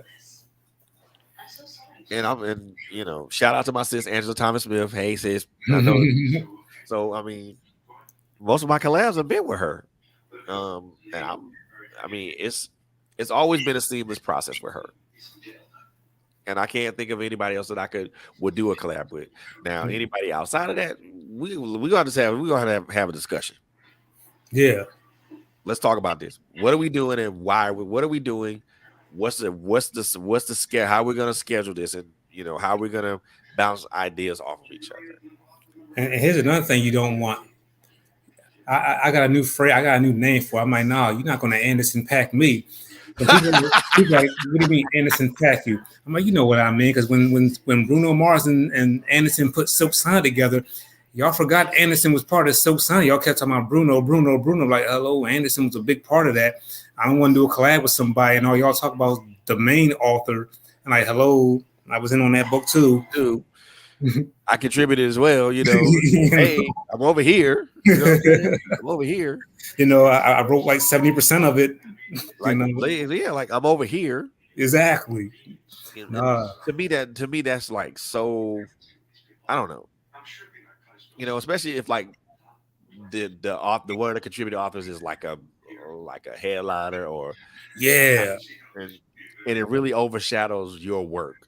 And shout out to my sis Angela Thomas Smith. Hey sis, I know. So I mean, most of my collabs have been with her. And I mean, it's always been a seamless process with her. And I can't think of anybody else that would do a collab with. Now, anybody outside of that, we got to have a discussion. Yeah. Let's talk about this. What are we doing and why? What are we doing? What's the scale? How we're gonna schedule this, and how we're gonna bounce ideas off of each other. And here's another thing you don't want. I got a new phrase. I got a new name for it. I'm like, no, you're not going to Anderson pack me. But people like, what do you mean Anderson pack you? I'm like, you know what I mean? Because when Bruno Mars and Anderson put Silk Sonic together, y'all forgot Anderson was part of Silk Sonic. Y'all kept talking about Bruno. Like, hello, Anderson was a big part of that. I don't want to do a collab with somebody, and all y'all talk about the main author. And like, hello, I was in on that book too. I contributed as well, Hey, I'm over here. I'm over here. I wrote like 70% of it. Like, yeah, like I'm over here. Exactly. To me, that's like so. I don't know. Especially if like the one of the contributing authors is like a headliner or and it really overshadows your work.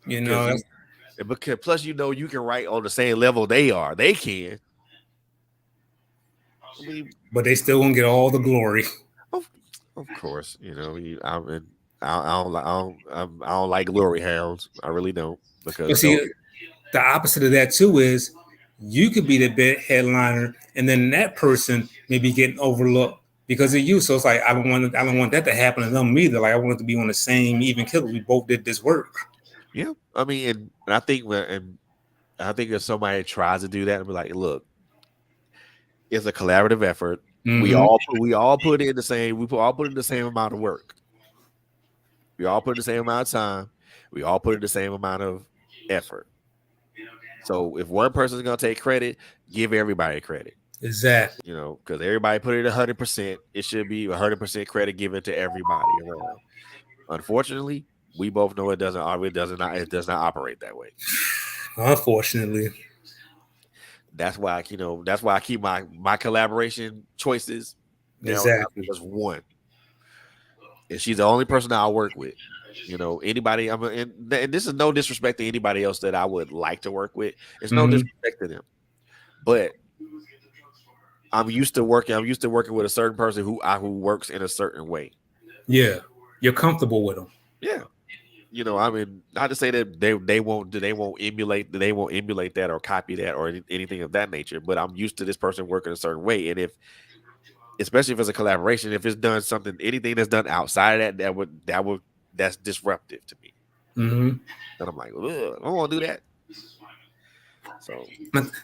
Because plus you can write on the same level they are. They can. But they still won't get all the glory. Of course, I don't like glory hounds. I really don't. Because the opposite of that too is you could be the big headliner, and then that person may be getting overlooked because of you. So it's like I don't want that to happen to them either. Like I want it to be on the same even keel. We both did this work. Yeah, I mean, and I think if somebody tries to do that and be like, look, it's a collaborative effort. Mm-hmm. We all put in the same. We all put in the same amount of work. We all put in the same amount of time. We all put in the same amount of effort. So if one person is going to take credit, give everybody credit. Exactly. Because everybody put it 100%. It should be 100% credit given to everybody around. Unfortunately, we both know it does not operate that way. Unfortunately. That's why that's why I keep my collaboration choices down to Exactly. just one, and she's the only person I'll work with. Anybody and this is no disrespect to anybody else that I would like to work with. It's no Hmm. disrespect to them, but I'm used to working with a certain person who works in a certain way. Yeah, you're comfortable with them. Yeah. I mean, not to say that they won't emulate that or copy that or anything of that nature, but I'm used to this person working a certain way. And if especially if it's a collaboration, if it's done something anything that's done outside of that's disruptive to me. Hmm. And I'm like, ugh, I don't want to do that. So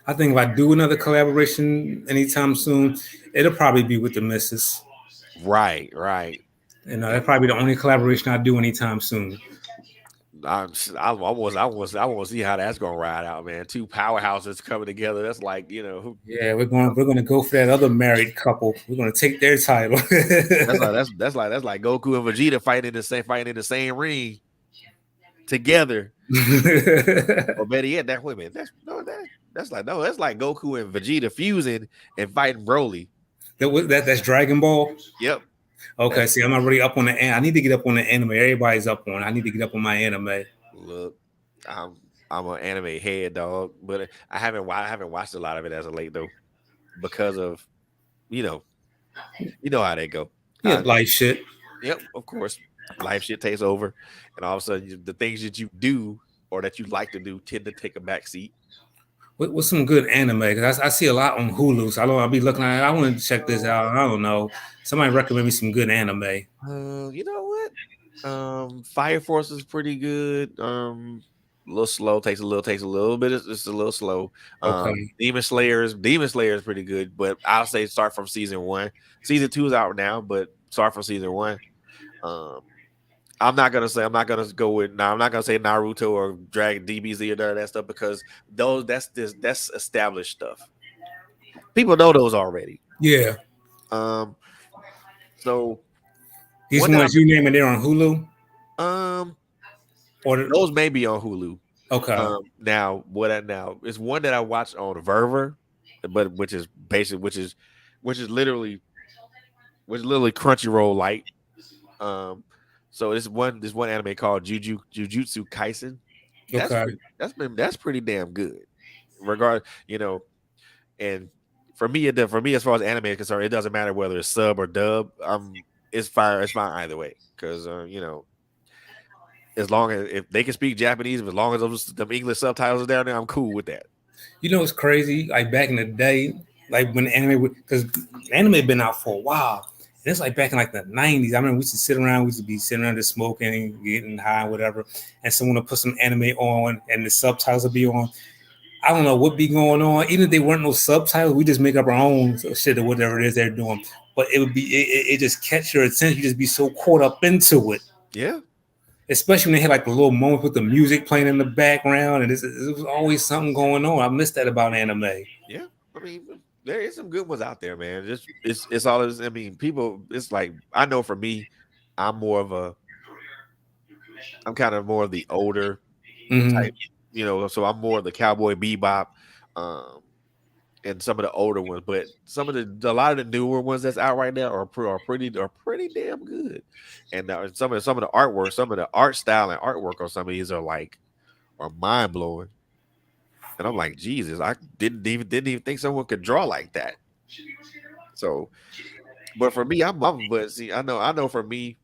I think if I do another collaboration anytime soon, it'll probably be with the missus. right, right. That's probably the only collaboration I do anytime soon. I want to see how that's gonna ride out, man. Two powerhouses coming together. That's like, Yeah, we're gonna go for that other married couple. We're gonna take their title. that's like Goku and Vegeta fighting in the same ring together. Or better yet, that women. That's no that that's like no, that's like Goku and Vegeta fusing and fighting Broly. That's Dragon Ball. Yep. Okay, That's see, I'm not really up on I need to get up on the anime. Everybody's up on. I need to get up on my anime. look. I'm I'm an anime head dog, but I haven't watched a lot of it as of late though because of you know you know how they go. Yeah, Uh, life shit. yep, of course, life shit takes over, and all of a sudden the things that you do or that you like to do tend to take a back seat. What's some good anime? Because I see a lot on Hulu. So I'll be looking at it. I want to check this out. I don't know. Somebody recommend me some good anime. You know what? Fire Force is pretty good. A little slow. Takes a little bit. It's a little slow. Okay. Demon Slayer is pretty good, but I'll say start from season one. Season two is out now, but start from season one. Um, I'm not gonna go with now. I'm not gonna say Naruto or Dragon DBZ or none of that stuff because that's established stuff. People know those already. Yeah. Um, so These one that ones you naming there on Hulu? um Or those may be on Hulu. okay. Now it's one that I watched on Verver, but which is basic, which is literally Crunchyroll light. Um, so this one anime called Jujutsu Kaisen. Okay. That's pretty damn good. Regard and for me as far as anime is concerned, it doesn't matter whether it's sub or dub. It's fine either way because as long as if they can speak Japanese, as long as them English subtitles are down there, I'm cool with that. You know what's crazy? Like back in the day, like when anime, because anime been out for a while. And it's like back in like the 90s. I remember we used to sit around, we used to be sitting around just smoking, getting high, whatever. And someone would put some anime on and the subtitles would be on. I don't know what be going on. Even if they weren't no subtitles, we just make up our own shit or whatever it is they're doing. But it would be it just catch your attention. You just be so caught up into it. Yeah, Especially when they had like the little moments with the music playing in the background, and it was always something going on. I miss that about anime. yeah. I mean, there is some good ones out there, man. Just it's all. I mean, people. It's like I know for me, I'm more of a. I'm kind of more of the older Hmm. type, So I'm more of the Cowboy Bebop, um, and some of the older ones. But a lot of the newer ones that's out right now are pretty damn good. And some of the artwork, some of the art style and artwork on some of these are mind blowing. And I'm like, Jesus, I didn't even think someone could draw like that. So, but for me, but see, I know for me,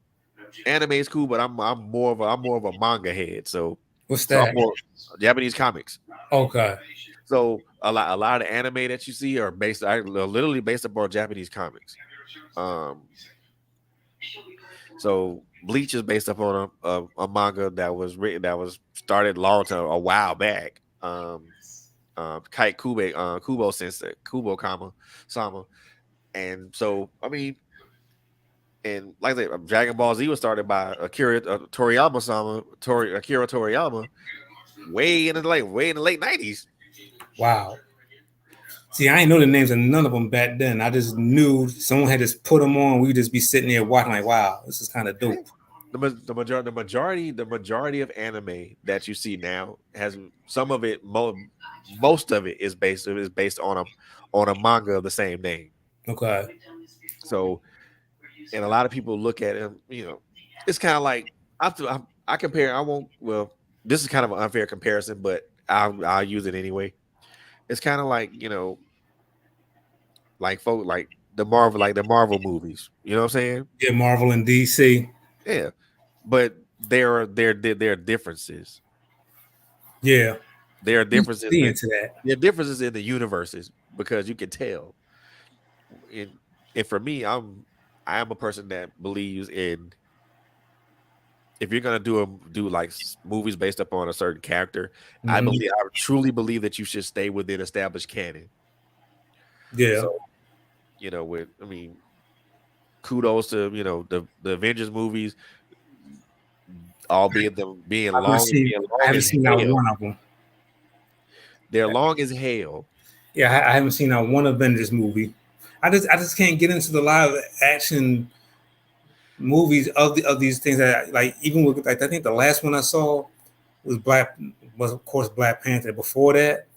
anime is cool, but I'm more of a manga head. So, What's so I'm that? more Japanese comics. Okay, So a lot of the anime that you see are literally based upon Japanese comics. Um, so Bleach is based upon a manga that was started long time a while back. Kite Kubo Sensei Kubo Kama Sama, and so I mean, and like I said, Dragon Ball Z was started by Akira Toriyama way in the late '90s. wow. See, I ain't know the names of none of them back then. I just knew someone had just put them on. We'd just be sitting there watching, like, wow, this is kind of Yeah, dope. the majority of anime that you see now has some of it. Most of it is based on a manga of the same name. Okay. So, and a lot of people look at him. It's kind of like I compare. I won't. Well, this is kind of an unfair comparison, but I'll use it anyway. It's kind of like like the Marvel movies. You know what I'm saying? Yeah, Marvel and DC. Yeah, but there are differences. Yeah, There are we differences see in into that. there are differences in the universes because you can tell. And and for me, I am a person that believes in, if you're gonna do like movies based upon a certain character, Hmm. I truly believe that you should stay within established canon. Yeah, So, with I mean, kudos to the Avengers movies, albeit them being I long haven't as seen not hell. one of them. They're long as hell. Yeah, I haven't seen not one Avengers movie. I just can't get into the live action movies of these things that like even with like I think the last one I saw was of course Black Panther. Before that,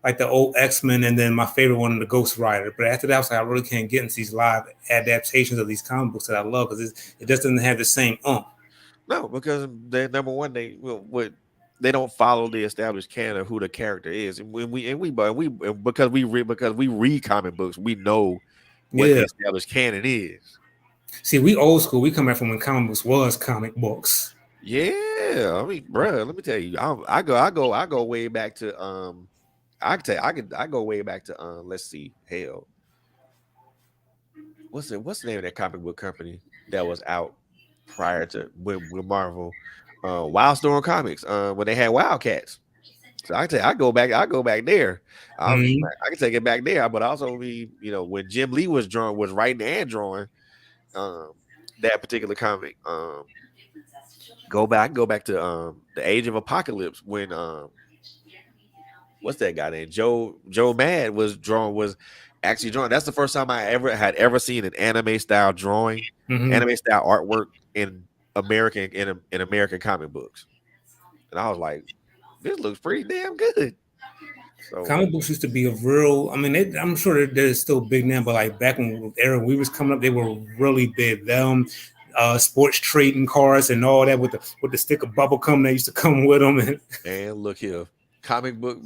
like the old X-Men, and then my favorite one, the Ghost Rider. But after that, I was like, I really can't get into these live adaptations of these comic books that I love because it just doesn't have the same No, because they number one, they don't follow the established canon of who the character is, and because we read comic books, we know what the Yeah. established canon is. See, we old school. We come back from when comic books was comic books. Yeah, I mean, bruh, let me tell you, I go way back to I go way back to let's see, hell, what's the name of that comic book company that was out prior to with Marvel, Wildstorm Comics, when they had Wildcats. So I go back there. Hmm. I can take it back there, but also when Jim Lee was writing and drawing um that particular comic. Go back to the Age of Apocalypse when what's that guy named Joe Mad was actually drawing. That's the first time I ever seen an Hmm. anime style artwork in American comic books, and I was like, this looks pretty damn good. So Comic books used to be a real. I mean, I'm sure they're still big now, but like back when era we was coming up, they were really big. Them, sports trading cards and all that with the stick of bubble gum that used to come with them. And and look here, comic book.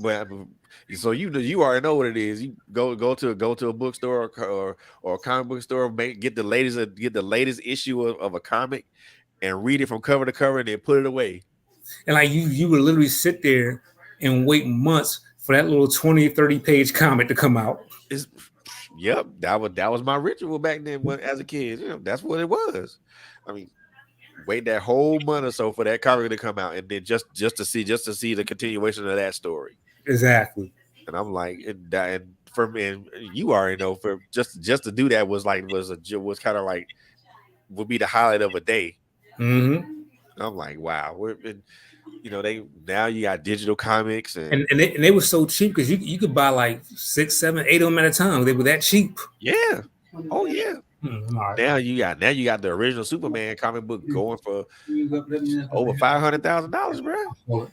So you already know what it is. You go to a bookstore or a comic book store, get the latest issue of a comic and read it from cover to cover and then put it away. like you would literally sit there and wait months for that little 20, 30 page comic to come out. It's Yep, that was my ritual back then when as a kid. That's what it was. I mean, wait that whole month or so for that comic to come out, and then just to see the continuation of that story. Exactly. And I'm like, and for me, and you already know, for just to do that was kind of like would be the highlight of a day. Hmm. I'm like, wow, they now you got digital comics and And they were so cheap because you could buy like 6, 7, 8 of them at a time. They were that cheap. yeah, oh yeah. All right. Now you got the original Superman comic book going for over $500,000, bro. Well,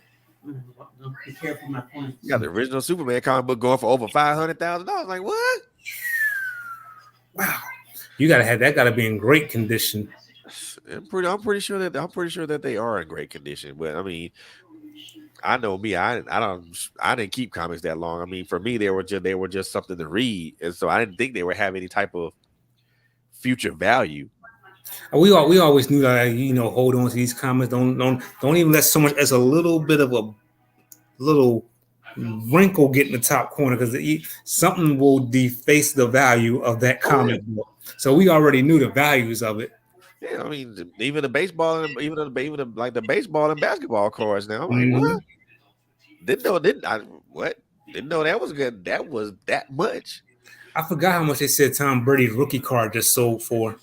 Be careful my You got the original Superman comic book going for over $500,000. Like what? wow. You gotta have that. Gotta be in great condition. I'm pretty sure that they are in great condition. But I mean, I know me. I didn't keep comics that long. I mean, for me, they were just something to read, and so I didn't think they would have any type of future value. We always knew that hold on to these comments. Don't even let so much as a little bit of a little wrinkle get in the top corner because something will deface the value of that Oh yeah, comic book. So we already knew the values of it. yeah. I mean, even the baseball and like the baseball and basketball cards. Now I'm like, Mhm. what? Didn't know that was good. That was that much. I forgot how much they said Tom Brady's rookie card just sold for.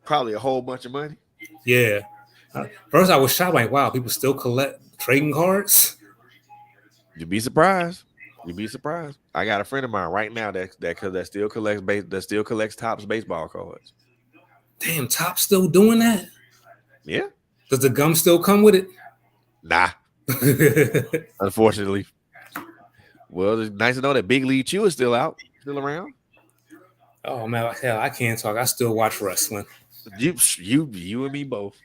Probably a whole bunch of money. Yeah. First, I was shocked, like, wow, people still collect trading cards. You'd be surprised. You'd be surprised. I got a friend of mine right now that still collects Topps baseball cards. Damn, Top still doing that? Yeah. Does the gum still come with it? Nah. Unfortunately. Well, it's nice to know that Big League Chew is still out, still around. Oh man, hell, I can't talk. I still watch wrestling. You and me both.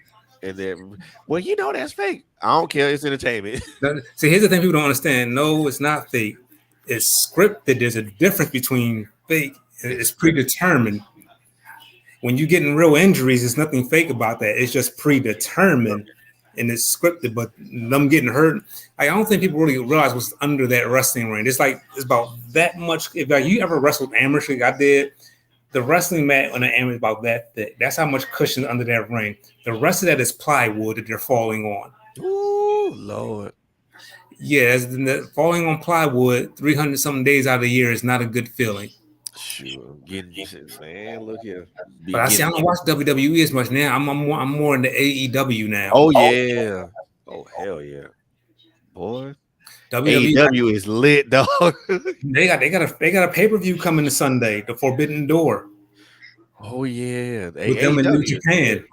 And then, well, that's fake. I don't care. It's entertainment. See, here's the thing people don't understand. No, it's not fake. It's scripted. There's a difference between fake. It's It's scripted. predetermined. When you're getting real injuries, there's nothing fake about that. It's just predetermined and it's scripted. But them getting hurt, I don't think people really realize what's under that wrestling ring. It's about that much. If like you ever wrestled amateur, like I did, the wrestling mat on the amateur is about that thick. That's how much cushion under that ring. The rest of that is plywood that they're falling on. Ooh, Lord. Yeah, falling on plywood 300 something days out of the year is not a good feeling. Shoot, man, look here. But I see, I don't watch WWE as much now. I'm more into AEW now. Oh yeah. Oh hell yeah, boy. WWE, AEW is lit, dog. they got a pay-per-view coming to Sunday, The Forbidden Door. Oh yeah, With them in New Japan.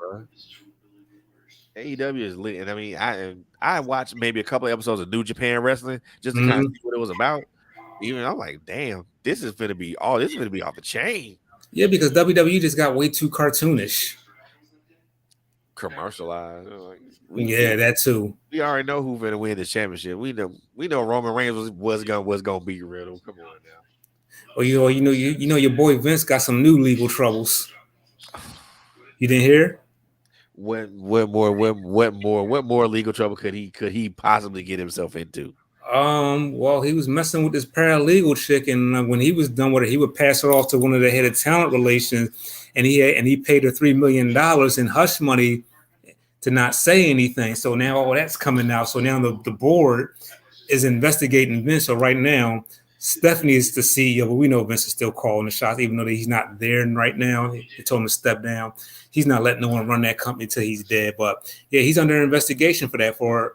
AEW is lit, and I mean, I watched maybe a couple of episodes of New Japan Wrestling just to kind of see what it was about. Even I'm like, damn, this is gonna be off the chain. Yeah, because WWE just got way too cartoonish. Commercialized. That too. We already know who's gonna win the championship. We know Roman Reigns was gonna beat Riddle. Come on now. Or you know your boy Vince got some new legal troubles. You didn't hear? What more legal trouble could he possibly get himself into? Well, he was messing with this paralegal chick, and when he was done with it, he would pass her off to one of the head of talent relations, and he paid her $3 million in hush money to not say anything. So now all that's coming out. So now the board is investigating Vince. So right now, Stephanie is the CEO, but we know Vince is still calling the shots, even though he's not there right now. They told him to step down. He's not letting no one run that company until he's dead. But yeah, he's under investigation for that, for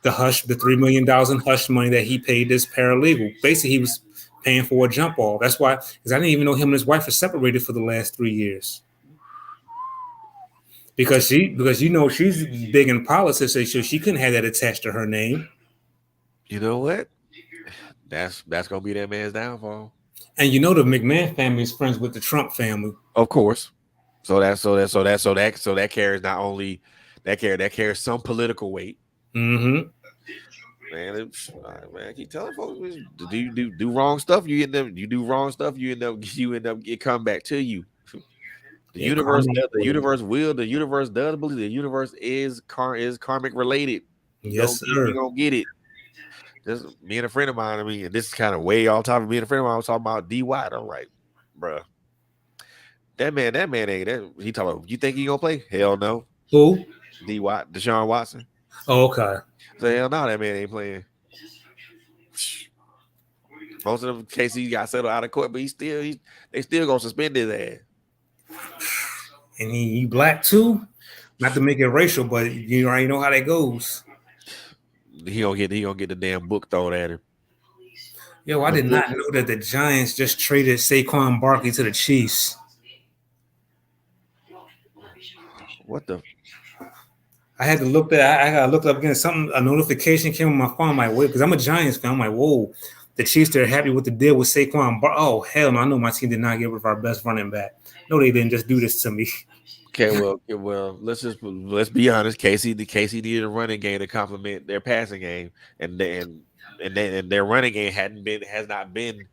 the $3 million in hush money that he paid this paralegal. Basically, he was paying for a jump off. That's why, because I didn't even know him and his wife were separated for the last 3 years. Because she's big in politics, so she couldn't have that attached to her name. You know what? That's gonna be that man's downfall. And the McMahon family is friends with the Trump family, of course. So that carries not only that carries some political weight. Mm-hmm. Man, I keep telling folks, do wrong stuff, you do wrong stuff, you end up it come back to you. The universe does believe the universe is karmic related. Yes, sir. You gonna get it. Just me and a friend of mine. I mean, and this is kind of way off topic. Me and a friend of mine was talking about D.Y. I'm like, bruh, that man ain't that. He talking about, you think he gonna play? Hell no. Who? D.Y. Deshaun Watson. Oh, okay. So hell no, that man ain't playing. Most of them cases he got settled out of court, but they still gonna suspend his ass. And he black too. Not to make it racial, but you already know how that goes. He gonna get the damn book thrown at him. Yo, I did not know that the Giants just traded Saquon Barkley to the Chiefs. What the? I had to look that. I gotta look it up again. A notification came on my phone. I'm like, wait, because I'm a Giants fan. I'm like, whoa, the Chiefs are happy with the deal with Saquon. Oh hell no! I know my team did not get rid of our best running back. No, they didn't just do this to me. Okay, well, let's be honest. Casey needed a running game to complement their passing game, and their running game has not been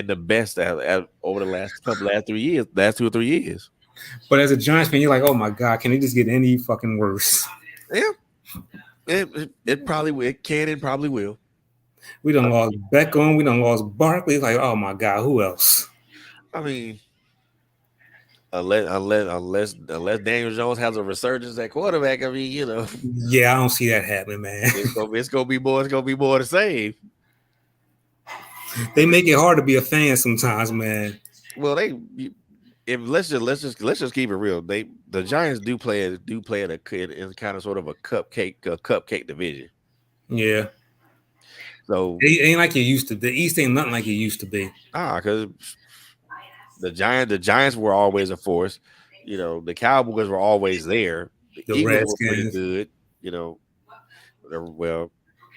the best over the last 2 or 3 years. But as a Giants fan, you're like, oh my god, can it just get any fucking worse? Yeah, it can and probably will. We done lost Beckham, we done lost Barkley. Like, oh my god, who else? I mean, unless Daniel Jones has a resurgence at quarterback, I mean, Yeah, I don't see that happening, man. It's gonna be more to save. They make it hard to be a fan sometimes, man. Well, let's just keep it real. The Giants do play in kind of sort of a cupcake division. Yeah. So it ain't like it used to. The East ain't nothing like it used to be. Because the Giants were always a force. The Cowboys were always there. The The Eagles were pretty Redskins, good. You know, well,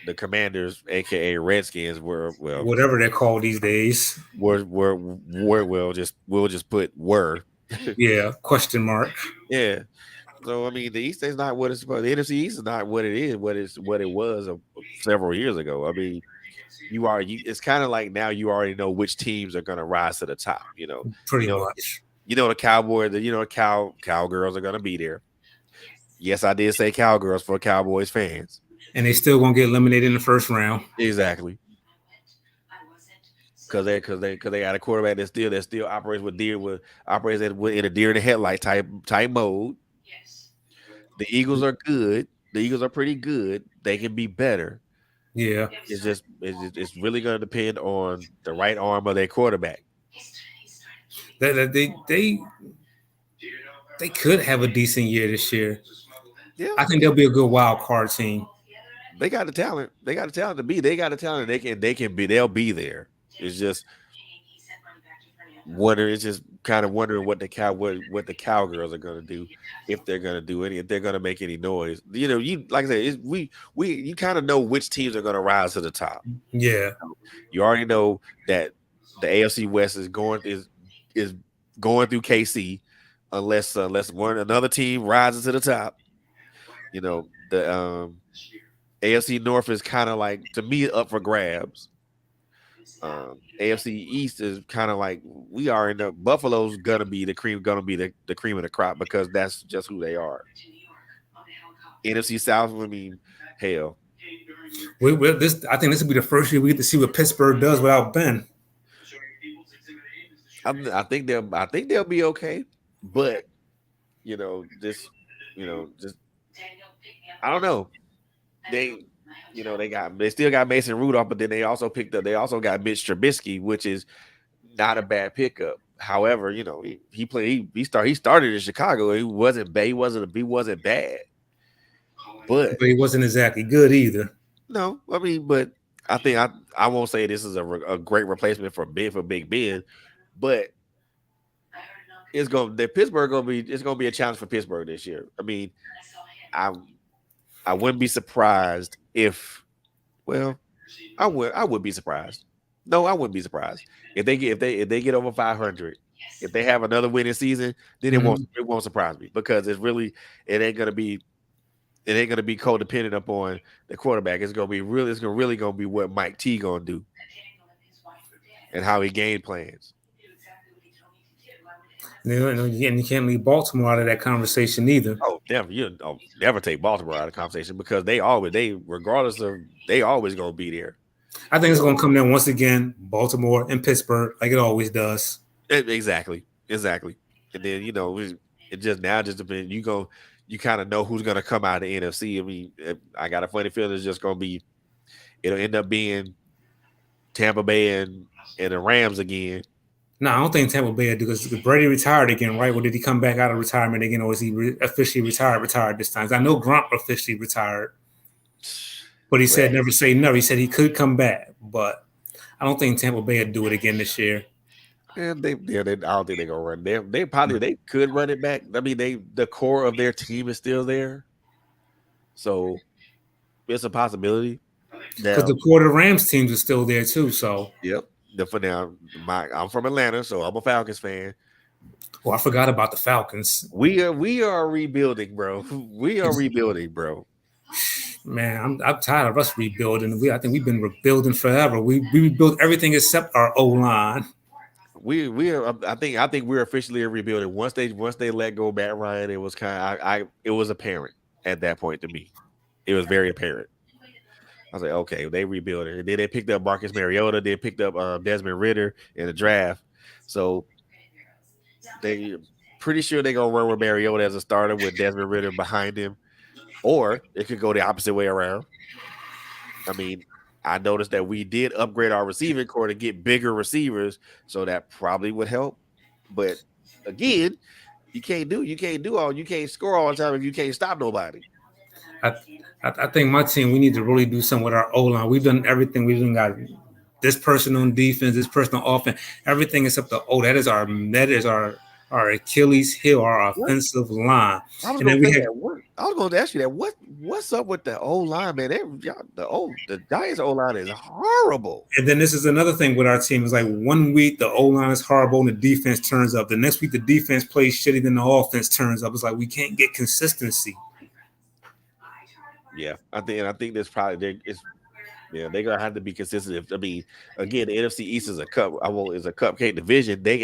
the Commanders, aka Redskins, were well whatever they're called these days. were well just we'll just put were. Yeah, question mark. Yeah. So I mean, the East is not what it's supposed. The NFC East is not what it is. What it was several years ago. I mean, It's kind of like now you already know which teams are going to rise to the top. You Pretty know, much. the Cowboys. Cowgirls are going to be there. Yes, I did say Cowgirls for Cowboys fans. And they still gonna get eliminated in the first round. Exactly. Because they got a quarterback that still operates in a deer in the headlight type mode. The Eagles are good. The Eagles are pretty good. They can be better. Yeah. It's really going to depend on the right arm of their quarterback. They could have a decent year this year. Yeah, I think they'll be a good wild card team. they got the talent. They got the talent to be. They got the talent. They can be. They'll be there. It's just wondering. It's just kind of wondering what the Cowgirls are going to do, if they're going to do any, if they're going to make any noise. You like I said, you kind of know which teams are going to rise to the top. Yeah. You already know that the AFC West is going through KC, unless another team rises to the top. The AFC North is kind of like, to me, up for grabs. AFC East is kind of like, we are in the Buffalo's gonna be the cream of the crop, because that's just who they are. NFC South, I mean, hell. I think this will be the first year we get to see what Pittsburgh does without Ben. I think they'll be okay, but just I don't know. They still got Mason Rudolph, but then they also got Mitch Trubisky, which is not a bad pickup. However, he started in Chicago. He wasn't bad, but he wasn't exactly good either. No, I mean, but I think I won't say this is a great replacement for Big Ben, but it's gonna be a challenge for Pittsburgh this year. I mean, I wouldn't be surprised if, well, I would be surprised. No, I wouldn't be surprised if they get over 500. If they have another winning season, then it won't surprise me, because it ain't gonna be codependent upon the quarterback. It's gonna be what Mike T gonna do and how he game plans. And you can't leave Baltimore out of that conversation either. Oh, never. Never take Baltimore out of the conversation, because they always gonna be there. I think it's gonna come down once again, Baltimore and Pittsburgh, like it always does. Exactly. And then it just depends. You kind of know who's gonna come out of the NFC. I mean, I got a funny feeling it'll end up being Tampa Bay and the Rams again. No, I don't think Tampa Bay will do, because Brady retired again, right? Or did he come back out of retirement again, or is he officially retired this time? I know Gronk officially retired, but he said never say never. He said he could come back, but I don't think Tampa Bay will do it again this year. And I don't think they're gonna run. They could run it back. I mean, the core of their team is still there, so it's a possibility. Because the core of the Rams teams are still there too. So yep. For now, I'm from Atlanta, so I'm a Falcons fan. Oh, I forgot about the Falcons. We are rebuilding, bro. We are rebuilding, bro. Man, I'm tired of us rebuilding. I think we've been rebuilding forever. We rebuilt everything except our O line. We are. I think we're officially rebuilding. Once they let go Matt Ryan, it was it was apparent at that point to me. It was very apparent. I was like, okay, they rebuilt it. And then they picked up Marcus Mariota. They picked up Desmond Ridder in the draft. So they pretty sure they're going to run with Mariota as a starter with Desmond Ridder behind him. Or it could go the opposite way around. I mean, I noticed that we did upgrade our receiving core to get bigger receivers, so that probably would help. But again, you can't score all the time if you can't stop nobody. I think my team, we need to really do something with our O-line. We've done everything. We've done got this person on defense, this person on offense, everything except the O. That is our our Achilles heel, our What? offensive line. I was And gonna then we say had, that. What I was gonna ask you that. What's up with the O line, man? The Giants O line is horrible. and then this is another thing with our team is like one week the O line is horrible and the defense turns up. The next week the defense plays shitty, then the offense turns up. It's like we can't get consistency. Yeah, I think that's probably it's yeah, they're gonna have to be consistent. I mean, again, the NFC East is a is a cupcake division. They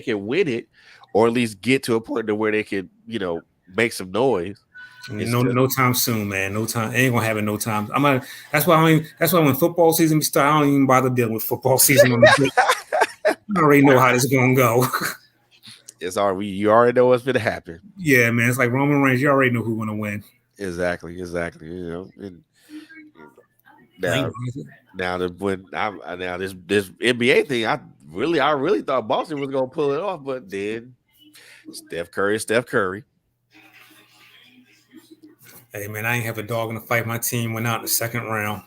can win it, or at least get to a point to where they can make some noise. It's No, just no time soon, man. No time. Ain't gonna have it no time. I'm gonna. That's why I don't even, that's why when football season starts, I don't even bother dealing with football season on the break. I already know how this is gonna go. it's already you already know what's gonna happen. Yeah, man. It's like Roman Reigns. You already know who's gonna win. Exactly. And I now ain't- now the when I now this NBA thing, I really thought Boston was gonna pull it off, but then Steph Curry. Hey, man. I ain't have a dog in the fight. My team went out in the second round.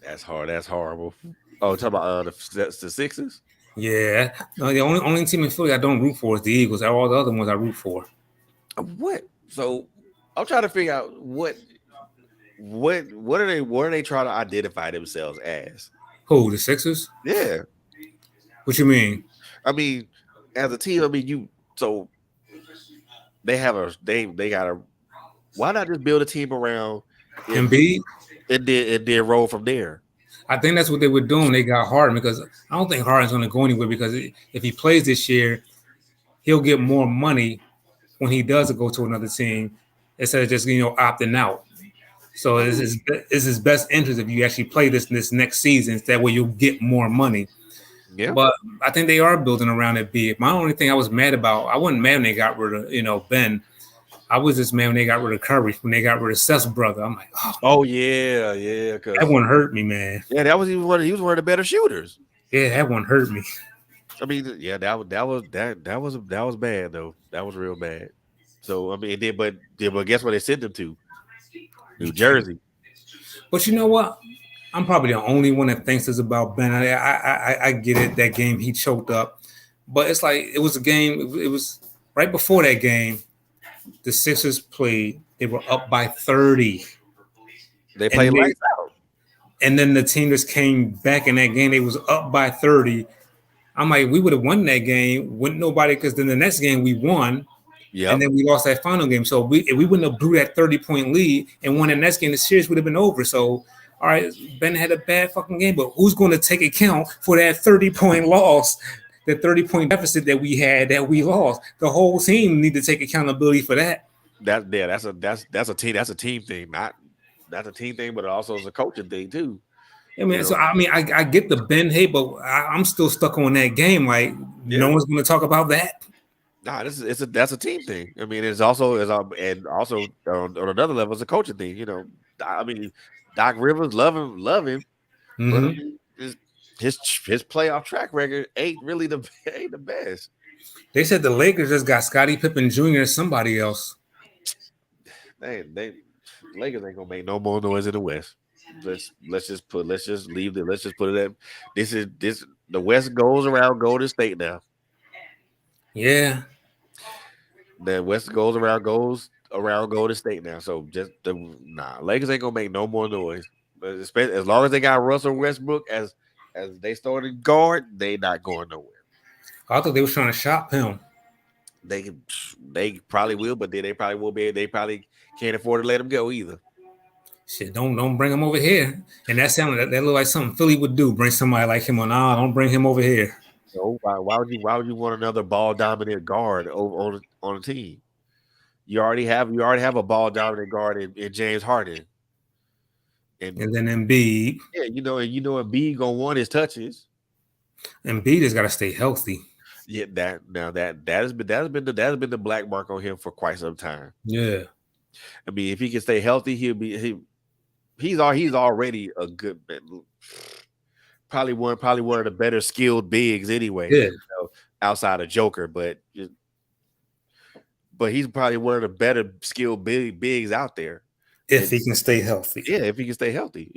That's hard. That's horrible. Oh, talk about the Sixers. Yeah. No, the only team in Philly I don't root for is the Eagles. All the other ones I root for. What? So I'm trying to figure out what are they trying to identify themselves as? Who? The Sixers? Yeah, What you mean? I mean, as a team, I mean so they got a why not just build a team around him Embiid? and then roll from there? I think that's what they were doing. They got Harden because I don't think Harden's going to go anywhere because if he plays this year, he'll get more money when he does go to another team instead of just opting out. So it's his best interest if you actually play this next season. That way you'll get more money. Yeah, But I think they are building around it. My only thing I was mad about, I wasn't mad when they got rid of Ben. I was just mad when they got rid of Curry, when they got rid of Seth's brother. I'm like, oh, oh yeah, that because one hurt me, man. yeah, that was even one. He was one of the better shooters. Yeah, that one hurt me. I mean, yeah, that was bad though. That was real bad. So I mean, but guess what they sent him to? New Jersey. But you know what? I'm probably the only one that thinks this about Ben. I get it. That game he choked up, but it's like it was a game. It was right before that game. The Sixers played. They were up by 30, They and played lights out. and then the team just came back in that game. They was up by 30. I'm like, we would have won that game. Wouldn't nobody? Because then the next game we won, and Yep. then we lost that final game. So if we wouldn't have blew that 30-point lead and won the next game, the series would have been over. So, all right, Ben had a bad fucking game, but who's going to take account for that 30-point loss, the 30-point deficit that we had that we lost? The whole team need to take accountability for that. That's a team thing. That's a team thing, but it also is a coaching thing too. I mean, You so know? I mean, I get the Ben hate, but I'm still stuck on that game. Like, no Yeah. one's going to talk about that. Nah, that's a team thing. I mean, it's also and also on another level, it's a coaching thing. I mean, Doc Rivers love him, but I Mm-hmm. mean, his playoff track record ain't really ain't the best. They said the Lakers just got Scottie Pippen Jr. or somebody else. They Lakers ain't gonna make no more noise in the West. Let's just put it at this. The West goes around Golden State now. Yeah. The West goes around Golden State now. So Lakers ain't gonna make no more noise. But especially as long as they got Russell Westbrook as they starting guard, they not going nowhere. I thought they was trying to shop him. They probably will, but then they probably won't be. They probably can't afford to let him go either. Shit, don't bring him over here. And that looked like something Philly would do. Bring somebody like him on. Don't bring him over here. So why would you want another ball dominant guard on a team? You already have a ball dominant guard in James Harden, and And then Embiid. yeah, Embiid gonna want his touches. Embiid has got to stay healthy. Yeah, that has been the black mark on him for quite some time. Yeah. I mean, if he can stay healthy, he's already a good probably one of the better skilled bigs anyway. Yeah. Outside of Joker, but he's probably one of the better skilled bigs out there. If he can stay healthy. Yeah, if he can stay healthy,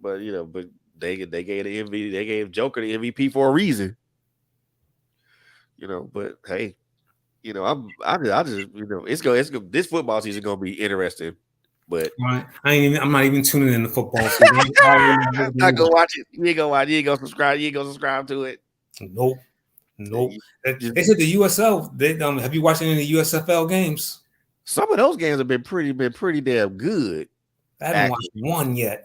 but they gave Joker the MVP for a reason. But hey, I just it's go this football season gonna be interesting, but Right. I'm not even tuning in to football season. not gonna watch it. You ain't gonna watch. You ain't gonna subscribe. You ain't gonna subscribe to it. Nope. Nope. You They just said the USL. Have you watched any of the USFL games? some of those games have been pretty damn good. I haven't Actually, watched one yet.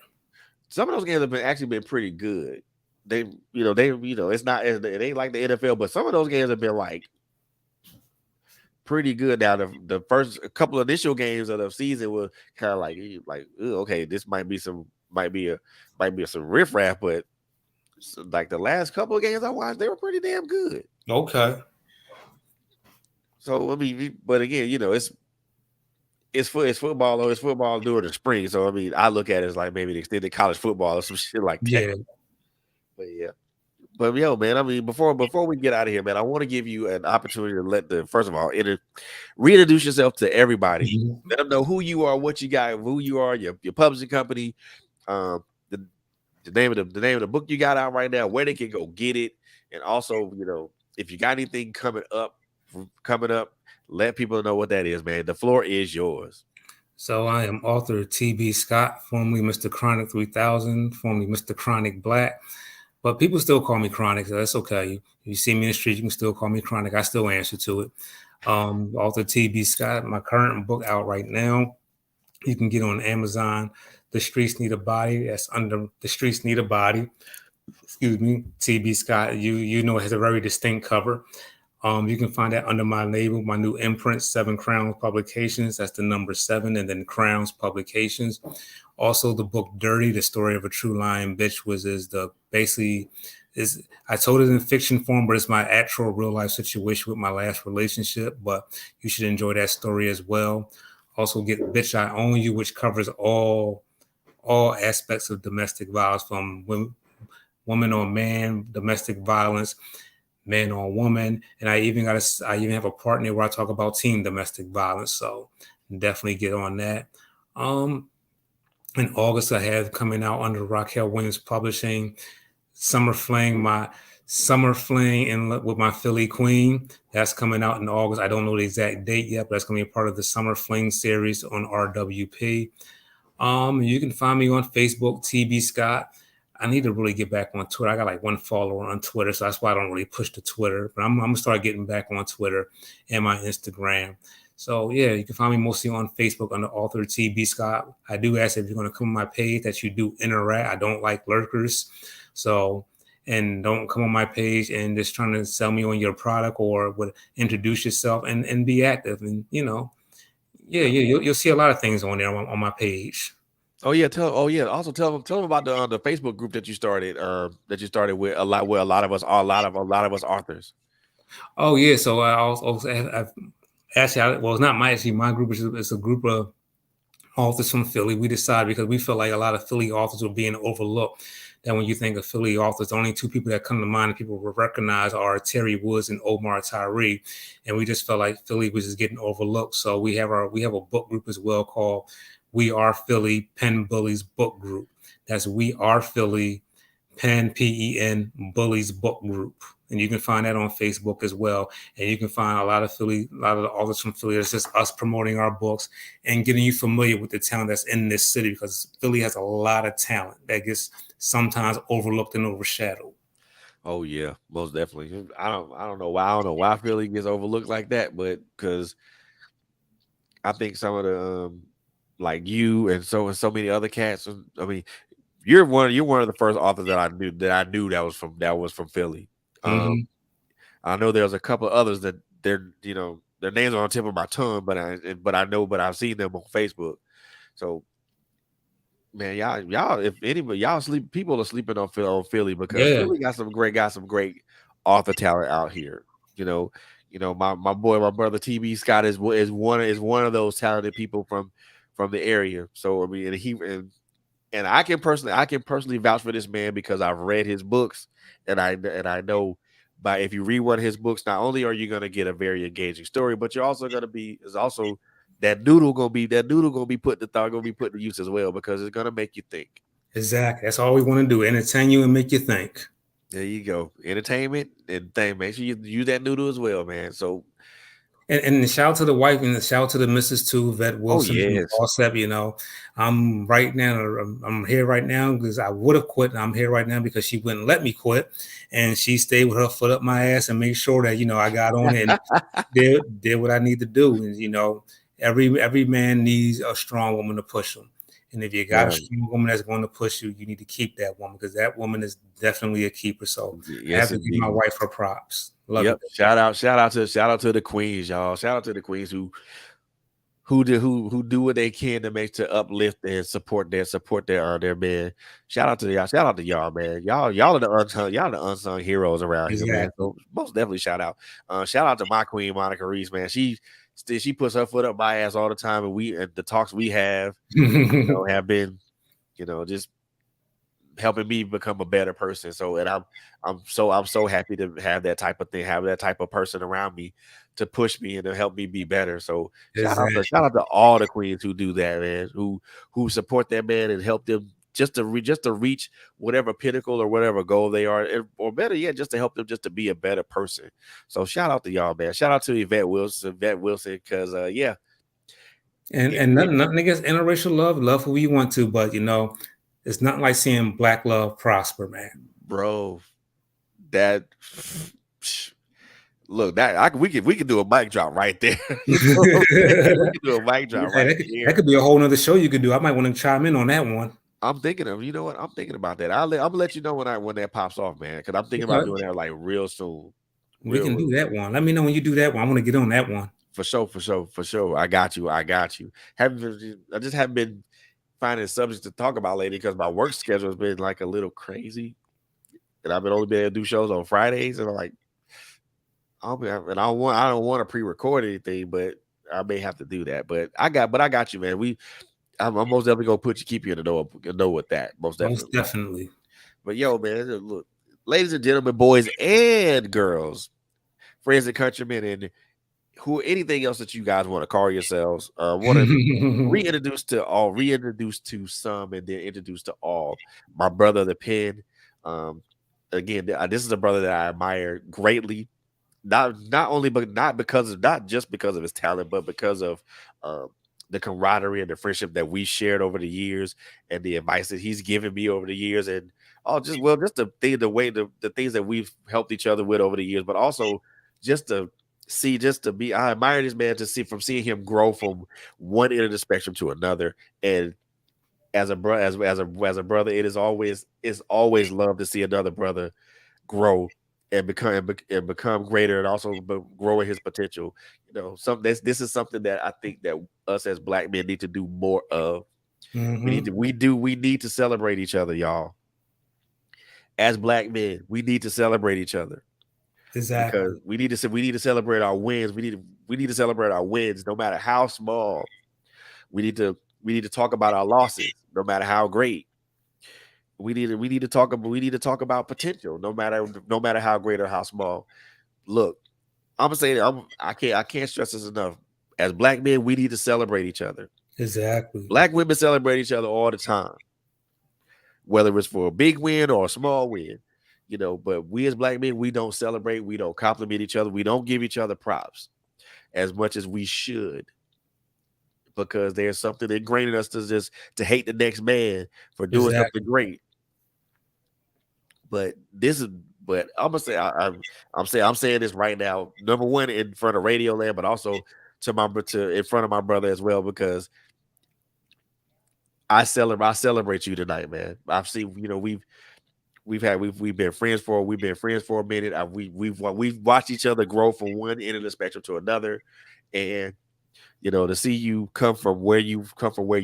some of those games have been pretty good. It's not it ain't like the NFL, but some of those games have been like pretty good. Now the first couple of initial games of the season were kind of like okay, this might be some riffraff, but like the last couple of games I watched, they were pretty damn good. Okay. So I mean, but again, it's football or it's football during the spring. So I mean, I look at it as like maybe the extended college football or some shit like that. Yeah. But yeah. But yo, man, I mean, before we get out of here, man, I want to give you an opportunity to let the first of all reintroduce yourself to everybody. Mhm. Let them know who you are, what you got, who you are, your publishing company, um, the the name of the book you got out right now, where they can go get it, and also if you got anything coming up, let people know what that is, man. The floor is yours. So I am author T.B. Scott, formerly Mr. Chronic 3000, formerly Mr. Chronic Black. But people still call me Chronic, so that's okay. If you see me in the street, you can still call me Chronic. I still answer to it. Author T.B. Scott, my current book out right now. You can get on Amazon. The Streets Need a Body. That's under The Streets Need a Body. Excuse me, T.B. Scott. You know it has a very distinct cover. You can find that under my label, my new imprint, 7 Crowns Publications. That's the number 7, and then Crowns Publications. Also, the book Dirty, the story of a true lying bitch, I told it in fiction form, but it's my actual real life situation with my last relationship. But you should enjoy that story as well. Also, get Bitch I Own You, which covers all aspects of domestic violence, from woman on man, domestic violence, man on woman, and I even have a partner where I talk about teen domestic violence. So definitely get on that. In August, I have coming out under Raquel Williams Publishing, Summer Fling, with my Philly Queen. That's coming out in August. I don't know the exact date yet, but that's going to be a part of the Summer Fling series on RWP. You can find me on Facebook, TB Scott. I need to really get back on Twitter. I got like 1 follower on Twitter, so that's why I don't really push the Twitter. But I'm gonna start getting back on Twitter and my Instagram. So yeah, you can find me mostly on Facebook under author TB Scott. I do ask if you're gonna come on my page that you do interact. I don't like lurkers, so and don't come on my page and just trying to sell me on your product or would introduce yourself and be active and you'll see a lot of things on there on my page. Oh yeah, also tell them about the Facebook group that you started with a lot of us authors. Oh yeah, so I also I've actually it's not my group. It's a group of authors from Philly. We decided because we felt like a lot of Philly authors were being overlooked. That when you think of Philly authors, the only 2 people that come to mind and people will recognize are Terry Woods and Omar Tyree, and we just felt like Philly was just getting overlooked. So we have a book group as well called We Are Philly Pen Bullies Book Group. That's We Are Philly Pen PEN Bullies Book Group. And you can find that on Facebook as well. And you can find a lot of the authors from Philly. It's just us promoting our books and getting you familiar with the talent that's in this city, because Philly has a lot of talent that gets sometimes overlooked and overshadowed. Oh yeah, most definitely. I don't know why Philly gets overlooked like that, but because I think some of the like you and so many other cats. I mean, you're one of the first authors that I knew that was from Philly. Mm-hmm. I know there's a couple of others that their names are on the tip of my tongue, but I've seen them on Facebook. So man, y'all if anybody people are sleeping on Philly because Yeah, Philly got some great author talent out here. You know, my brother TB Scott is one of those talented people from the area. So I mean, and I can personally vouch for this man because I've read his books, and I know by if you read one of his books, not only are you going to get a very engaging story, but you're also going to be that noodle gonna be put to use as well, because it's gonna make you think. exactly. That's all we want to do: entertain you and make you think. There you go. Entertainment and thing. Make sure you use that noodle as well, man. So, And shout out to the wife and shout out to the missus too, Vet oh Wilson and yes, Boss Up. I'm right now. I'm here right now because I would have quit. I'm here right now because she wouldn't let me quit, and she stayed with her foot up my ass and made sure that I got on it and did what I need to do. And every man needs a strong woman to push him. And if you got a yeah, strong woman that's going to push you, you need to keep that woman because that woman is definitely a keeper. So I have yes to give my indeed. wife her props. Love you. Yep. Shout out to the queens, y'all. Shout out to the queens who do what they can to make to uplift and support their man. Shout out to y'all. Shout out to y'all, man. Y'all are the unsung heroes around here, man. Exactly. So most definitely shout out. Shout out to my queen Monica Reese, man. She puts her foot up my ass all the time, and the talks we have, have been, just helping me become a better person. So, and I'm so happy to have that type of thing, have that type of person around me to push me and to help me be better. So Exactly. shout out to all the queens who do that, man, who support that man and help them just to reach whatever pinnacle or whatever goal they are, or better yet, just to help them just to be a better person. So shout out to y'all, man. Shout out to Yvette Wilson, because yeah, And nothing against interracial love. Love who you want to, but it's not like seeing black love prosper, man. bro, that look, we could do a mic drop right there. You know what I'm saying? We could do a mic drop Hey, right that there. could be a whole nother show you could do. I might want to chime in on that one. I'm thinking of, you know what? I'm thinking about that. I'm gonna let you know when that pops off, man. Because I'm thinking about Okay. doing that like real soon, We can real do that one. Let me know when you do that one. I want to get on that one. for sure, for sure, for sure. I got you. I got you. I just haven't been finding subjects to talk about lately because my work schedule has been like a little crazy, and I've been only been able to do shows on Fridays, and I'm like, I don't want to pre-record anything, but I may have to do that. But I got you, man. I'm most definitely gonna keep you in the know with that, most Most definitely. definitely. But yo, man, look, ladies and gentlemen, boys and girls, friends and countrymen, and who anything else that you guys want to call yourselves, want to reintroduce to some, and then introduce to all. My brother, the pen. Um, again, this is a brother that I admire greatly, not only but not just because of his talent, but because of um, the camaraderie and the friendship that we shared over the years, and the advice that he's given me over the years, and just the things that we've helped each other with over the years, but also just to I admire this man to see from seeing him grow from one end of the spectrum to another. And as a brother, as a brother, it's always love to see another brother grow and become greater, and also growing his potential. This is something that I think that us as black men need to do more of. Hmm. We need to celebrate each other, y'all. As black men, we need to celebrate each other, because Exactly. we need to celebrate our wins. We need to celebrate our wins, no matter how small. We need to talk about our losses, no matter how great. We need to talk about potential, no matter how great or how small. Look, I'm gonna say that I can't stress this enough. As black men, we need to celebrate each other. Exactly. Black women celebrate each other all the time, whether it's for a big win or a small win. But we as black men, we don't celebrate, we don't compliment each other, we don't give each other props as much as we should, because there's something ingrained in us to hate the next man for doing something Exactly. great. But this is but I'm gonna say I'm saying this right now. Number one, in front of Radio Land, but also to in front of my brother as well, because I celebrate you tonight, man. I've seen, we've been friends for a minute. We've watched each other grow from one end of the spectrum to another, and to see you come from where you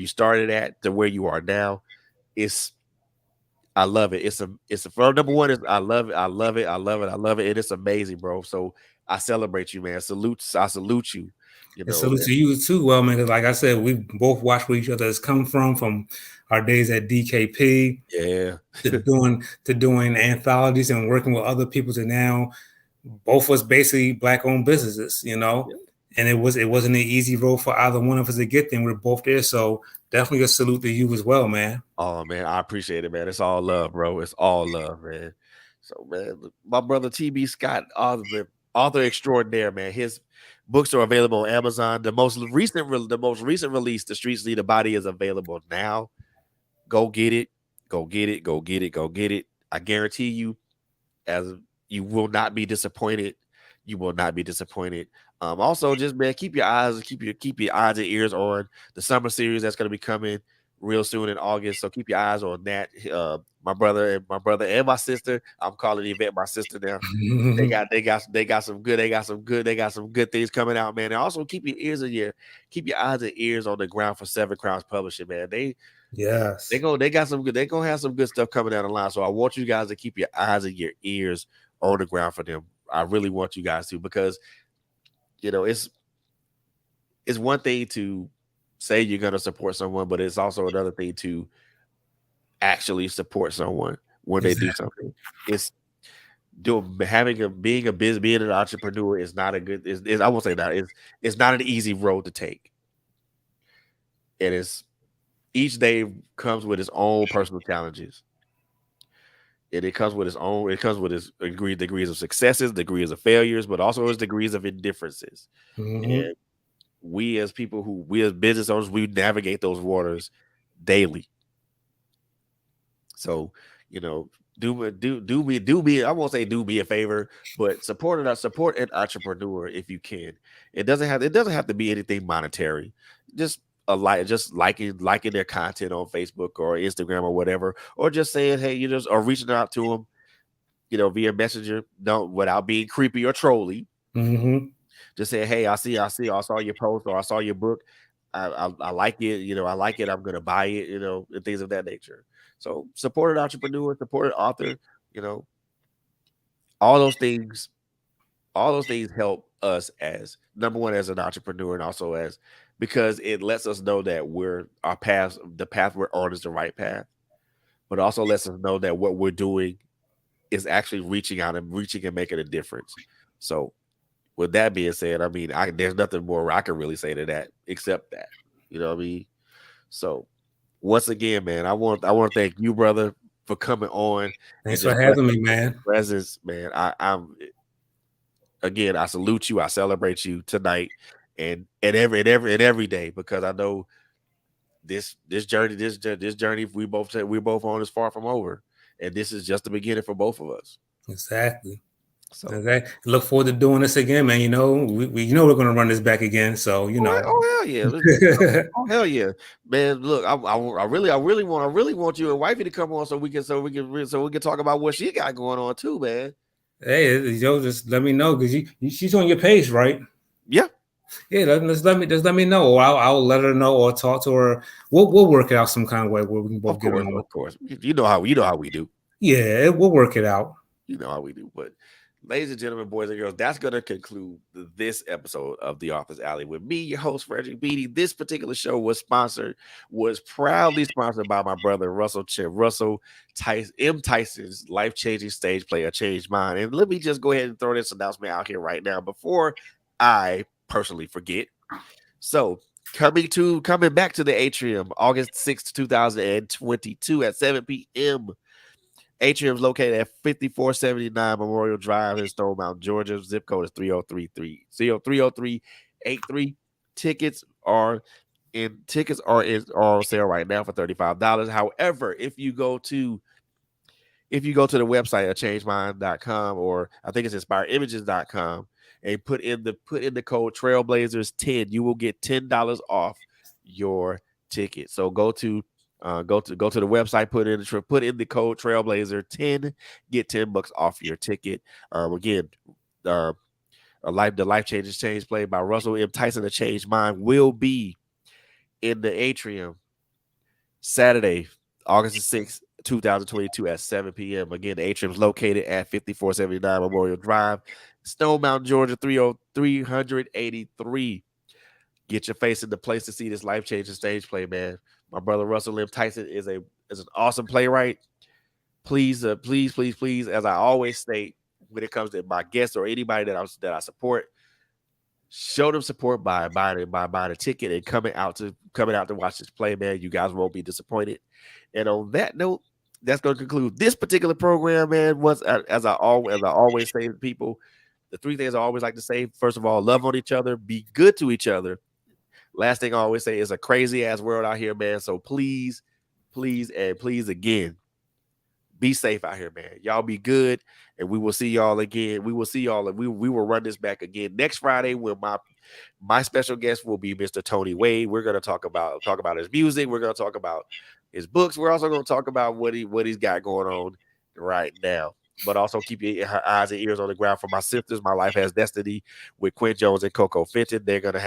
started at to where you are now, it's I love it. For number one is I love it. I love it. I love it. I love it. And it's amazing, bro. So I celebrate you, man. I salute you. You And know, salute to you too, well, man. Because like I said, we both watched where each other has come from our days at DKP yeah. to doing anthologies and working with other people to now both was basically black-owned businesses. Yeah. And it wasn't an easy road for either one of us to get there. We're both there, so definitely a salute to you as well, man. Oh man, I appreciate it, man. It's all love, bro. It's all love, man. So man, my brother TB Scott, author extraordinaire, man. His books are available on Amazon. The most recent release, The Streets Lead a Body, is available now. Go get it. Go get it. Go get it. Go get it. I guarantee you, as you will not be disappointed. You will not be disappointed. Also, just man, keep your eyes and ears on the summer series that's going to be coming real soon in August. So keep your eyes on that. My brother and my sister. I'm calling Yvette my sister now. They got some good things coming out, man. And also keep your eyes and ears on the ground for Seven Crowns Publishing, man. Yes. They gonna have some good stuff coming down the line. So I want you guys to keep your eyes and your ears on the ground for them. I really want you guys to, because it's one thing to say you're gonna support someone, but it's also another thing to actually support someone when they do Exactly. something. It's being an entrepreneur is not a good. I won't say that it's not an easy road to take. It is each day comes with its own personal challenges. And it comes with its degrees of successes, degrees of failures, but also its degrees of indifferences. Mm-hmm. And we as business owners, we navigate those waters daily. So, you know, I won't say do me a favor, but support an entrepreneur if you can. It doesn't have to be anything monetary. Just just liking their content on Facebook or Instagram or whatever, or just saying, hey, or reaching out to them, via messenger, don't without being creepy or trolly. Mm-hmm. Just say, hey, I saw your post or I saw your book. I like it. I like it. I'm gonna buy it. And things of that nature. So support an entrepreneur, support an author. You know, all those things. All those things help us as number one as an entrepreneur, and also as because it lets us know that the path we're on is the right path, but also lets us know that what we're doing is actually reaching and making a difference. So with that being said, I mean, there's nothing more I can really say to that except that. You know what I mean? So once again, man, I want to thank you, brother, for coming on and Thanks for just having blessing me, us with man. your presence, man. I'm again, I salute you, I celebrate you tonight and every day, because I know this journey we both on is far from over, and this is just the beginning for both of us. Exactly. So. Okay. Look forward to doing this again, man. We're going to run this back again. So, Oh, oh hell yeah! Oh hell yeah, man! Look, I really want you and wifey to come on so we can talk about what she got going on too, man. Hey, just let me know because she's on your page, right? Yeah, Yeah, just let me know, or I'll let her know, or talk to her. We'll work it out some kind of way where we can of both get course, on. of course. You know how we do. Yeah, we'll work it out. You know how we do. But ladies and gentlemen, boys and girls, that's going to conclude this episode of The Office Alley with me, your host, Frederick Beatty. This particular show was proudly sponsored by my brother, Russell Tyson, M. Tyson's life-changing stage play, A Changed Mind. And let me just go ahead and throw this announcement out here right now before I personally forget. So, coming back to the Atrium, August 6th, 2022 at 7 p.m. Atrium is located at 5479 Memorial Drive in Stone Mountain, Georgia. Zip code is 30383. Tickets are are on sale right now for $35. However, if you go to the website at changemind.com, or I think it's inspireimages.com, and put in the code Trailblazers10, you will get $10 off your ticket. So go to the website, put in the code Trailblazer10, get $10 off your ticket. Again, uh, the life changes change play by Russell M. Tyson, A Changed Mind, will be in the Atrium Saturday, August the 6th, 2022 at 7 p.m. Again, the atrium is located at 5479 Memorial Drive, Stone Mountain, Georgia, 30383. Get your face in the place to see this life-changing stage play, man. My brother Russell M. Tyson is an awesome playwright. Please, please, please, as I always state, when it comes to my guests or anybody that I support, show them support by buying a ticket and coming out to watch this play, man. You guys won't be disappointed. And on that note, that's going to conclude this particular program, man. Once, as I always say to people, the three things I always like to say: first of all, love on each other, be good to each other. Last thing I always say is a crazy ass world out here, man. So please, please, and please again, be safe out here, man. Y'all be good, and we will see y'all again. We will see y'all, and we will run this back again next Friday when my special guest will be Mr. Tony Wade. We're gonna talk about his music. We're gonna talk about his books. We're also gonna talk about what he's got going on right now. But also keep your eyes and ears on the ground for my sisters. My Life Has Destiny with Quinn Jones and Coco Fenton. They're gonna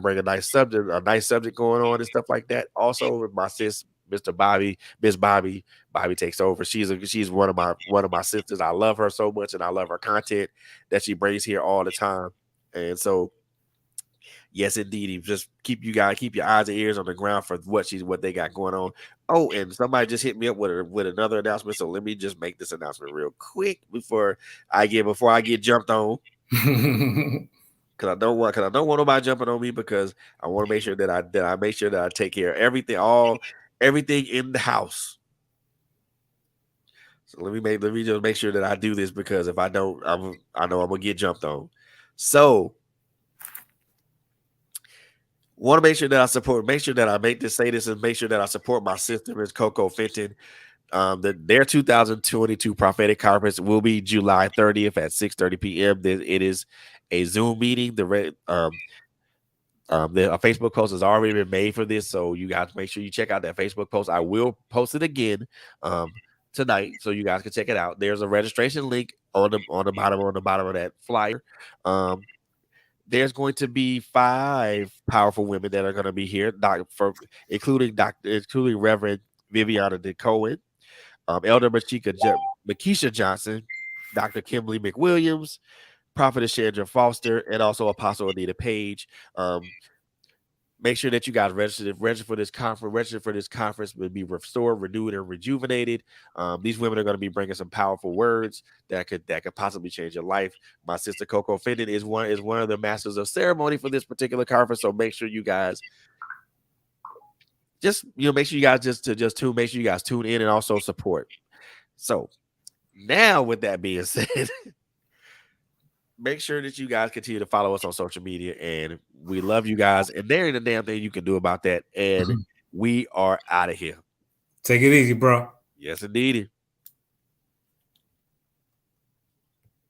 bring a nice subject going on and stuff like that. Also, with my sis, Mr. Bobby, Miss Bobby, Bobby takes over. She's one of my sisters. I love her so much, and I love her content that she brings here all the time. And so, yes, indeed, just keep your eyes and ears on the ground for what they got going on. Oh, and somebody just hit me up with another announcement. So let me just make this announcement real quick before I get jumped on. Cause I don't want nobody jumping on me, because I want to make sure that I make sure that I take care of everything in the house. So let me just make sure that I do this, because if I don't, I know I'm gonna get jumped on. So want to make sure that make sure that I make this say this, and make sure that I support my sister, Miss Coco Fenton. Their 2022 prophetic conference will be July 30th at 6:30 p.m. It is a Zoom meeting. A Facebook post has already been made for this, so you guys make sure you check out that Facebook post. I will post it again tonight, so you guys can check it out. There's a registration link on the bottom of that flyer. There's going to be 5 powerful women that are going to be here, including Reverend Viviana De Cohen, Elder Makisha Johnson, Dr. Kimberly McWilliams, Prophetess Chandra Foster, and also Apostle Anita Page. Make sure that you guys register for this conference. Register for this conference will be restored, renewed, and rejuvenated. These women are going to be bringing some powerful words that could possibly change your life. My sister Coco Fenton is one of the masters of ceremony for this particular conference. So make sure you guys make sure you guys make sure you guys tune in and also support. So now, with that being said, make sure that you guys continue to follow us on social media, and we love you guys, and there ain't a damn thing you can do about that. And we are out of here. Take it easy, bro. Yes, indeed.